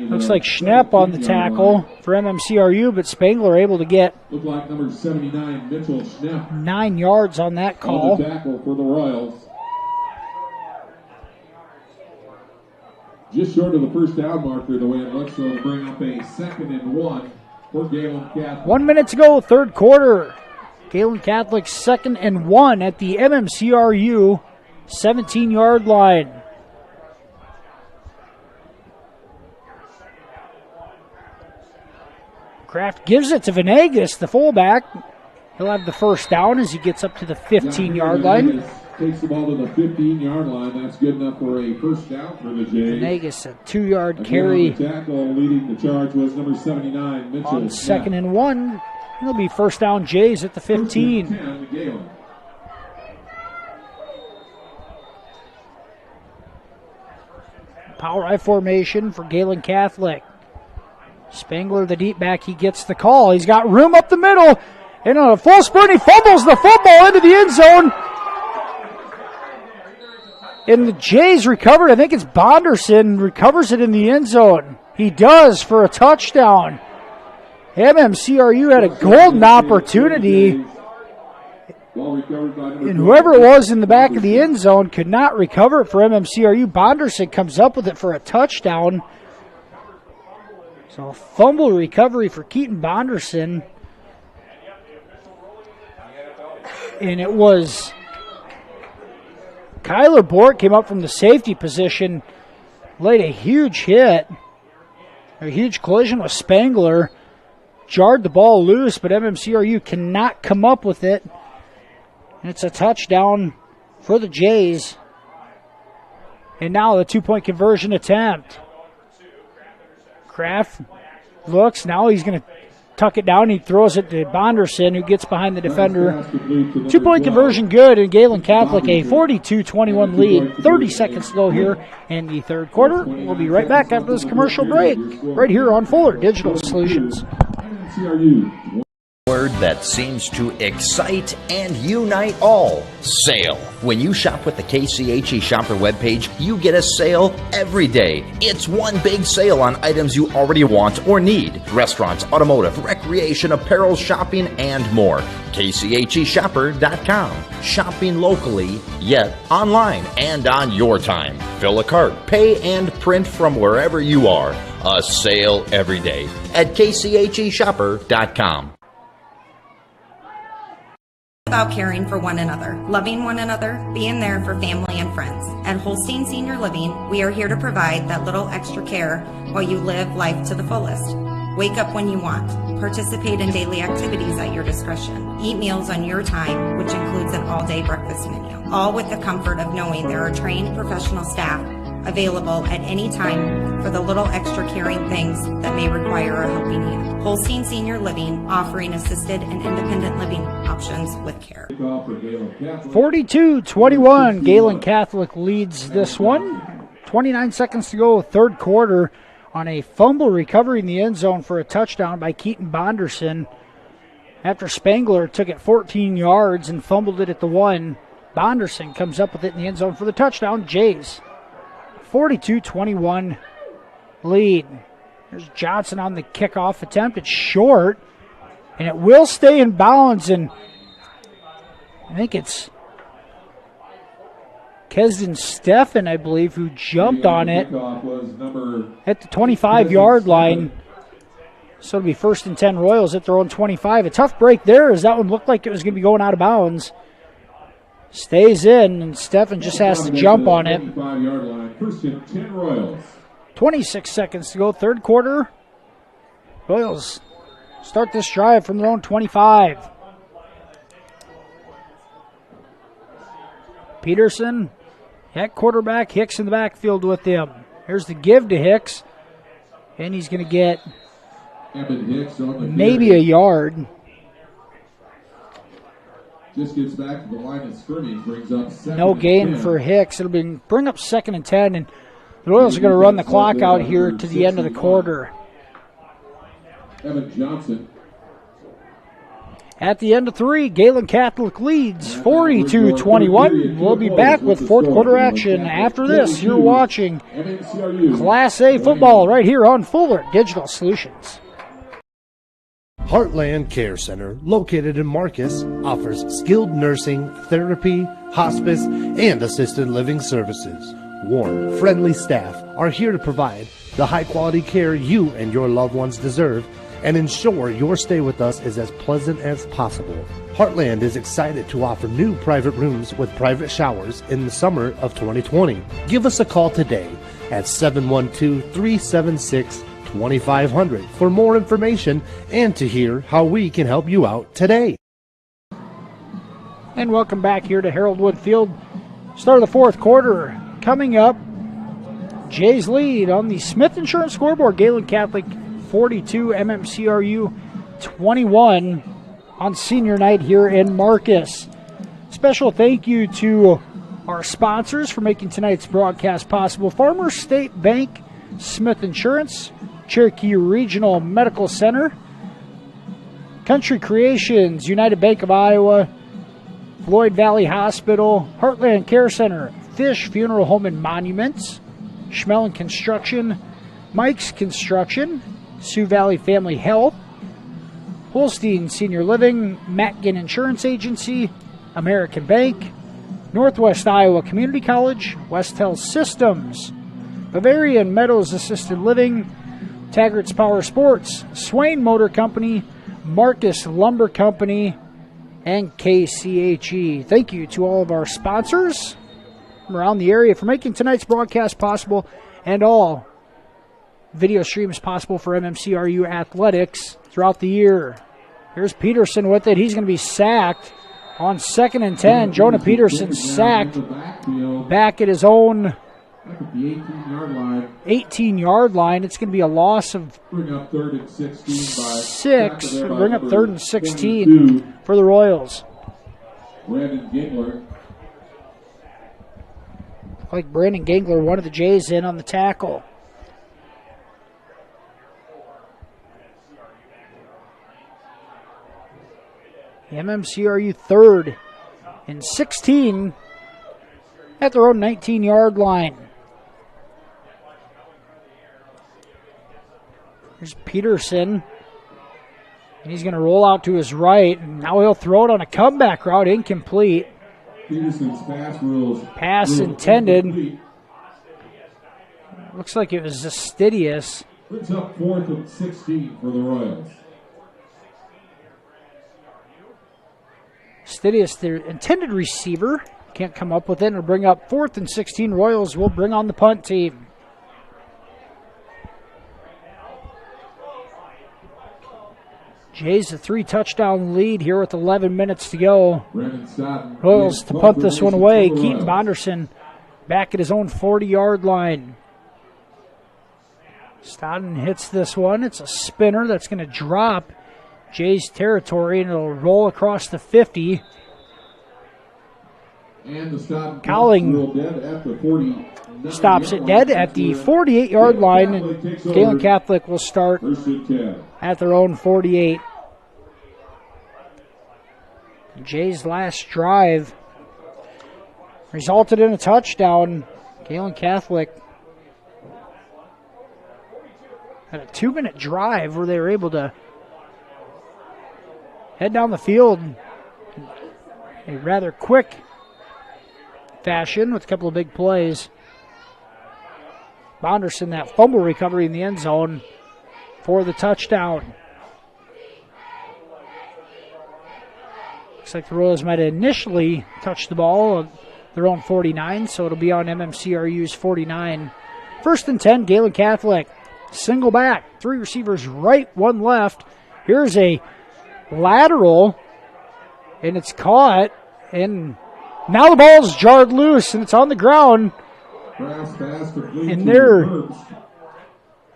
Looks like Schnepp on the tackle for MMCRU, but Spangler able to get looked like number 79, Mitchell Schnepp. 9 yards on that call. On the tackle for the Royals. Just short of the 1st down marker, the way it looks, so it'll bring up a 2nd and 1 for Gehlen Catholic. 1 minute to go, 3rd quarter. Gehlen Catholic 2nd and 1 at the MMCRU 17-yard line. Kraft gives it to Venegas, the fullback. He'll have the 1st down as he gets up to the 15-yard line. Takes the ball to the 15-yard line. That's good enough for a 1st down for the Jays. Venegas, a 2-yard carry. On the tackle leading the charge was number 79, Mitchell. On 2nd and 1, it'll be 1st down Jays at the 15. 1st and 10 to Gehlen. Power I formation for Gehlen Catholic. Spangler, the deep back, he gets the call. He's got room up the middle. And on a full sprint, he fumbles the football into the end zone. And the Jays recovered. I think it's Bonderson recovers it in the end zone. He does for a touchdown. MMCRU had a golden opportunity. And whoever it was in the back of the end zone could not recover it for MMCRU. Bonderson comes up with it for a touchdown. So a fumble recovery for Keaton Bonderson. And it was Kyler Bork came up from the safety position, laid a huge hit, a huge collision with Spangler, jarred the ball loose, but MMCRU cannot come up with it. And it's a touchdown for the Jays. And now the 2-point conversion attempt. Kraft looks, now he's going to tuck it down. He throws it to Bonderson, who gets behind the defender. 2-point conversion good, and Gehlen Catholic a 42-21 lead. 30 seconds to go here in the 3rd quarter. We'll be right back after this commercial break, right here on Fuller Digital Solutions. Word that seems to excite and unite all. Sale. When you shop with the KCHE Shopper webpage, you get a sale every day. It's one big sale on items you already want or need. Restaurants, automotive, recreation. recreation, apparel, shopping, and more. KCHEshopper.com. Shopping locally, yet online and on your time. Fill a cart, pay, and print from wherever you are. A sale every day at KCHEshopper.com. About caring for one another, loving one another, being there for family and friends. At Holstein Senior Living, we are here to provide that little extra care while you live life to the fullest. Wake up when you want. Participate in daily activities at your discretion. Eat meals on your time, which includes an all-day breakfast menu. All with the comfort of knowing there are trained professional staff available at any time for the little extra caring things that may require a helping hand. Holstein Senior Living, offering assisted and independent living options with care. 42-21, Gehlen Catholic leads this one. 29 seconds to go, third quarter, on a fumble recovery in the end zone for a touchdown by Keaton Bonderson. After Spangler took it 14 yards and fumbled it at the 1, Bonderson comes up with it in the end zone for the touchdown. Jays 42-21 lead. There's Johnson on the kickoff attempt. It's short, and it will stay in bounds, and I think it's Kesden Steffen, I believe, who jumped on it at the 25-yard line. So it'll be 1st and 10 Royals at their own 25. A tough break there as that one looked like it was going to be going out of bounds. Stays in, and Steffen just has to jump on it. 26 seconds to go, third quarter. Royals start this drive from their own 25. Peterson at quarterback, Hicks in the backfield with him. Here's the give to Hicks, and he's going to get maybe a yard. Just gets back to the line of scrimmage, brings up no gain for Hicks. It'll bring up 2nd and 10, and the Royals are going to run the clock out here to the end of the quarter. Evan Johnson. At the end of 3, Gehlen Catholic leads 42-21. We'll be back with fourth quarter action after this. You're watching Class A football right here on Fuller Digital Solutions. Heartland Care Center, located in Marcus, offers skilled nursing, therapy, hospice, and assisted living services. Warm, friendly staff are here to provide the high-quality care you and your loved ones deserve and ensure your stay with us is as pleasant as possible. Heartland is excited to offer new private rooms with private showers in the summer of 2020. Give us a call today at 712-376-2500 for more information and to hear how we can help you out today. And welcome back here to Harold Wood Field. Start of the fourth quarter coming up. Jays lead on the Smith Insurance scoreboard. Gehlen Catholic 42, MMCRU 21 on senior night here in Marcus. Special thank you to our sponsors for making tonight's broadcast possible. Farmers State Bank, Smith Insurance, Cherokee Regional Medical Center, Country Creations, United Bank of Iowa, Floyd Valley Hospital, Heartland Care Center, Fish Funeral Home and Monuments, Schmelling Construction, Mike's Construction, Sioux Valley Family Health, Holstein Senior Living, Matkin Insurance Agency, American Bank, Northwest Iowa Community College, West Health Systems, Bavarian Meadows Assisted Living, Taggart's Power Sports, Swain Motor Company, Marcus Lumber Company, and KCHE. Thank you to all of our sponsors from around the area for making tonight's broadcast possible and all video streams possible for MMCRU athletics throughout the year. Here's Peterson with it. He's going to be sacked on 2nd and 10. Jonah Peterson sacked back at his own 18-yard line. It's going to be a loss of 6. Bring up 3rd and 16 for the Royals. Brandon Gingler. Like Brandon Gingler, one of the Jays in on the tackle. MMCRU 3rd and 16 at their own 19-yard line. Here's Peterson. He's going to roll out to his right, and now he'll throw it on a comeback route, incomplete. Peterson's pass rules. Pass intended. Looks like it was Zastidius. Brings up 4th and 16 for the Royals. Zastidius, their intended receiver, can't come up with it. It'll bring up 4th and 16. Royals will bring on the punt team. Jays a 3-touchdown lead here with 11 minutes to go. Royals to punt this one away. Keaton Bonderson back at his own 40-yard line. Stodden hits this one. It's a spinner that's going to drop Jays territory, and it'll roll across the 50. And Cowling stops it dead at the 48-yard line, and Gehlen Catholic will start at their own 48. Jay's last drive resulted in a touchdown. Gehlen Catholic had a 2-minute drive where they were able to head down the field in a rather quick fashion with a couple of big plays. Bonderson, that fumble recovery in the end zone for the touchdown. Looks like the Royals might have initially touched the ball on their own 49, so it'll be on MMCRU's 49. 1st and 10, Gehlen Catholic. Single back, 3 receivers right, 1 left. Here's a lateral, and it's caught, and now the ball's jarred loose, and it's on the ground. And there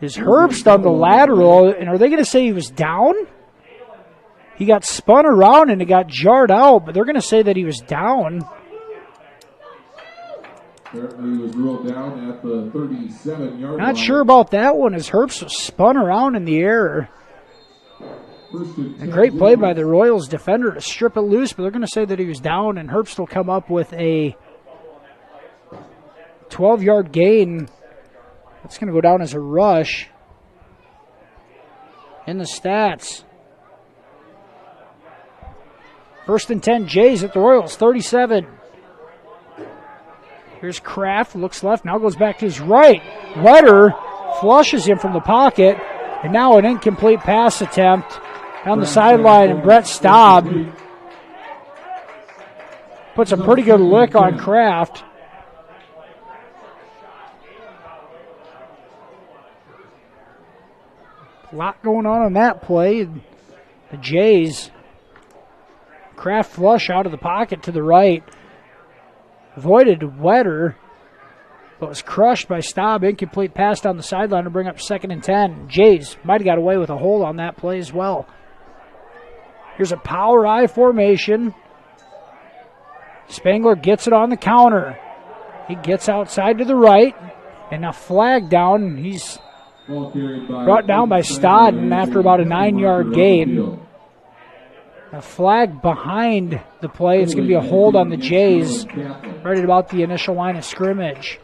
is Herbst on the lateral, and are they going to say he was down? He got spun around and it got jarred out, but they're going to say that he was down. Apparently he was ruled down at the 37-yard line. Not sure about that one, as Herbst was spun around in the air. A great play by the Royals defender to strip it loose, but they're going to say that he was down, and Herbst will come up with a 12-yard gain. That's going to go down as a rush in the stats. 1st and 10, Jays at the Royals, 37. Here's Kraft, looks left, now goes back to his right. Wetter flushes him from the pocket, and now an incomplete pass attempt down the sideline, and Brett Staub puts a pretty good lick on Kraft. A lot going on that play. The Jays, Kraft flush out of the pocket to the right. Avoided Wetter, but was crushed by Staub. Incomplete pass down the sideline to bring up 2nd and 10. Jays might have got away with a hold on that play as well. Here's a power I formation. Spangler gets it on the counter. He gets outside to the right, and a flag down. He's brought down by Stodden after about a 9-yard gain. A flag behind the play. It's going to be a hold on the Jays right at about the initial line of scrimmage.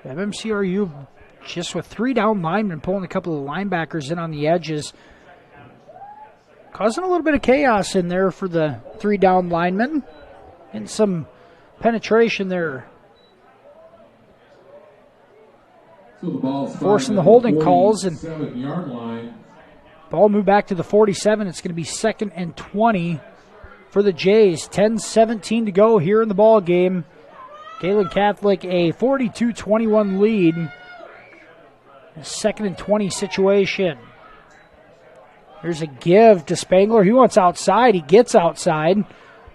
MMCRU just with 3 down linemen, pulling a couple of linebackers in on the edges. Causing a little bit of chaos in there for the 3 down linemen. And some penetration there. Forcing the holding calls, and ball moved back to the 47. It's going to be 2nd and 20 for the Jays. 10-17 to go here in the ball game. Gehlen Catholic a 42-21 lead. A 2nd and 20 situation. Here's a give to Spangler. He wants outside. He gets outside,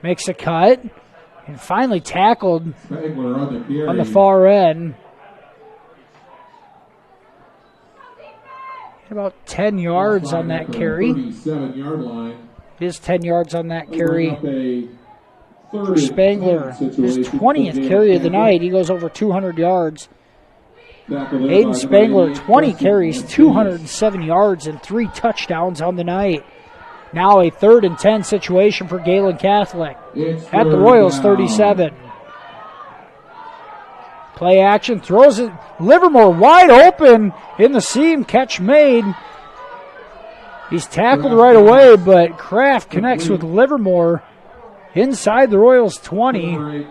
makes a cut, and finally tackled on the far end. About 10 yards on that carry. 37-yard line. It is 10 yards on that carry for Spangler. His 20th carry of the night. He goes over 200 yards. Aiden Spangler, 20 carries, 207 yards, and 3 touchdowns on the night. Now a 3rd and 10 situation for Gehlen Catholic at the Royals 37. Play action, throws it. Livermore wide open in the seam. Catch made. He's tackled right away, but Kraft connects with Livermore inside the Royals 20.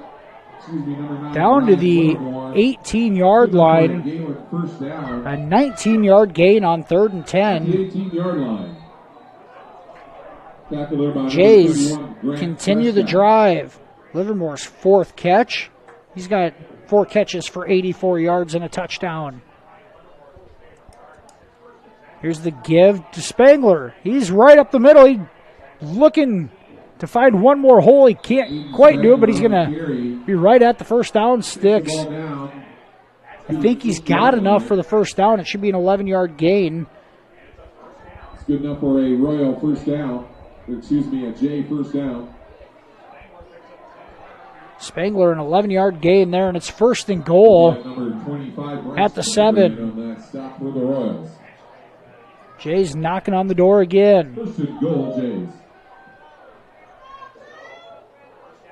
Down to the 18-yard line. A 19-yard gain on 3rd and 10. Jays continue the drive. Livermore's 4th catch. He's got 4 catches for 84 yards and a touchdown. Here's the give to Spangler. He's right up the middle. He's looking to find one more hole. He can't quite do it, but he's going to be right at the first down sticks. I think he's got enough for the first down. It should be an 11-yard gain. It's good enough for a Royal first down. A Jay first down. Spangler, an 11-yard gain there, and it's 1st and goal at the 7. Jays knocking on the door again. 1st and goal, Jays.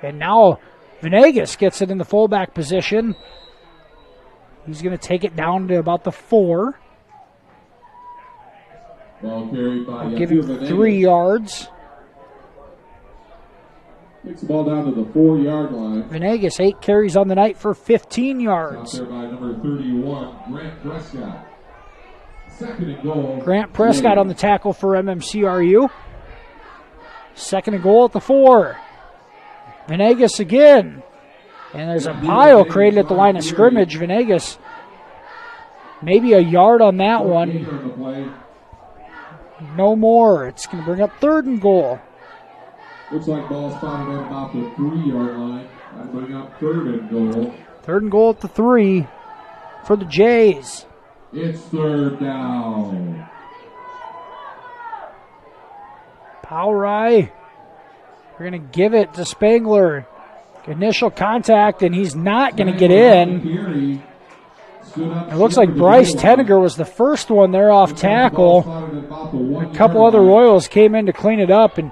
And now Venegas gets it in the fullback position. He's going to take it down to about the 4. Ball carried by give him 3 yards. Takes the ball down to the 4-yard line. Venegas, 8 carries on the night for 15 yards. Out there by number 31, Grant Prescott. 2nd and goal. Grant Prescott on the tackle for MMCRU. 2nd and goal at the 4. Venegas again. And there's a pile created at the line of scrimmage. Venegas, maybe a yard on that one. No more. It's going to bring up 3rd and goal. Looks like ball spotted at about the 3-yard line. That'll bring up 3rd and goal. 3rd and goal at the 3 for the Jays. It's 3rd down. Powry. We're going to give it to Spangler. Initial contact, and he's not going to get in. It looks like Bryce Tenniger was the first one there off tackle. A couple other Royals came in to clean it up, and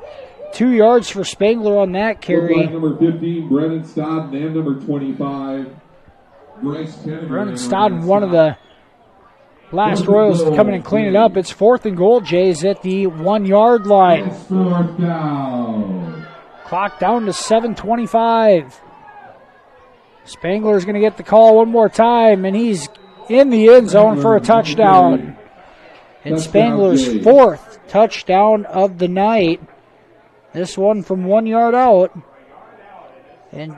2 yards for Spangler on that carry. Number 15, Brennan Stodden, and number 25, Bryce Tenniger. Brennan Stodden, one of the last Royals to come in and clean it up. It's 4th and goal, Jays at the 1-yard line. It's 4th down. Clock down to 7:25. Spangler's going to get the call one more time, and he's in the end zone for a touchdown. And Spangler's 4th touchdown of the night. This one from 1 yard out. And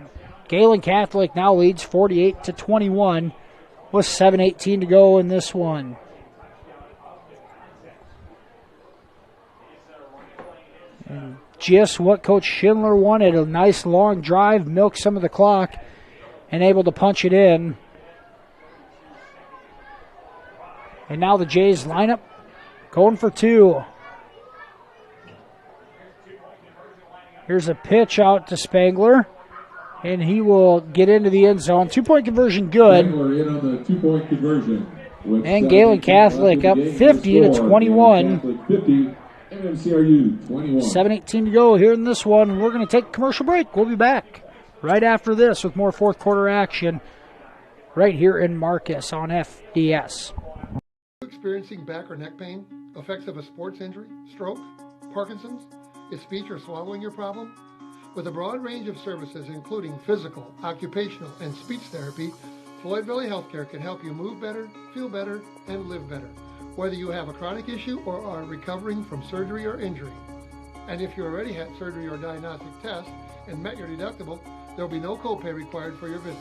Gehlen Catholic now leads 48-21 with 7:18 to go in this one. And just what Coach Schindler wanted, a nice long drive, milk some of the clock, and able to punch it in. And now the Jays lineup going for 2. Here's a pitch out to Spangler, and he will get into the end zone. 2-point conversion good. Spangler in on the 2-point conversion. And Gehlen Catholic up 50-21. MMCRU 21. 7:18 to go here in this one. We're going to take a commercial break. We'll be back right after this with more 4th quarter action right here in Marcus on FDS. Experiencing back or neck pain, effects of a sports injury, stroke, Parkinson's, is speech or swallowing your problem? With a broad range of services including physical, occupational, and speech therapy, Floyd Valley Healthcare can help you move better, feel better, and live better, whether you have a chronic issue or are recovering from surgery or injury. And if you already had surgery or diagnostic tests and met your deductible, there will be no copay required for your visit.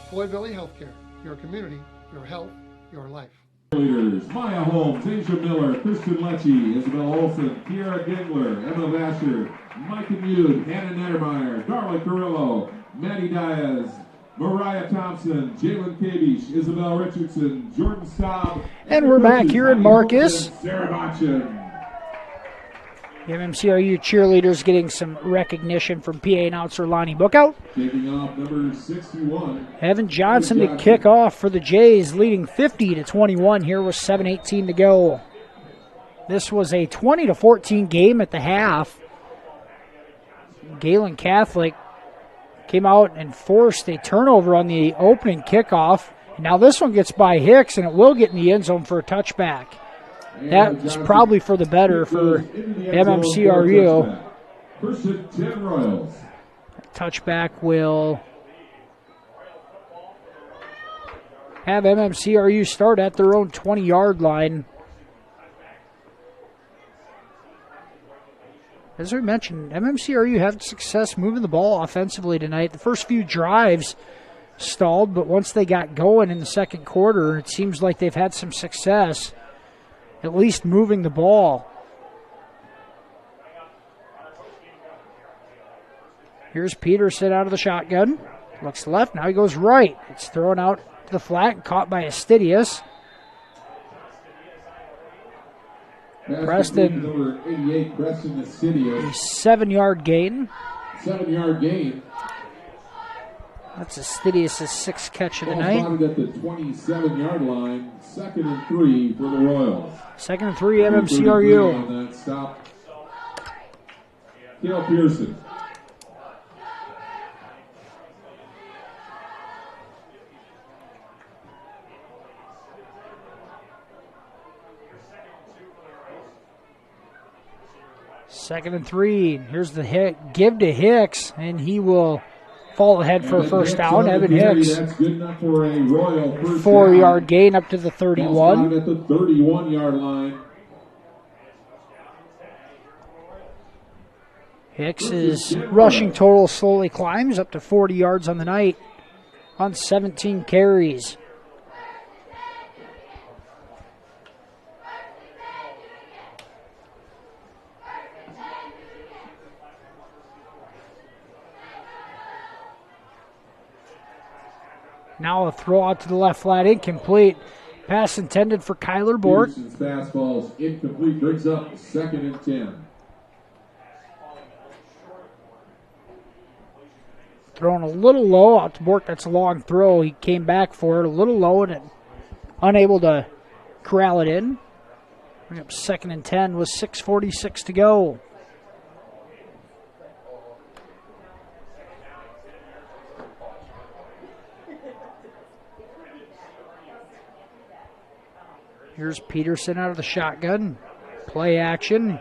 Floyd Valley Healthcare, your community, your health, your life. Leaders, Maya Holmes, Asia Miller, Kristen Lecce, Isabel Olson, Kiara Gingler, Emma Vasher, Micah Mude, Hannah Nettermeyer, Darla Carrillo, Maddie Diaz, Mariah Thompson, Jalen Kabish, Isabel Richardson, Jordan Staub. And we're back here in Marcus. Sarah Botchin. MMCRU cheerleaders getting some recognition from PA announcer Lonnie Bookout. Taking off number 61. Evan Johnson to kick off for the Jays, leading 50-21 here with 7:18 to go. This was a 20-14 game at the half. Gehlen Catholic came out and forced a turnover on the opening kickoff. Now this one gets by Hicks, and it will get in the end zone for a touchback. That's probably for the better for MMCRU. First and 10 Royals. Touchback will have MMCRU start at their own 20-yard line. As we mentioned, MMCRU had success moving the ball offensively tonight. The first few drives stalled, but once they got going in the second quarter, it seems like they've had some success, at least moving the ball. Here's Peterson out of the shotgun. Looks left, now he goes right. It's thrown out to the flat, caught by Astidius. Preston, number 88, Preston Astidius. A 7-yard gain. 7-yard gain. That's Astidius' sixth catch of the Ball night. spotted at the 27-yard line. 2nd and 3 for the Royals. 2nd and 3, MMCRU. On that stop. Cale Pearson. Second and 3. Here's the hit. Give to Hicks, and he will fall ahead for a first down. Evan Hicks. That's good enough for a Royal first 4-yard gain up to the 31. Ball at the 31-yard line. Hicks' rushing total slowly climbs up to 40 yards on the night on 17 carries. Now a throw out to the left flat, incomplete. Pass intended for Kyler Bort. Peterson's fastball's incomplete, brings up 2nd and 10. Thrown a little low out to Bort. That's a long throw. He came back for it a little low and unable to corral it in. Bring up 2nd and 10 with 6:46 to go. Here's Peterson out of the shotgun. Play action.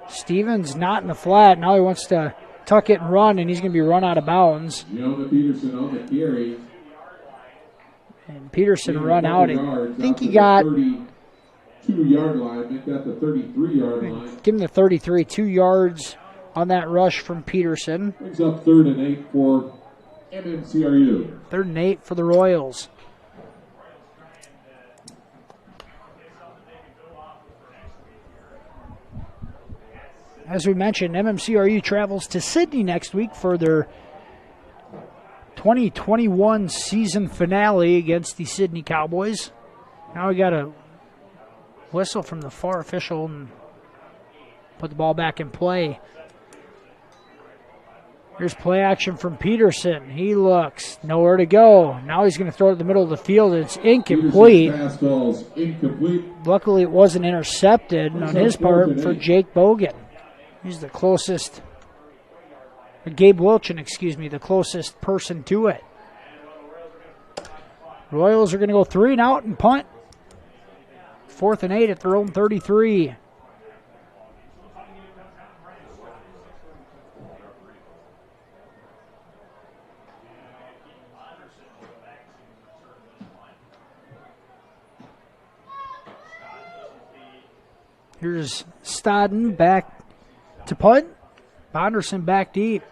Stevens not in the flat. Now he wants to tuck it and run, and he's going to be run out of bounds. Jonah Peterson on the carry. And Peterson run out. I think he got 32-yard line. Make that the 33-yard line. Give him the 33. 2 yards on that rush from Peterson. Brings up 3rd and 8 for MMCRU. 3rd and 8 for the Royals. As we mentioned, MMCRU travels to Sydney next week for their 2021 season finale against the Sydney Cowboys. Now we got a whistle from the FAR official and put the ball back in play. Here's play action from Peterson. He looks, nowhere to go. Now he's going to throw it in the middle of the field. It's incomplete. Fastball's incomplete. Luckily, it wasn't intercepted on his part for Jake Bogan. He's the closest, Gabe Wilchin, the closest person to it. Royals are going to go 3 and out and punt. 4th and 8 at their own 33. Here's Stodden back to punt. Bonderson back deep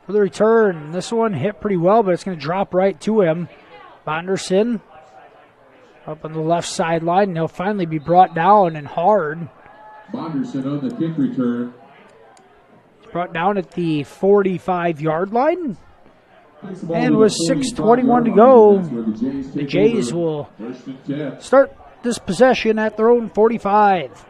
for the return. This one hit pretty well, but it's going to drop right to him. Bonderson up on the left sideline, and he'll finally be brought down and hard. Bonderson on the kick return. He's brought down at the 45-yard line. And with 6:21 to go, the Jays will start this possession at their own 45.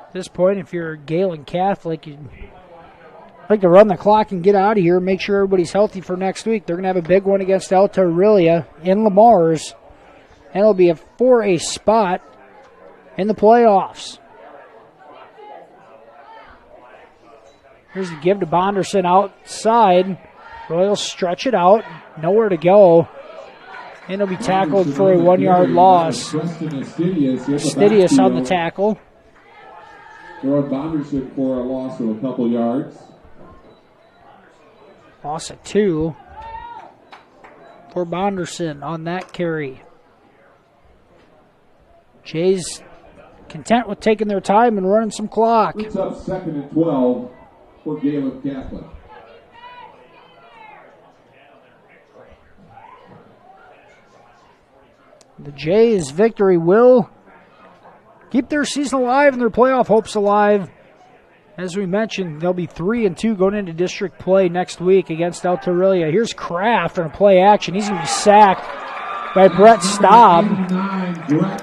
At this point, if you're a Gehlen Catholic, you'd like to run the clock and get out of here, make sure everybody's healthy for next week. They're going to have a big one against Alta Aurelia in Lamar's and it'll be for a spot in the playoffs. Here's the give to Bonderson outside. Royals stretch it out. Nowhere to go. And it'll be tackled for a 1-yard loss. Stidius on the tackle. Throwing Bonderson for a loss of a couple yards. Loss of 2 for Bonderson on that carry. Jays content with taking their time and running some clock. It's up 2nd and 12 for Gehlen Catholic. The Jays' victory will keep their season alive and their playoff hopes alive. As we mentioned, they'll be 3-2 going into district play next week against El Torilla. Here's Kraft on a play action. He's going to be sacked by Brett Staub,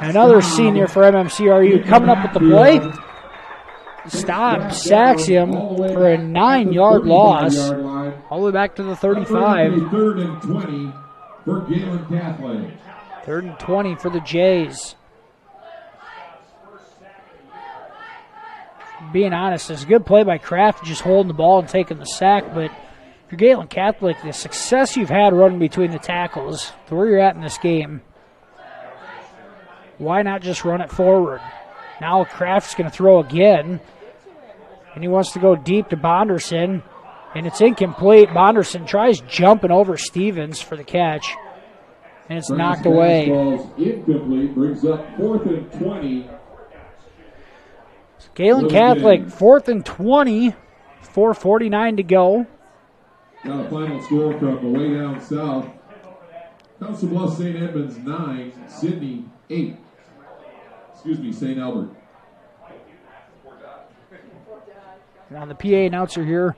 another senior for MMCRU. Coming up with the play, Staub sacks him for a 9-yard loss, all the way back to the 35. 3rd and 20 for Gehlen Catholic. 3rd and 20 for the Jays. Being honest, it's a good play by Kraft, just holding the ball and taking the sack, but if you're Gehlen Catholic, the success you've had running between the tackles, to where you're at in this game, why not just run it forward? Now Kraft's going to throw again, and he wants to go deep to Bonderson, and it's incomplete. Bonderson tries jumping over Stevens for the catch, and it's knocked away. Incomplete, brings up 4th and 20. Gehlen Catholic, 4th and 20, 4:49 to go. Got a final score from the way down south. Council Bluffs St. Edmunds 9, Sidney 8. St. Albert. Now the PA announcer here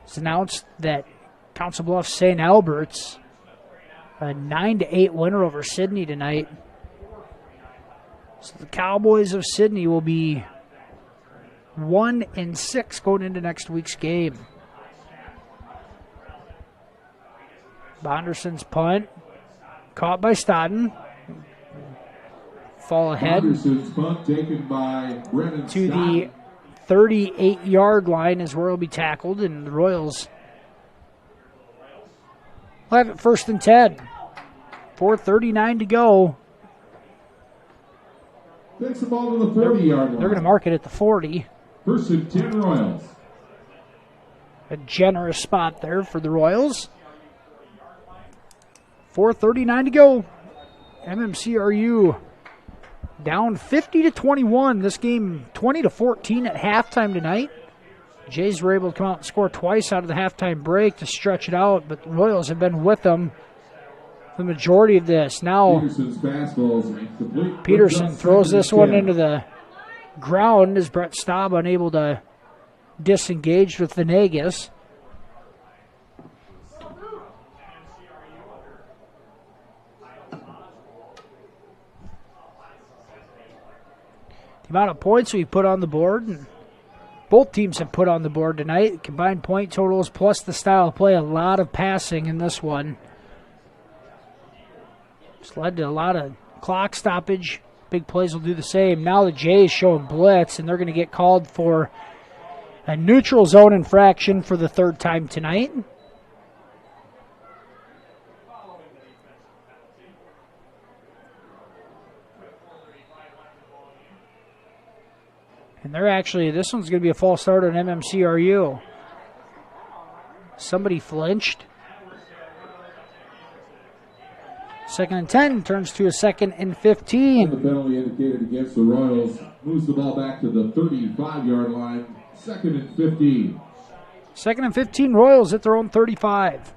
has announced that Council Bluffs St. Albert's a 9-8 winner over Sidney tonight. So the Cowboys of Sidney will be 1-6 going into next week's game. Bonderson's punt, caught by Stodden. Fall ahead Bonderson's punt taken by Brennan to Stodden. the 38-yard line is where he'll be tackled, and the Royals will have it 1st and 10. 4:39 to go. Takes the ball to the 40-yard line. They're going to mark it at the 40. 1st and 10 Royals. A generous spot there for the Royals. 4:39 to go. MMCRU down 50-21. This game 20-14 at halftime tonight. Jays were able to come out and score twice out of the halftime break to stretch it out, but the Royals have been with them the majority of this. Now Peterson throws this one into the ground as Brett Staub unable to disengage with Venegas. The amount of points we put on the board, and both teams have put on the board tonight, combined point totals plus the style of play, a lot of passing in this one. It's led to a lot of clock stoppage. Big plays will do the same. Now the Jays showing blitz, and they're going to get called for a neutral zone infraction for the 3rd time tonight. And they're actually, this one's going to be a false start on MMCRU. Somebody flinched. 2nd and 10 turns to a 2nd and 15. The penalty indicated against the Royals moves the ball back to the 35-yard line. 2nd and 15. 2nd and 15, Royals at their own 35.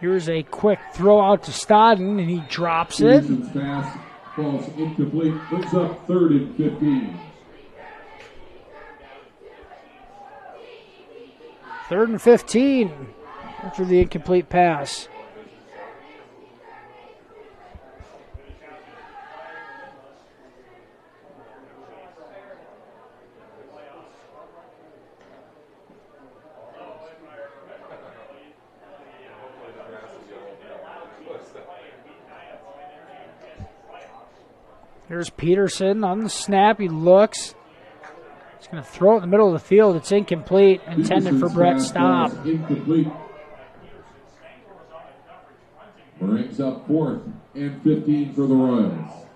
Here's a quick throw out to Stodden, and he drops it. Peterson's pass falls incomplete. Brings up 3rd and 15. 3rd and 15 after the incomplete pass. Here's Peterson on the snap. He looks. He's going to throw it in the middle of the field. It's incomplete, intended for Brett Staub. Incomplete. Brings up 4th and 15 for the Royals.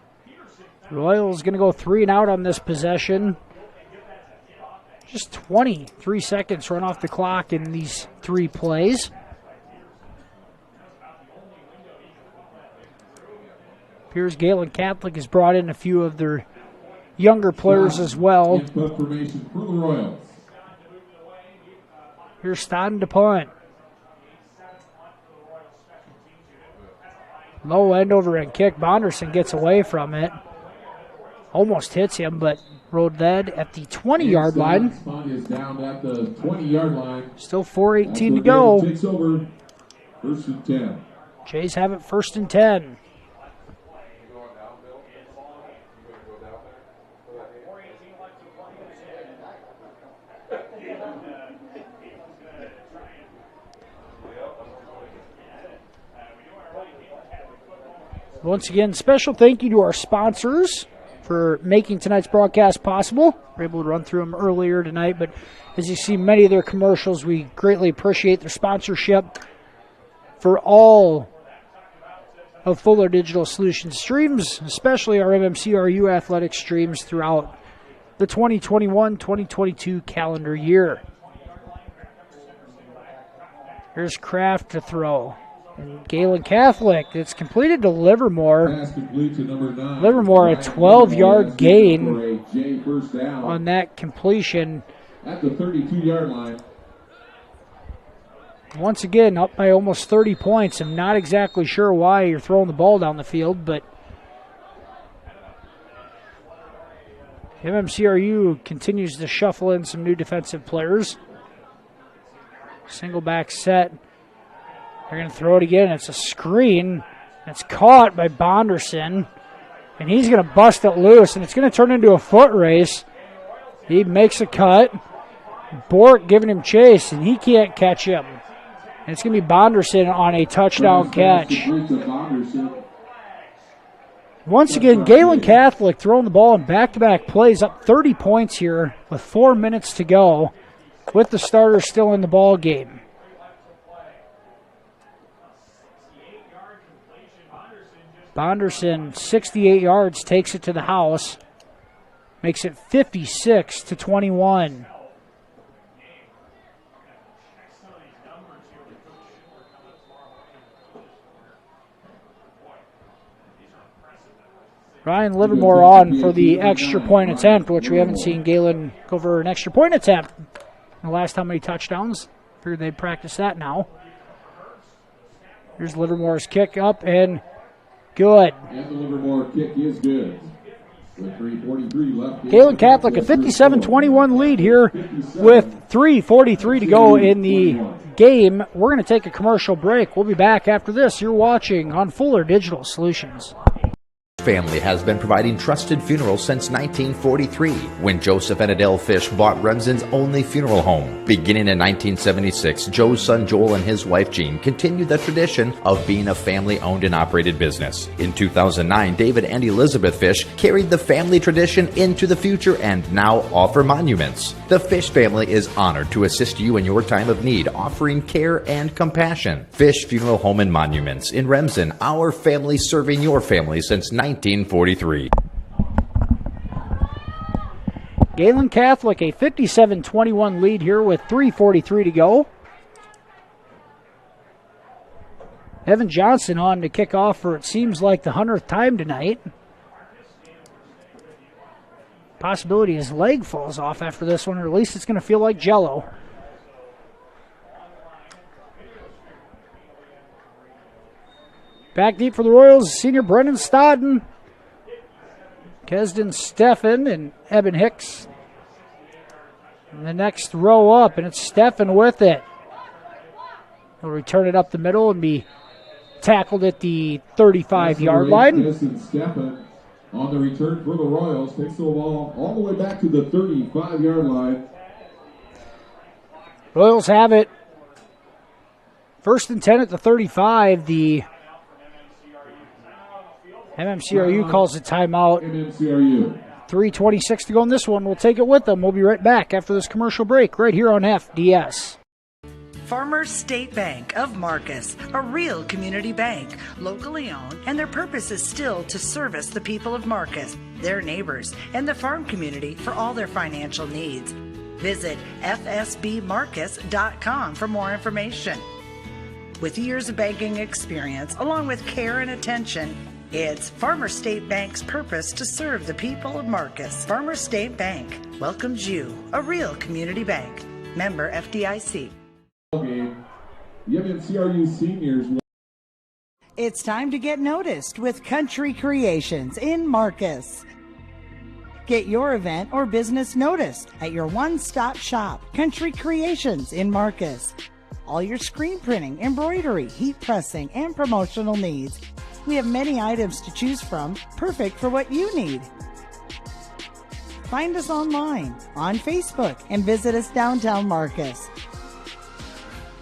Royals going to go 3 and out on this possession. Just 23 seconds run off the clock in these 3 plays. Appears Gehlen Catholic has brought in a few of their younger players as well. Input formation for the Royals. Here's Stodden to punt. Low end over and kick. Bonderson gets away from it. Almost hits him, but rolled dead at the 20-yard line. Punt is down at the 20-yard line. Still 4:18 to go. Takes over. 1st and 10. Jays have it 1st and 10. Once again, special thank you to our sponsors for making tonight's broadcast possible. We were able to run through them earlier tonight, but as you see many of their commercials, we greatly appreciate their sponsorship for all of Fuller Digital Solutions streams, especially our MMCRU athletic streams throughout the 2021-2022 calendar year. Here's Kraft to throw. And Gehlen Catholic, it's completed to Livermore. Livermore, a 12-yard gain on that completion. At the 32-yard line. Once again, up by almost 30 points. I'm not exactly sure why you're throwing the ball down the field, but MMCRU continues to shuffle in some new defensive players. Single back set. They're going to throw it again. It's a screen. It's caught by Bonderson. And he's going to bust it loose, and it's going to turn into a foot race. He makes a cut. Bork giving him chase, and he can't catch him. And it's going to be Bonderson on a touchdown catch. Once again, Gehlen Catholic throwing the ball in back-to-back plays, up 30 points here with 4 minutes to go, with the starters still in the ball game. Bonderson, 68 yards, takes it to the house. Makes it 56-21. Ryan Livermore on for the extra point attempt, which we haven't seen Gehlen go for an extra point attempt in the last how many touchdowns. Figured they'd practice that now. Here's Livermore's kick up and good. And the Livermore kick is good. With 3:43 left. Gehlen Catholic, a 57-21 lead here with 3:43 to go in the game. We're going to take a commercial break. We'll be back after this. You're watching on Fuller Digital Solutions. Family has been providing trusted funerals since 1943, when Joseph and Adele Fish bought Remsen's only funeral home. Beginning in 1976, Joe's son Joel and his wife Jean continued the tradition of being a family-owned and operated business. In 2009, David and Elizabeth Fish carried the family tradition into the future and now offer monuments. The Fish family is honored to assist you in your time of need, offering care and compassion. Fish Funeral Home and Monuments in Remsen, our family serving your family since 1943. Gehlen Catholic, a 57-21 lead here with 3:43 to go. Evan Johnson on to kick off for it seems like the 100th time tonight. Possibility his leg falls off after this one, or at least it's going to feel like jello. Back deep for the Royals, senior Brendan Stodden. Kesden Steffen and Eben Hicks. And the next row up, and it's Steffen with it. He'll return it up the middle and be tackled at the 35-yard line. Steffen on the return for the Royals takes the ball all the way back to the 35-yard line. Royals have it. 1st and 10 at the 35. The MMCRU calls a timeout. MMCRU. 3:26 to go in this one. We'll take it with them. We'll be right back after this commercial break right here on FDS. Farmers State Bank of Marcus, a real community bank, locally owned, and their purpose is still to service the people of Marcus, their neighbors, and the farm community for all their financial needs. Visit fsbmarcus.com for more information. With years of banking experience, along with care and attention, it's Farmers State Bank's purpose to serve the people of Marcus. Farmers State Bank welcomes you, a real community bank. Member FDIC. Game. The MMCRU seniors. It's time to get noticed with Country Creations in Marcus. Get your event or business noticed at your one-stop shop, Country Creations in Marcus. All your screen printing, embroidery, heat pressing, and promotional needs. We have many items to choose from, perfect for what you need. Find us online, on Facebook, and visit us downtown Marcus.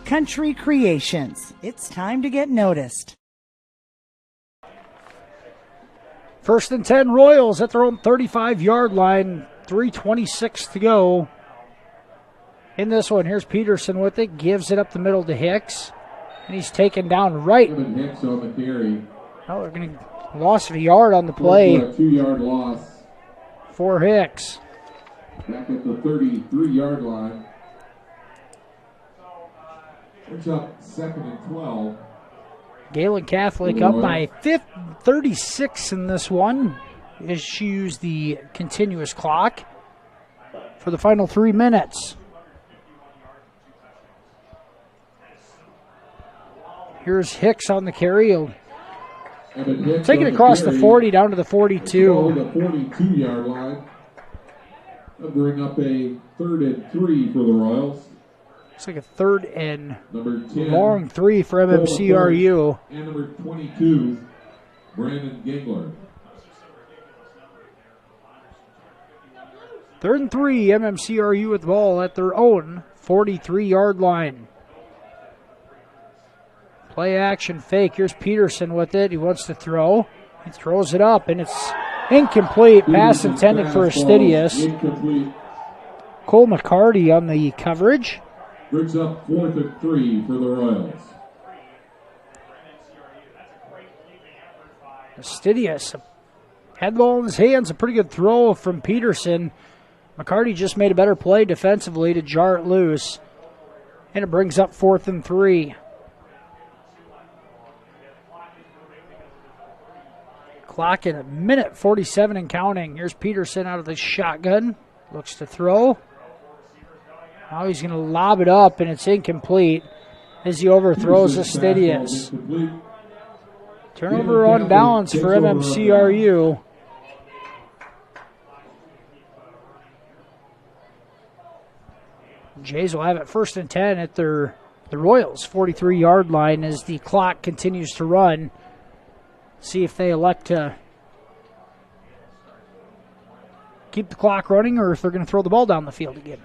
Country Creations. It's time to get noticed. First and 10, Royals at their own 35-yard line. 3:26 to go. In this one, here's Peterson with it. Gives it up the middle to Hicks. And he's taken down right. Hicks on the carry. Oh, they're going to loss of a yard on the play. A 2-yard loss. For Hicks. Back at the 33-yard line. It's up 2nd and 12. Gehlen Catholic up by 36 in this one. Issues the continuous clock for the final 3 minutes. Here's Hicks on the carry. He'll take it across the 40 down to the 42. The 42-yard line. They'll bring up a 3rd and 3 for the Royals. Looks like a 3rd and number 10, long 3 for MMCRU. And number 22, Brandon Gangler. 3rd and 3, MMCRU with the ball at their own 43-yard line. Play action fake. Here's Peterson with it. He wants to throw. He throws it up, and it's incomplete. Pass intended for Aristides. Cole McCarty on the coverage. Brings up 4th and 3 for the Royals. Aristides had the ball in his hands. A pretty good throw from Peterson. McCarty just made a better play defensively to jar it loose. And it brings up 4th and 3. Clock in a minute 47 and counting. Here's Peterson out of the shotgun. Looks to throw. Now he's going to lob it up, and it's incomplete as he overthrows Aristides. Turnover on downs for MMCRU. Jays will have it 1st and 10 at the Royals' 43-yard line as the clock continues to run. See if they elect to keep the clock running or if they're going to throw the ball down the field again.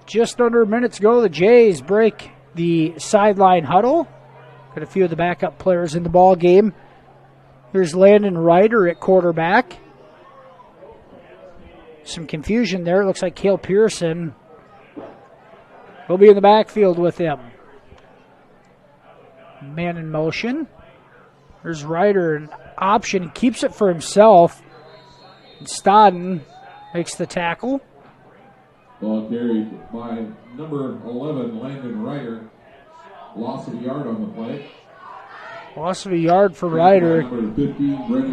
Just under a minute to go, the Jays break the sideline huddle. Got a few of the backup players in the ball game. Here's Landon Ryder at quarterback. Some confusion there. It looks like Cale Pearson will be in the backfield with him. Man in motion. There's Ryder, an option. He keeps it for himself. And Stodden makes the tackle. Ball carried by number 11, Landon Ryder. Loss of a yard on the play. Loss of a yard for Ryder.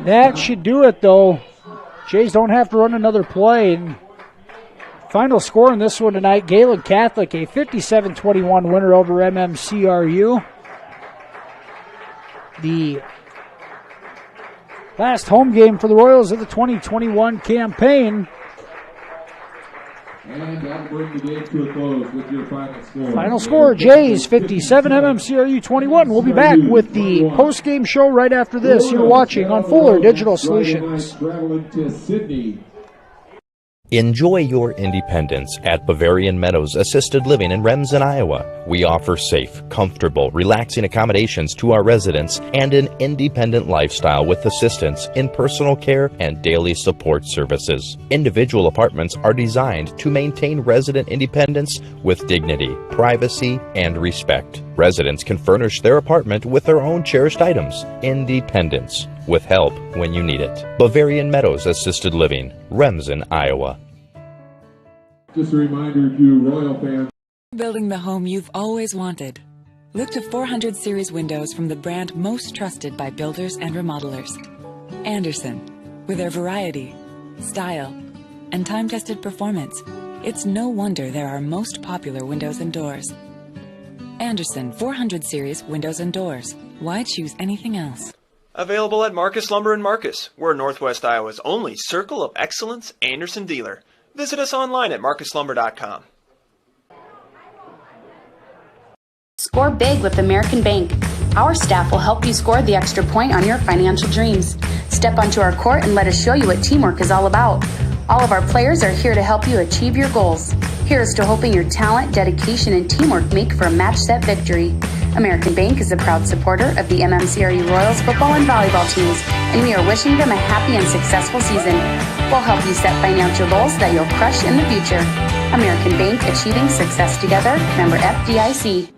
That should do it, though. Jays don't have to run another play. And final score in this one tonight, Gehlen Catholic, a 57-21 winner over MMCRU. The last home game for the Royals of the 2021 campaign. And that'll bring the game to a close with your final score. Final score, Jays 57, MMCRU 21. We'll be back with the post-game show right after this. You're watching on Fuller Digital Solutions. Traveling to Sydney. Enjoy your independence at Bavarian Meadows Assisted Living in Remsen, Iowa. We offer safe, comfortable, relaxing accommodations to our residents and an independent lifestyle with assistance in personal care and daily support services. Individual apartments are designed to maintain resident independence with dignity, privacy, and respect. Residents can furnish their apartment with their own cherished items. Independence, with help when you need it. Bavarian Meadows Assisted Living, Remsen, Iowa. Just a reminder to Royal fans. Building the home you've always wanted. Look to 400 series windows from the brand most trusted by builders and remodelers. Andersen. With their variety, style, and time-tested performance, it's no wonder they're our most popular windows and doors. Andersen 400 series windows and doors. Why choose anything else? Available at Marcus Lumber in Marcus. We're Northwest Iowa's only Circle of Excellence Andersen dealer. Visit us online at marcuslumber.com. Score big with American Bank. Our staff will help you score the extra point on your financial dreams. Step onto our court and let us show you what teamwork is all about. All of our players are here to help you achieve your goals. Here's to hoping your talent, dedication, and teamwork make for a match-set victory. American Bank is a proud supporter of the MMCRU Royals football and volleyball teams, and we are wishing them a happy and successful season. We'll help you set financial goals that you'll crush in the future. American Bank, achieving success together. Member FDIC.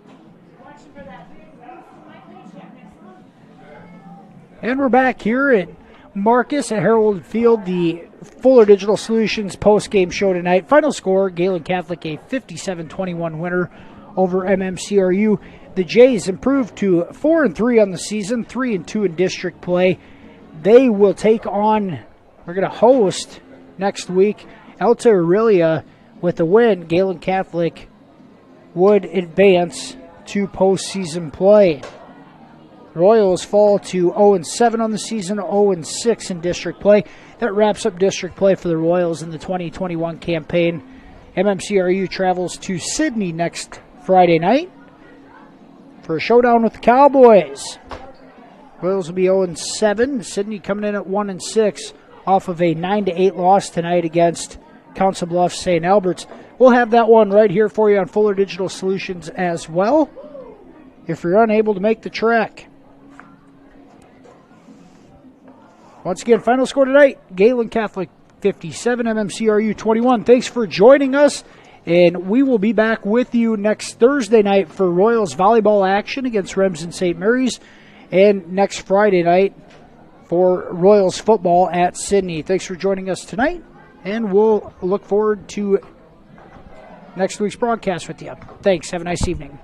And we're back here at Marcus at Harold Field, the Fuller Digital Solutions post-game show tonight. Final score, Gehlen Catholic a 57-21 winner over MMCRU. The Jays improved to 4-3 on the season, 3-2 in district play. They will take on, we're going to host next week, Alta Aurelia. With a win, Gehlen Catholic would advance to postseason play. Royals fall to 0-7 on the season, 0-6 in district play. That wraps up district play for the Royals in the 2021 campaign. MMCRU travels to Sydney next Friday night for a showdown with the Cowboys. Royals will be 0-7. Sydney coming in at 1-6 off of a 9-8 loss tonight against Council Bluffs St. Albert's. We'll have that one right here for you on Fuller Digital Solutions as well, if you're unable to make the trek. Once again, final score tonight, Gehlen Catholic 57, MMCRU 21. Thanks for joining us, and we will be back with you next Thursday night for Royals volleyball action against Remsen St. Mary's, and next Friday night for Royals football at Sydney. Thanks for joining us tonight, and we'll look forward to next week's broadcast with you. Thanks. Have a nice evening.